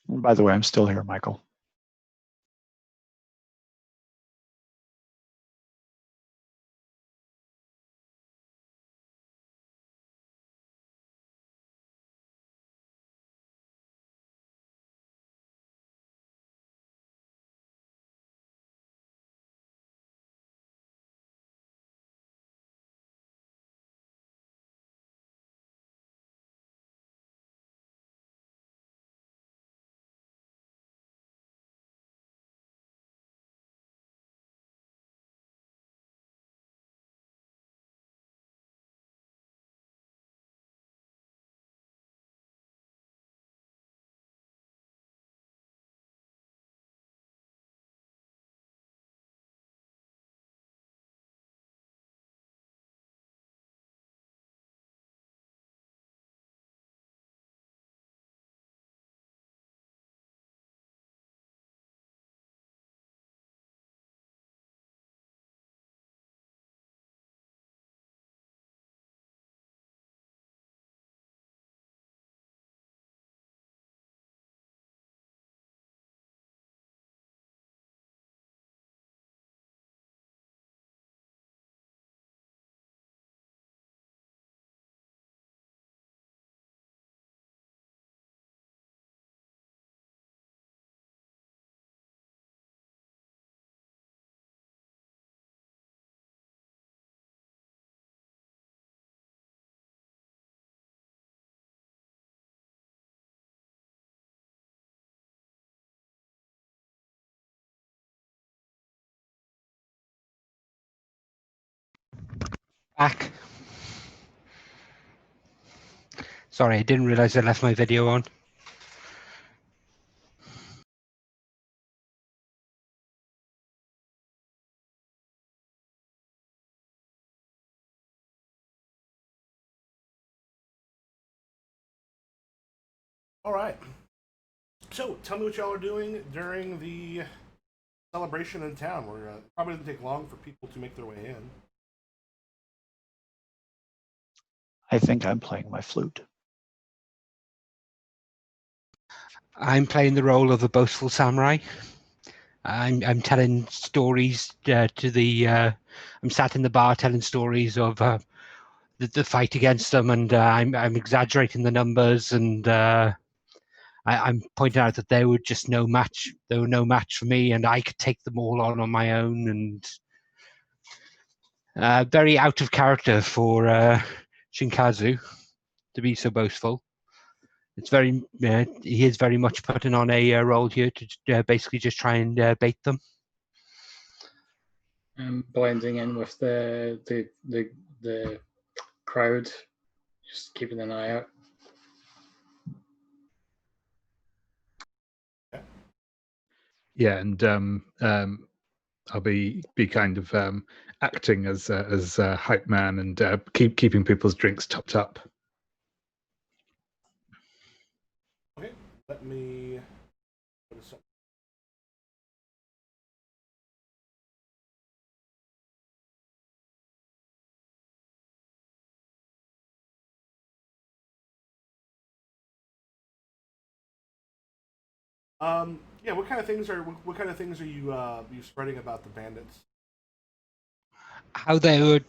And by the way, I'm still here, Michael. Back. Sorry, I didn't realize I left my video on. All right. So, tell me what y'all are doing during the celebration in town. Where probably doesn't take long for people to make their way in. I think I'm playing my flute. I'm playing the role of a boastful samurai. I'm telling stories to the. I'm sat in the bar telling stories of the fight against them, and I'm exaggerating the numbers, and I'm pointing out that they were just no match. They were no match for me, and I could take them all on my own, and very out of character for Shinkazu to be so boastful. It's very he is very much putting on a role here to basically just try and bait them. Blending in with the crowd, just keeping an eye out. Yeah, and I'll be kind of acting as hype man and keeping people's drinks topped up. Okay, let me. What is that? Yeah. What kind of things are you spreading about the bandits? How they were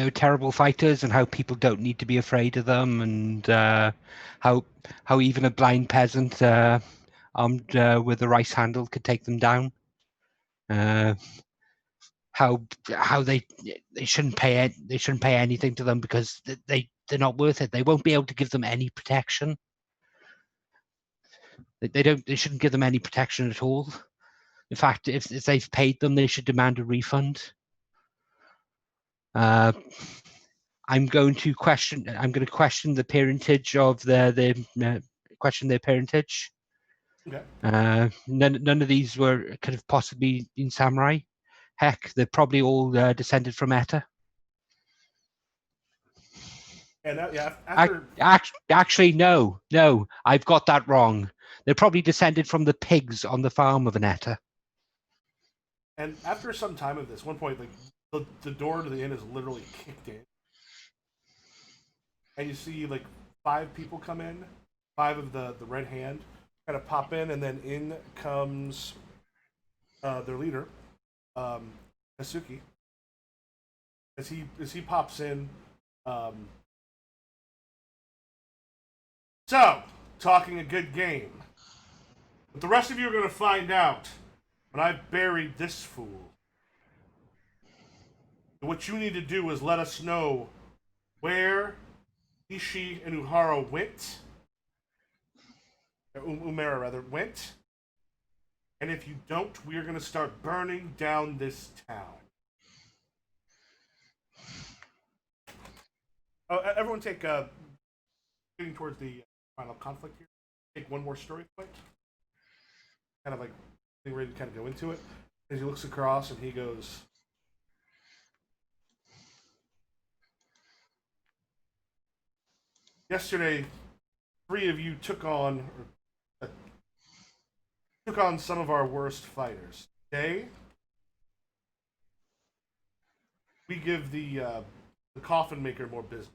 terrible fighters, and how people don't need to be afraid of them, and how even a blind peasant armed with a rice handle could take them down. How they shouldn't pay anything to them because they're not worth it. They won't be able to give them any protection. They shouldn't give them any protection at all. In fact, if they've paid them, they should demand a refund. I'm going to question the parentage of question their parentage. Okay. None of these could have possibly been samurai. Heck, they're probably all descended from Etta. And yeah, after Actually, no, I've got that wrong. They're probably descended from the pigs on the farm of an Etta. and after some time of this, one point, like the door to the inn is literally kicked in, and you see like 5 people come in, 5 of the red hand kind of pop in, and then in comes their leader, Asuki. As he pops in, so talking a good game, but the rest of you are going to find out when I've buried this fool. What you need to do is let us know where Ishii and Uhara went. Umera, rather, went. And if you don't, we are going to start burning down this town. Everyone take, getting towards the final conflict here, take one more story point. Kind of like getting ready to kind of go into it. As he looks across and he goes, yesterday, 3 of you took on some of our worst fighters. Today, we give the coffin maker more business.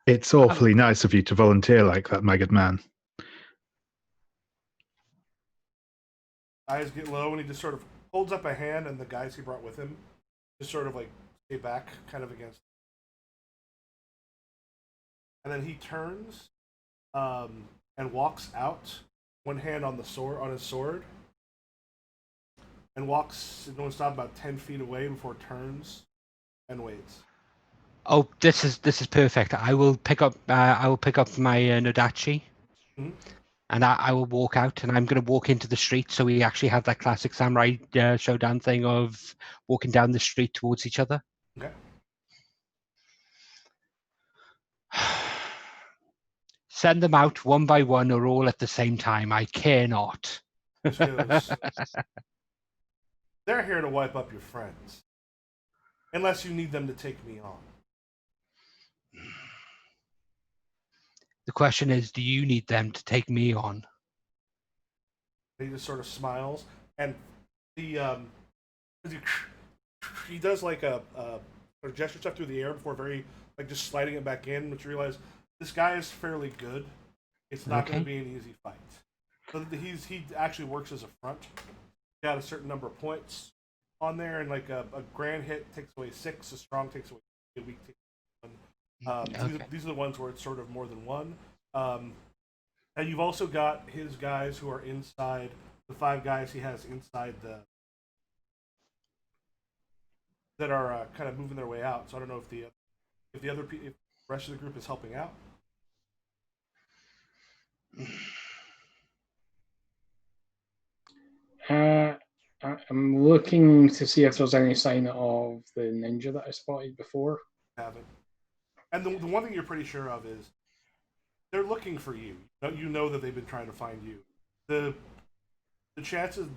It's awfully nice of you to volunteer like that, my good man. Eyes get low, and he just sort of holds up a hand, and the guys he brought with him just sort of like stay back, kind of against. And then he turns, and walks out, one hand on his sword, and walks. No one's stopped about 10 feet away before turns, and waits. Oh, this is perfect. I will pick up my Nodachi, Mhm. and I will walk out, and I'm going to walk into the street. So we actually have that classic samurai showdown thing of walking down the street towards each other. Okay. Send them out one by one or all at the same time. I care not. This goes. They're here to wipe up your friends, unless you need them to take me on. The question is, do you need them to take me on? He just sort of smiles, and he does like a gesture stuff through the air before just sliding it back in, but you realize this guy is fairly good. It's not going to be an easy fight. So he actually works as a front. Got a certain number of points on there, and like a grand hit takes away 6, a strong takes away 2, a weak takes away 1. These are the ones where it's sort of more than one. And you've also got his guys who are inside, the 5 guys he has inside that are kind of moving their way out. So I don't know if the rest of the group is helping out. I'm looking to see if there's any sign of the ninja that I spotted before. Haven't. And the one thing you're pretty sure of is they're looking for you. You know that they've been trying to find you. The chances,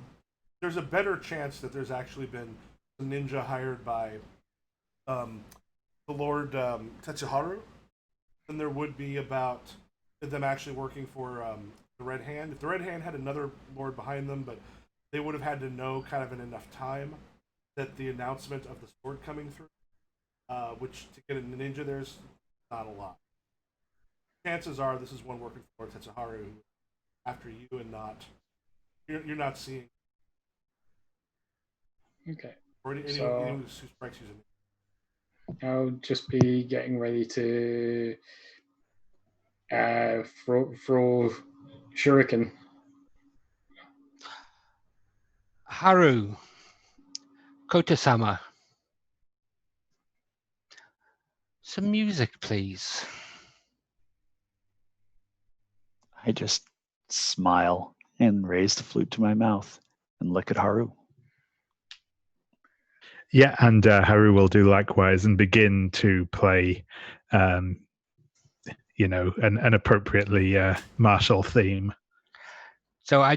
there's a better chance that there's actually been a ninja hired by the Lord Tetsuharu than there would be about them actually working for the Red Hand. If the Red Hand had another lord behind them, but they would have had to know kind of in enough time that the announcement of the sword coming through, which to get a ninja, there's not a lot. Chances are this is one working for Tetsuharu after you, and not you're not seeing. Okay. Or anyone who strikes you. I'll just be getting ready to throw shuriken. Haru, Kota-sama, some music, please. I just smile and raise the flute to my mouth and look at Haru. Yeah, and Haru will do likewise and begin to play, an appropriately martial theme. So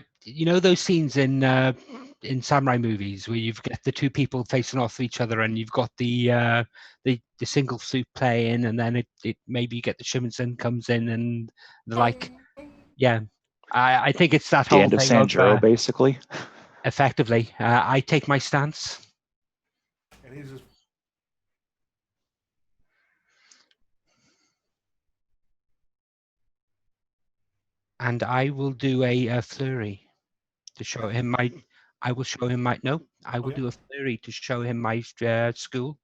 those scenes in samurai movies where you've got the 2 people facing off each other, and you've got the single flute playing, and then it maybe you get the shimisen comes in, and yeah, I think it's that whole end of thing Sanjuro, basically. Effectively, I take my stance. And he's just. And I will do a flurry to show him my. I will show him my. No, I will do a flurry to show him my school.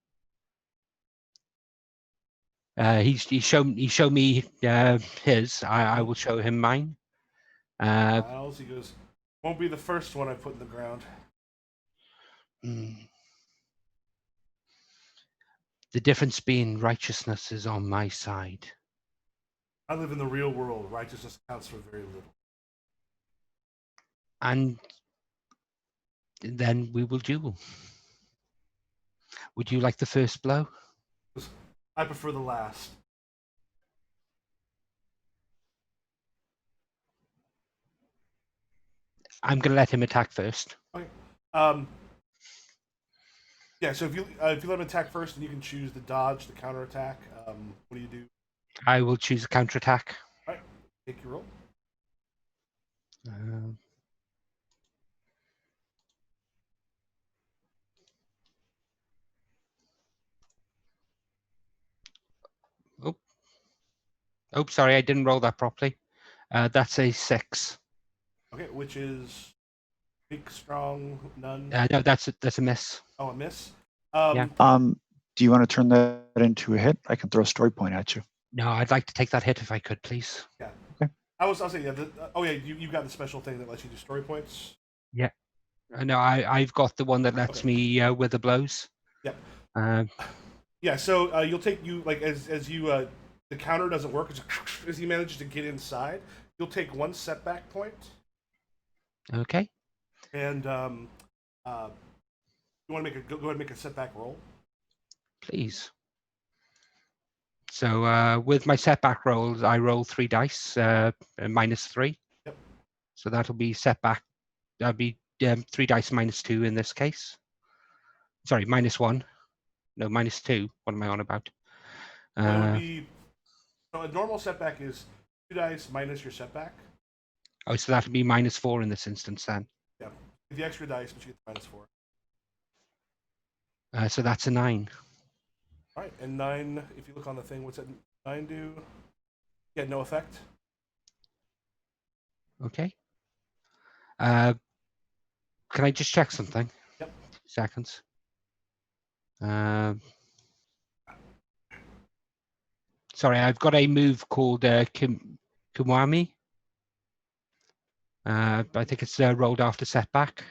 He showed me his. I will show him mine. Miles, he goes, won't be the first one I put in the ground. The difference being righteousness is on my side. I live in the real world. Righteousness counts for very little. And then we will duel. Would you like the first blow? I prefer the last. I'm going to let him attack first. Okay. Yeah, so if you let him attack first, then you can choose the dodge, the counterattack. What do you do? I will choose a counterattack. All right, take your roll. Oh, sorry, I didn't roll that properly. That's a 6. Okay, which is big, strong, none. No, that's a miss. Oh, a miss. Yeah. Do you want to turn that into a hit? I can throw a story point at you. No, I'd like to take that hit if I could, please. Yeah. Okay. I'll say yeah. You got the special thing that lets you do story points. Yeah. No, I've got the one that lets me with the blows. Yeah. Yeah. So you'll take as you the counter doesn't work as he manages to get inside. you'll take 1 setback point, Okay. and you want to go ahead and make a setback roll. Please. So with my setback rolls, I roll 3 dice, -3. Yep. So that'll be setback. That'll be 3 dice -2 in this case. Sorry, -1. No, -2. What am I on about? So it would be a normal setback is 2 dice minus your setback. Oh, so that'll be -4 in this instance then. Yeah, the extra dice, but you get the -4. So that's a 9. All right, and 9. If you look on the thing, what's that 9 do? Yeah, no effect. Okay. Can I just check something? Yep. 2 seconds. Sorry, I've got a move called Kumwami. I think it's rolled after setback.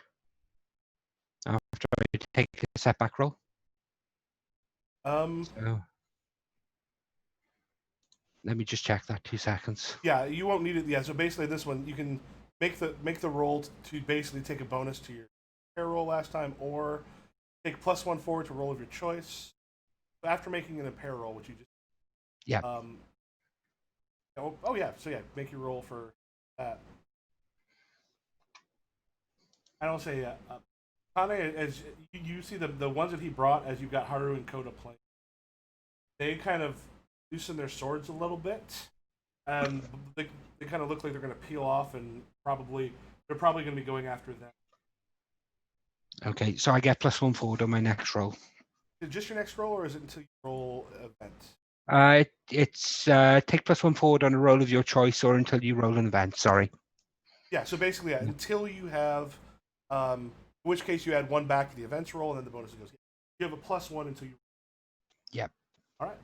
After I take a setback roll. So let me just check that. 2 seconds. Yeah, you won't need it. Yeah, so basically this one you can make the roll to basically take a bonus to your pair roll last time, or take +1 forward to roll of your choice. So after making an impair roll, which you just oh yeah, so yeah, make your roll for that. I don't say Kane, as you see the ones that he brought as you got Haru and Koda playing, they kind of loosen their swords a little bit. They kind of look like they're going to peel off, and they're probably going to be going after them. Okay, so I get +1 forward on my next roll. Is it just your next roll, or is it until you roll event? It's take +1 forward on a roll of your choice, or until you roll an event. Sorry. Yeah, so basically, yeah, until you have, in which case you add 1 back to the events roll, and then the bonus goes. You have a +1 until you. Yep. All right.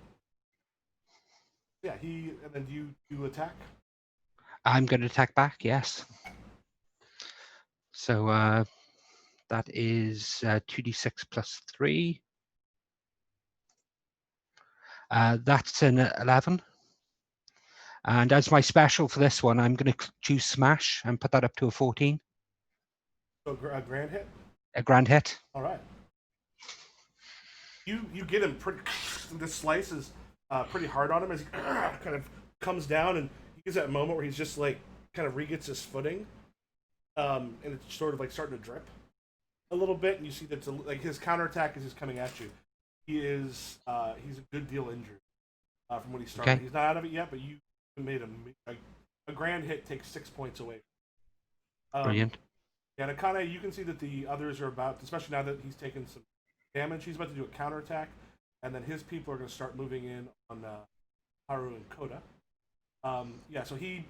Yeah, and then you attack. I'm going to attack back. Yes. So that is 2d6 + 3. That's an 11. And as my special for this one, I'm going to choose Smash and put that up to a 14. So a grand hit. A grand hit. All right. You get him pretty. This slice is pretty hard on him as he kind of comes down, and he gets that moment where he's just like kind of re-gets his footing, and it's sort of like starting to drip a little bit, and you see that like his counterattack is just coming at you. He's a good deal injured from when he started. Okay. He's not out of it yet, but you made a grand hit takes 6 points away. Brilliant. Yeah, and Akane, you can see that the others are about, especially now that he's taken some damage, he's about to do a counterattack, and then his people are going to start moving in on Haru and Koda. Yeah, so he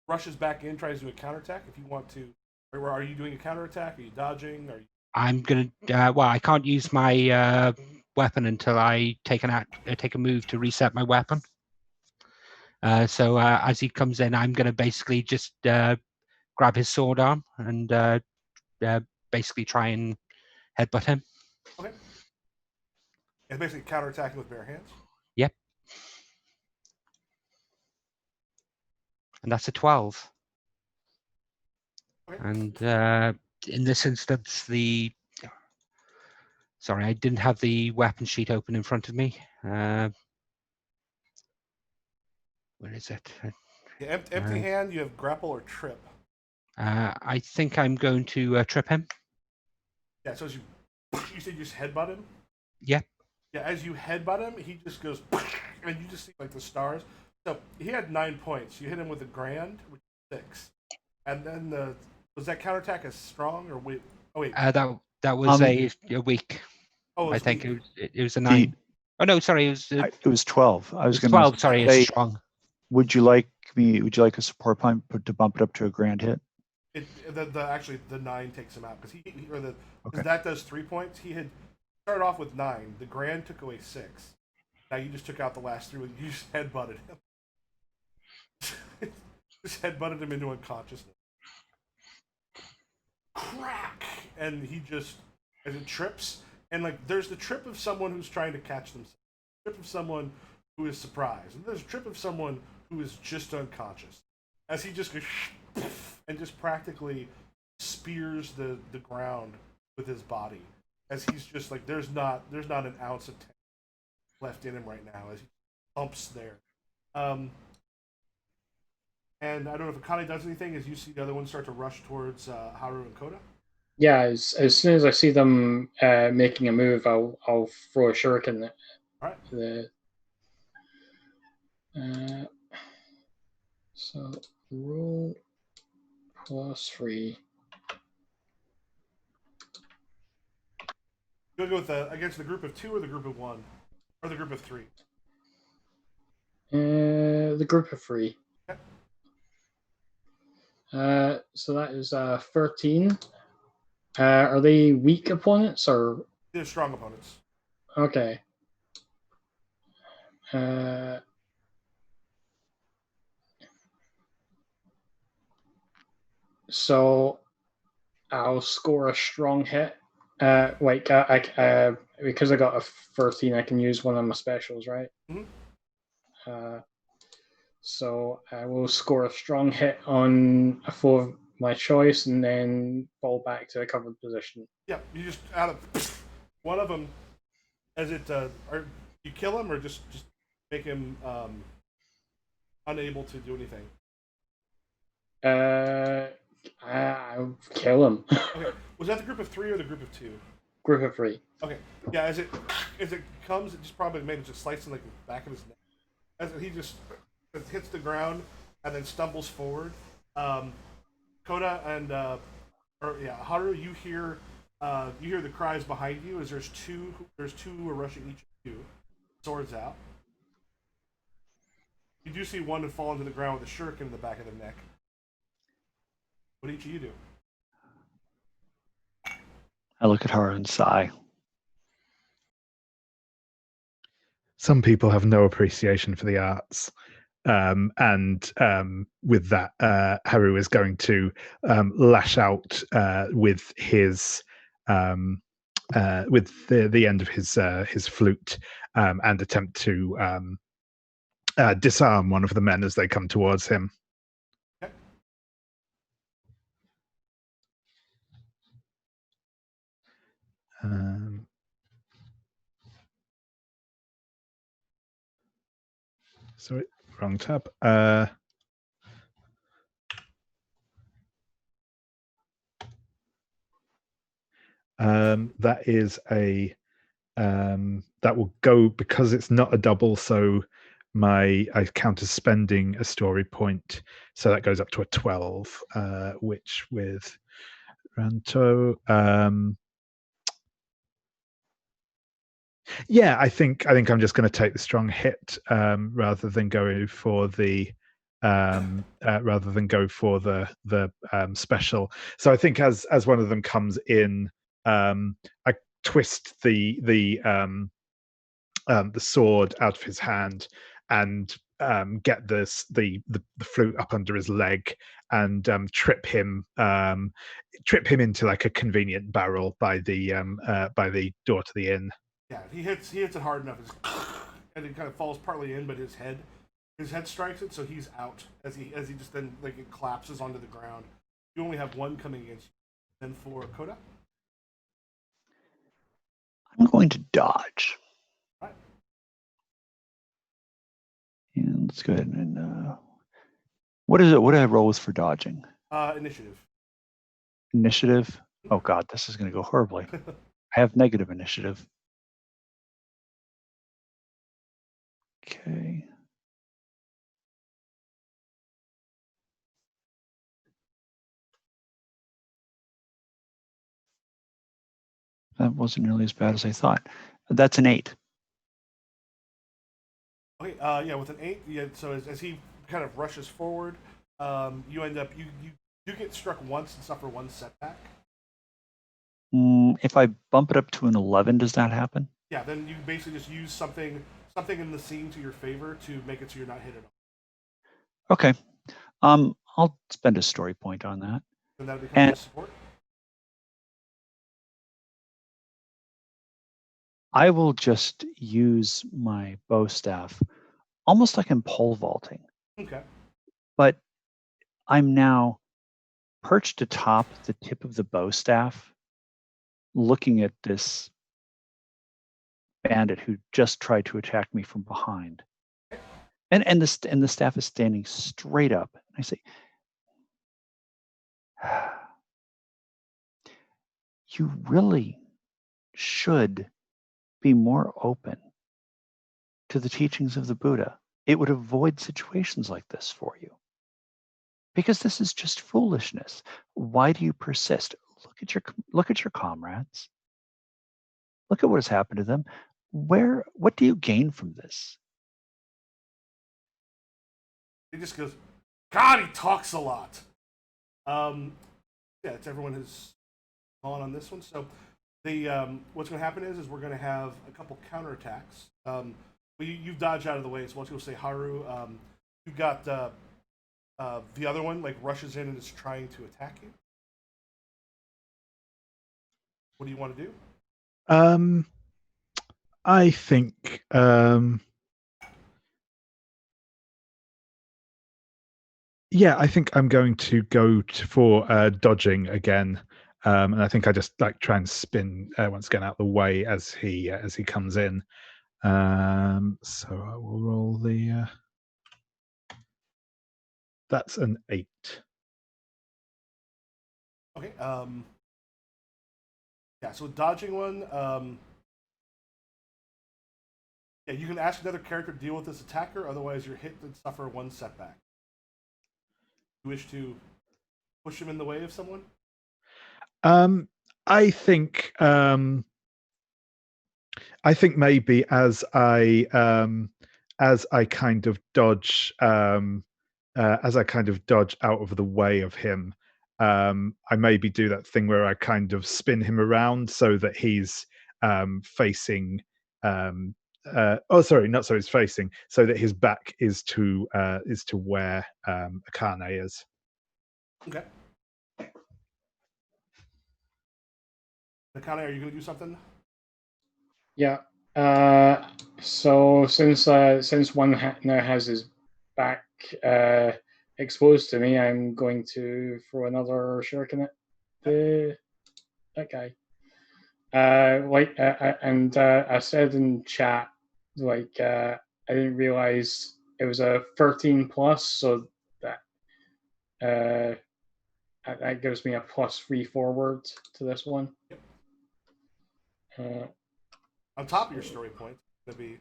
rushes back in, tries to do a counterattack. If you want to, are you doing a counterattack? Are you dodging? Are you? I'm going to. Well, I can't use my weapon until I take a move to reset my weapon. So as he comes in, I'm going to basically just grab his sword arm and basically try and headbutt him. Okay. It's basically counterattacking with bare hands. Yep. And that's a 12. Okay. And in this instance, sorry, I didn't have the weapon sheet open in front of me. Where is it? Yeah, empty hand, you have grapple or trip. I think I'm going to trip him. Yeah, so as you said you just headbutt him? Yep. Yeah, as you headbutt him, he just goes, and you just see like the stars. So he had 9 points. You hit him with a grand, which is 6. And then was that counterattack as strong, or wait? Oh wait. That was a weak. Oh, I think weak. it was a 9. Oh no, sorry, it was 12. I was going 12. Sorry, say, it's strong. Would you like a support point to bump it up to a grand hit? Actually the 9 takes him out because because Okay. that does 3 points. He had started off with 9. The grand took away 6. Now you just took out the last 3. You just headbutted him. Just headbutted him into unconsciousness. Crack! And he just, as it trips, and like there's the trip of someone who's trying to catch themselves, trip of someone who is surprised, and there's a trip of someone who is just unconscious. as he just goes and just practically spears the ground with his body. As he's just like, there's not an ounce of tension left in him right now as he thumps there. And I don't know if Akane does anything as you see the other ones start to rush towards Haru and Koda. Yeah, as soon as I see them making a move, I'll throw a shuriken at All right. So roll +3. You want to go with against the group of 2 or the group of 1? Or the group of 3? The group of 3. Okay. So that is 13. Are they weak opponents or? They're strong opponents. Okay. So I'll score a strong hit. Like because I got a 13, I can use one of my specials, right? Mm-hmm. So I will score a strong hit on a foe of my choice, and then fall back to a covered position. Yeah, you just out of one of them. As it, are you kill him or just make him unable to do anything? I'll kill him. Okay, was that the group of 3 or the group of 2? Group of 3. Okay, yeah. As it comes, it just probably maybe just slicing like the back of his neck. As he just hits the ground and then stumbles forward. Koda and Haru, you hear the cries behind you as there's two who are rushing each of you, swords out. You do see one fall into the ground with a shuriken in the back of the neck. What do each of you do? I look at her and sigh. Some people have no appreciation for the arts. And with that, Haru is going to lash out with his with the end of his flute and attempt to disarm one of the men as they come towards him. Okay. Sorry, wrong tab. That is a that will go because it's not a double. So I count as spending a story point, so that goes up to a 12, which with Ranto. Yeah, I think I'm just going to take the strong hit rather than go for the special. So I think as one of them comes in, I twist the sword out of his hand and get the flute up under his leg and trip him into like a convenient barrel by the door to the inn. Yeah, he hits it hard enough, and it kind of falls partly in, but his head strikes it, so he's out as he just then like it collapses onto the ground. You only have one coming against you. Then for Koda, I'm going to dodge. right? And let's go ahead and what is it? What do I roll with for dodging? Initiative. Initiative. Oh God, this is going to go horribly. I have negative initiative. Okay. That wasn't nearly as bad as I thought. That's an 8. Okay, yeah, with an 8, yeah. So as he kind of rushes forward, you end up you get struck once and suffer 1 setback. If I bump it up to an 11, does that happen? Yeah, then you basically just use something in the scene to your favor to make it so you're not hit at all. Okay. I'll spend a story point on that. And that becomes a support. I will just use my bow staff almost like I'm pole vaulting. Okay. But I'm now perched atop the tip of the bow staff, looking at this bandit who just tried to attack me from behind. And the staff is standing straight up. And I say, you really should be more open to the teachings of the Buddha. It would avoid situations like this for you. Because this is just foolishness. Why do you persist? Look at your comrades. Look at what has happened to them. What do you gain from this? He just goes, God, he talks a lot. Yeah, it's everyone has gone on this one. So the what's going to happen is we're going to have a couple counterattacks. You've dodged out of the way, so let's go say Haru. You've got the other one like rushes in and is trying to attack you. What do you want to do? I think yeah, I think I'm going to go for dodging again, and I think I just like try and spin once again out the way as he comes in. So I will roll the. That's an 8. Okay. Yeah. So dodging one. Yeah, you can ask another character to deal with this attacker. Otherwise, you're hit and suffer one setback. You wish to push him in the way of someone? I think maybe as I kind of dodge out of the way of him, I maybe do that thing where I kind of spin him around so that he's facing. He's facing so that his back is to where Akane is. Okay. Akane, are you going to do something? Yeah. So since one now has his back exposed to me, I'm going to throw another shuriken at that guy. I said in chat, I didn't realize it was a 13 plus, so that gives me a +3 forward to this one. Yep. On top of your story point, it'll be.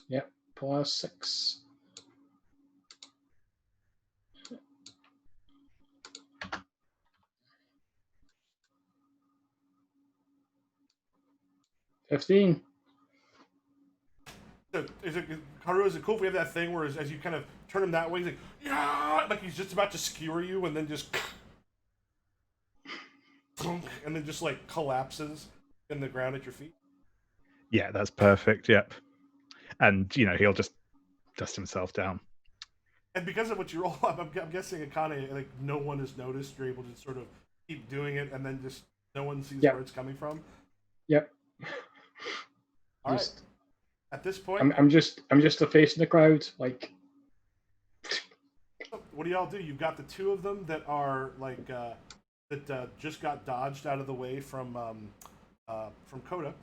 Yep, +6. $15. So Haru, is it cool if we have that thing where as you kind of turn him that way, he's like, yeah, like he's just about to skewer you, and then just, and then just like collapses in the ground at your feet? Yeah, that's perfect. Yep, and he'll just dust himself down. And because of what you roll, I'm guessing Akane, like no one has noticed. You're able to sort of keep doing it, and then just no one sees where it's coming from. Yep. All right. At this point, I'm just the face in the crowd. Like, what do y'all do? You've got the two of them that are like that just got dodged out of the way from Coda.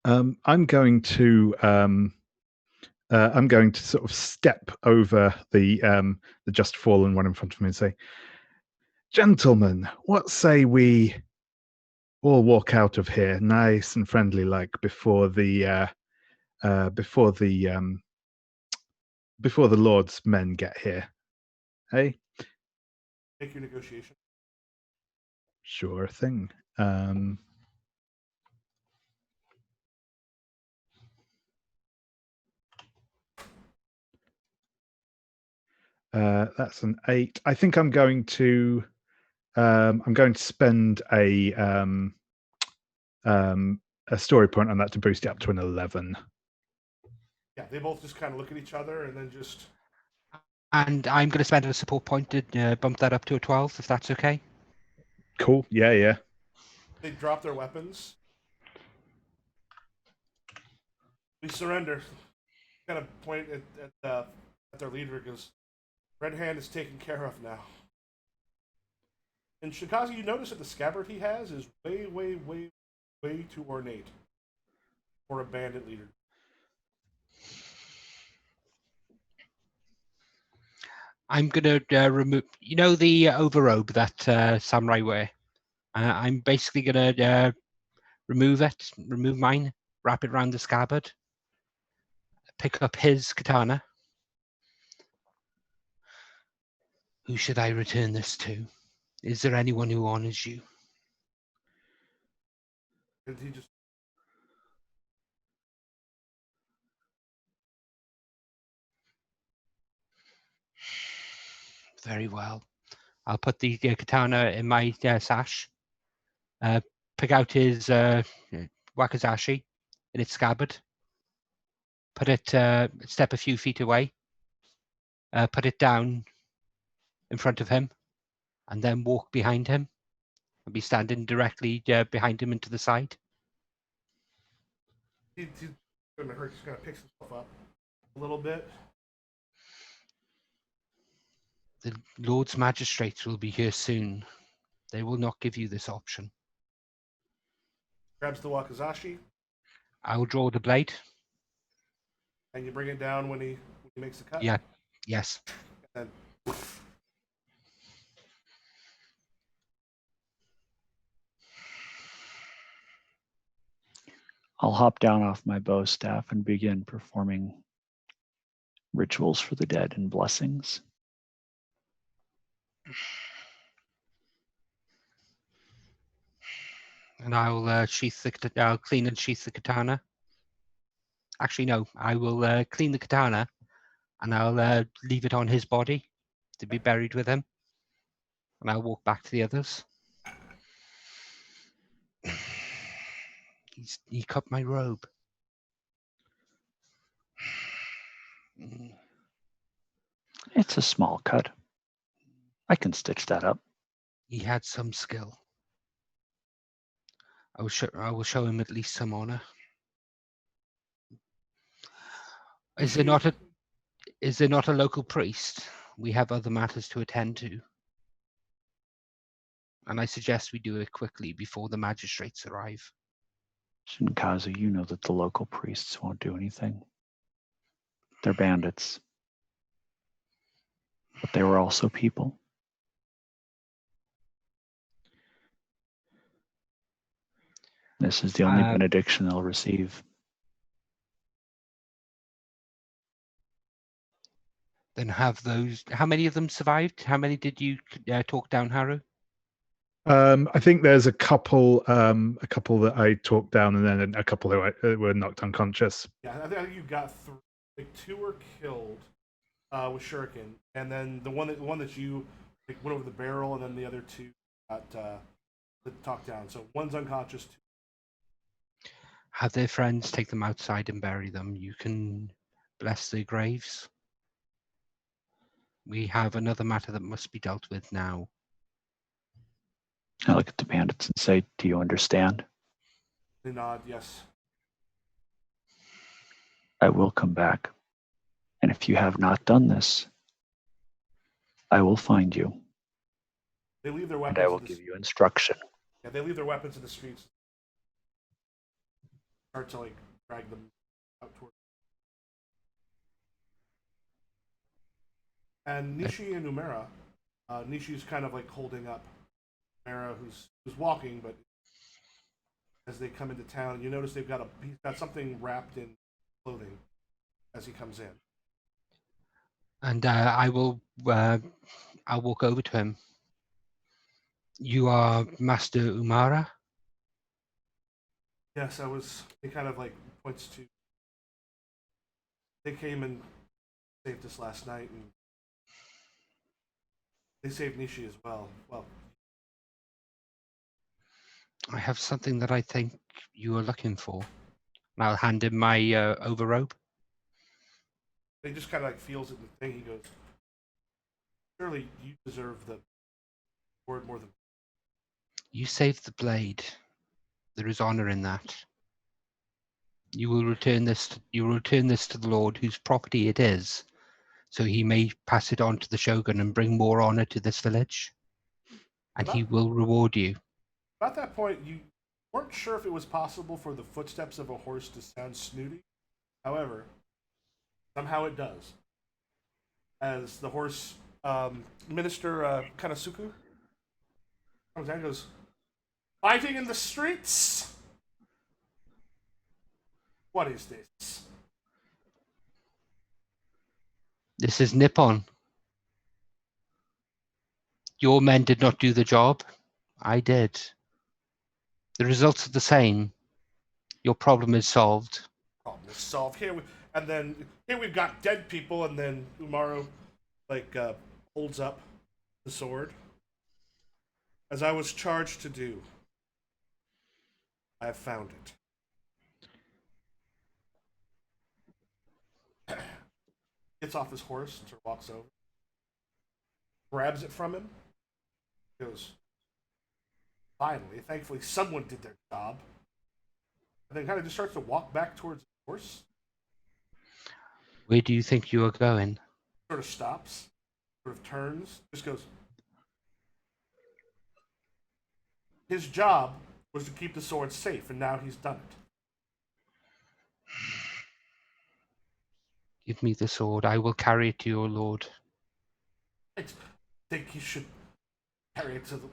I'm going to sort of step over the just fallen one in front of me and say, "Gentlemen, what say we all walk out of here nice and friendly like before the Lord's men get here? Hey?" Make your negotiation. Sure thing. That's an 8. I think I'm going to spend a story point on that to boost it up to an 11. Yeah, they both just kind of look at each other and then just. And I'm going to spend a support point to bump that up to a 12, if that's okay. Cool. Yeah. They drop their weapons. We surrender. kind of point at their leader. Goes, Red Hand is taken care of now. And Shikazi, you notice that the scabbard he has is way, way, way, way too ornate for a bandit leader. I'm gonna remove. You know the overrobe that samurai wear. I'm basically gonna remove it. Remove mine. Wrap it around the scabbard. Pick up his katana. Who should I return this to? Is there anyone who honors you? And he just Very well. I'll put the katana in my sash. Pick out his wakizashi in its scabbard. Put it step a few feet away. Put it down in front of him, and then walk behind him. I'll be standing directly behind him and to the side. he's gonna hurt. He's gonna pick himself up a little bit. The Lord's magistrates will be here soon. They will not give you this option. Grabs the wakizashi, I will draw the blade. and you bring it down when he makes the cut. Yeah. Yes. And I'll hop down off my bow staff and begin performing rituals for the dead and blessings. And I'll clean and sheath the katana. Actually, no. I will clean the katana, and I'll leave it on his body to be buried with him. And I'll walk back to the others. He cut my robe. It's a small cut. I can stitch that up. He had some skill. I will show him at least some honor. Is there not a local priest? We have other matters to attend to. And I suggest we do it quickly before the magistrates arrive. Shinkazu, you know that the local priests won't do anything. They're bandits. But they were also people. This is the only benediction they'll receive. Then have those. How many of them survived? How many did you talk down, Haru? I think there's a couple that I talked down, and then a couple who were knocked unconscious. yeah, I think you got three. Like, two were killed with shuriken, and then the one that you went over the barrel, and then the other two got talked down. So one's unconscious. Two. Have their friends take them outside and bury them. You can bless their graves. We have another matter that must be dealt with now. I look at the bandits and say, do you understand? They nod, yes. I will come back. And if you have not done this, I will find you. They leave their weapons. And I will give you instruction. Yeah, they leave their weapons in the streets. Start to drag them out toward. And Nishi and Umera, Nishi's kind of holding up Umera, who's walking, but as they come into town, you notice he's got something wrapped in clothing as he comes in. And I'll walk over to him. You are Master Umara? Yes, he kind of points to. They came and saved us last night, and they saved Nishi as well. Well, I have something that I think you are looking for. And I'll hand him my overrobe. he just kind of feels it in the thing. He goes, surely you deserve the reward more than. You saved the blade. There is honor in that. You will return this. You will return this to the Lord, whose property it is, so he may pass it on to the Shogun and bring more honor to this village. And he will reward you. About that point, you weren't sure if it was possible for the footsteps of a horse to sound snooty. However, somehow it does. As the horse, Minister Kanasuku, comes down and goes, "Fighting in the streets? What is this?" This is Nippon. Your men did not do the job. I did. The results are the same. Your problem is solved. Problem is solved. And then here we've got dead people, and then Umaru holds up the sword. As I was charged to do, I have found it. Gets off his horse and sort of walks over, grabs it from him, goes, "Finally, thankfully someone did their job." And then kind of just starts to walk back towards the horse. Where do you think you are going? Sort of stops, sort of turns, just goes. His job was to keep the sword safe, and now he's done it. Give me the sword. I will carry it to your lord. I think he should carry it to the...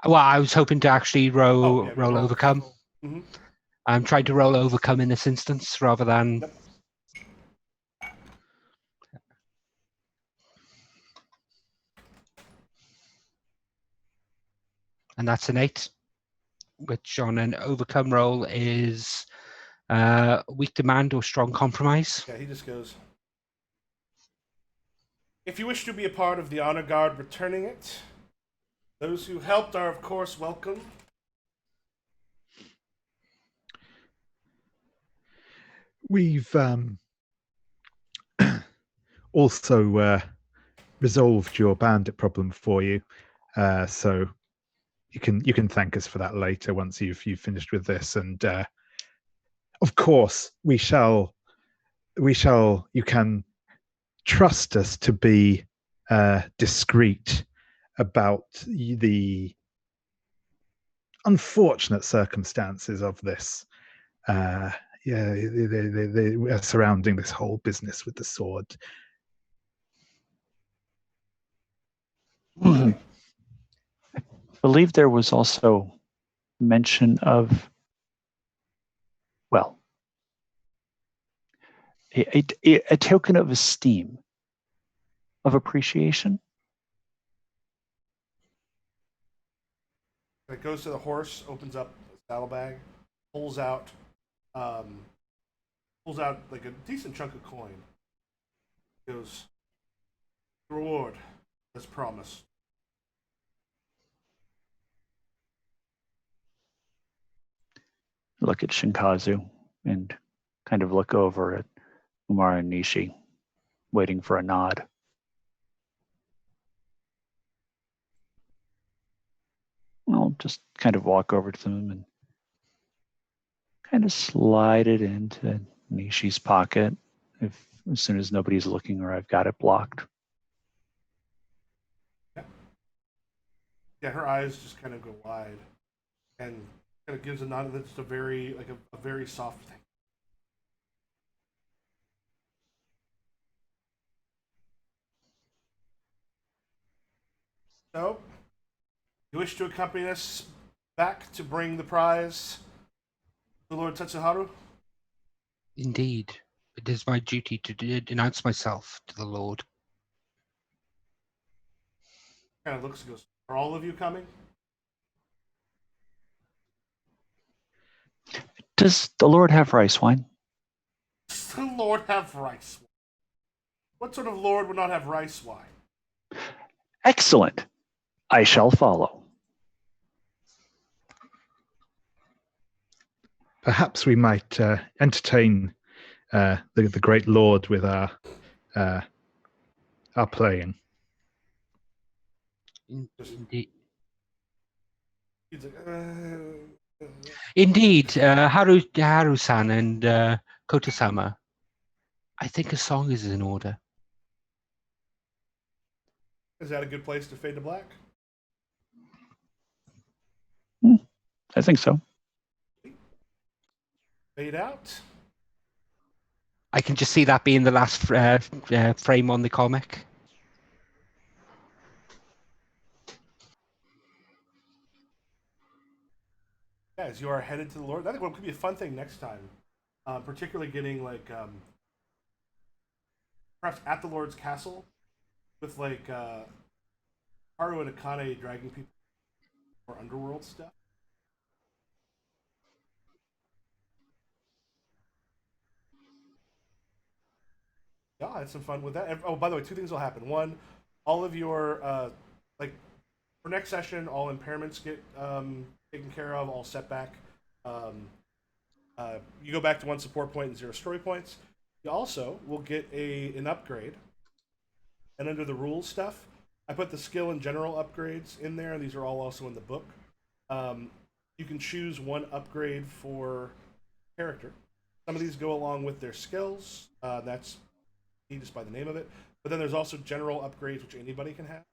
Well, I was hoping to actually roll overcome. Mm-hmm. I'm trying to roll overcome in this instance rather than... Yep. And that's an 8, which on an overcome roll is weak demand or strong compromise. Yeah, he just goes, "If you wish to be a part of the honor guard returning it, those who helped are of course welcome." We've also resolved your bandit problem for you, so you can thank us for that later once you've finished with this. And of course, we shall. You can trust us to be discreet about the unfortunate circumstances of this. They surrounding this whole business with the sword. I believe there was also mention of, well, a token of esteem, of appreciation. It goes to the horse, opens up a saddlebag, pulls out like a decent chunk of coin. Goes, "Reward, as promised." Look at Shinkazu and kind of look over at Umara and Nishi, waiting for a nod. I'll just kind of walk over to them and kind of slide it into Nishi's pocket as soon as nobody's looking or I've got it blocked. Yeah, her eyes just kind of go wide, and kind of gives a nod that's a very soft thing. So, you wish to accompany us back to bring the prize to Lord Tetsuharu? Indeed. It is my duty to denounce myself to the Lord. Kind of looks and goes, "Are all of you coming?" Does the Lord have rice wine? Does the Lord have rice wine? What sort of Lord would not have rice wine? Excellent. I shall follow. Perhaps we might entertain the great lord with our playing. Indeed. He's like, Indeed, Haru-san and Koto-sama. I think a song is in order. is that a good place to fade to black? I think so. Fade out. I can just see that being the last frame on the comic. Guys, you are headed to the Lord. I think what could be a fun thing next time, particularly getting like perhaps at the Lord's castle with like Haru and Akane dragging people for underworld stuff. Yeah, I had some fun with that. And, oh, by the way, two things will happen. One, all of your like for next session, all impairments get taken care of, all setback. You go back to 1 support point and 0 story points. You also will get an upgrade. And under the rules stuff, I put the skill and general upgrades in there, and these are all also in the book. You can choose one upgrade for character. Some of these go along with their skills. That's just by the name of it. But then there's also general upgrades, which anybody can have.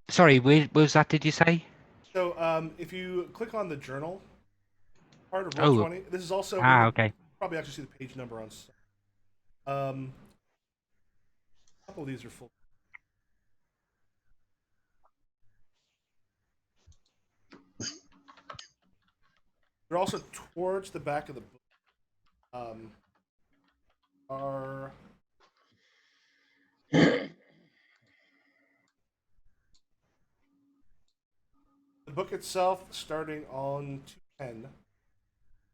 Sorry, where was that? Did you say? So if you click on the journal part of Roll20, this is also okay. Probably actually see the page number on. A couple of these are full. They're also towards the back of the book. Are the book itself starting on 210.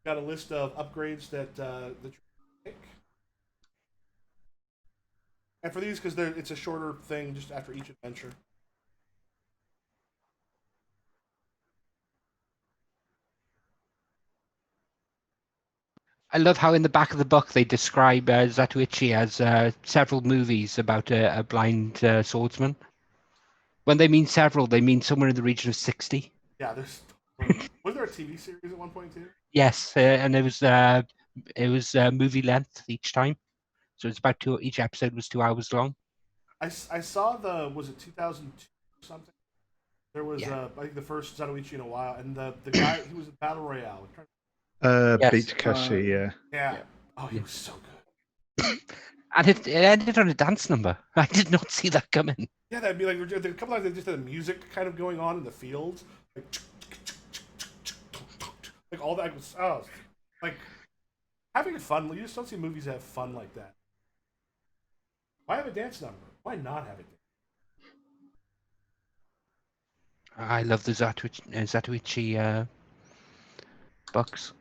Got a list of upgrades that you take. And for these, because it's a shorter thing, just after each adventure. I love how in the back of the book they describe Zatoichi as several movies about a blind swordsman. When they mean several, they mean somewhere in the region of 60. Yeah, there's. Was there a TV series at 1.2? Yes, and it was movie length each time, so it's about two. Each episode was 2 hours long. I saw was it 2002 or something? There was Yeah. I think the first Zatoichi in a while, and the guy he was in Battle Royale. Yes. Beat Kashi, yeah. Yeah. Oh, he was so good. And it ended on a dance number. I did not see that coming. Yeah, that'd be like a couple times they just had the music kind of going on in the fields, like all that was like having fun. You just don't see movies that have fun like that. Why have a dance number? Why not have it? I love the Zatoichi books.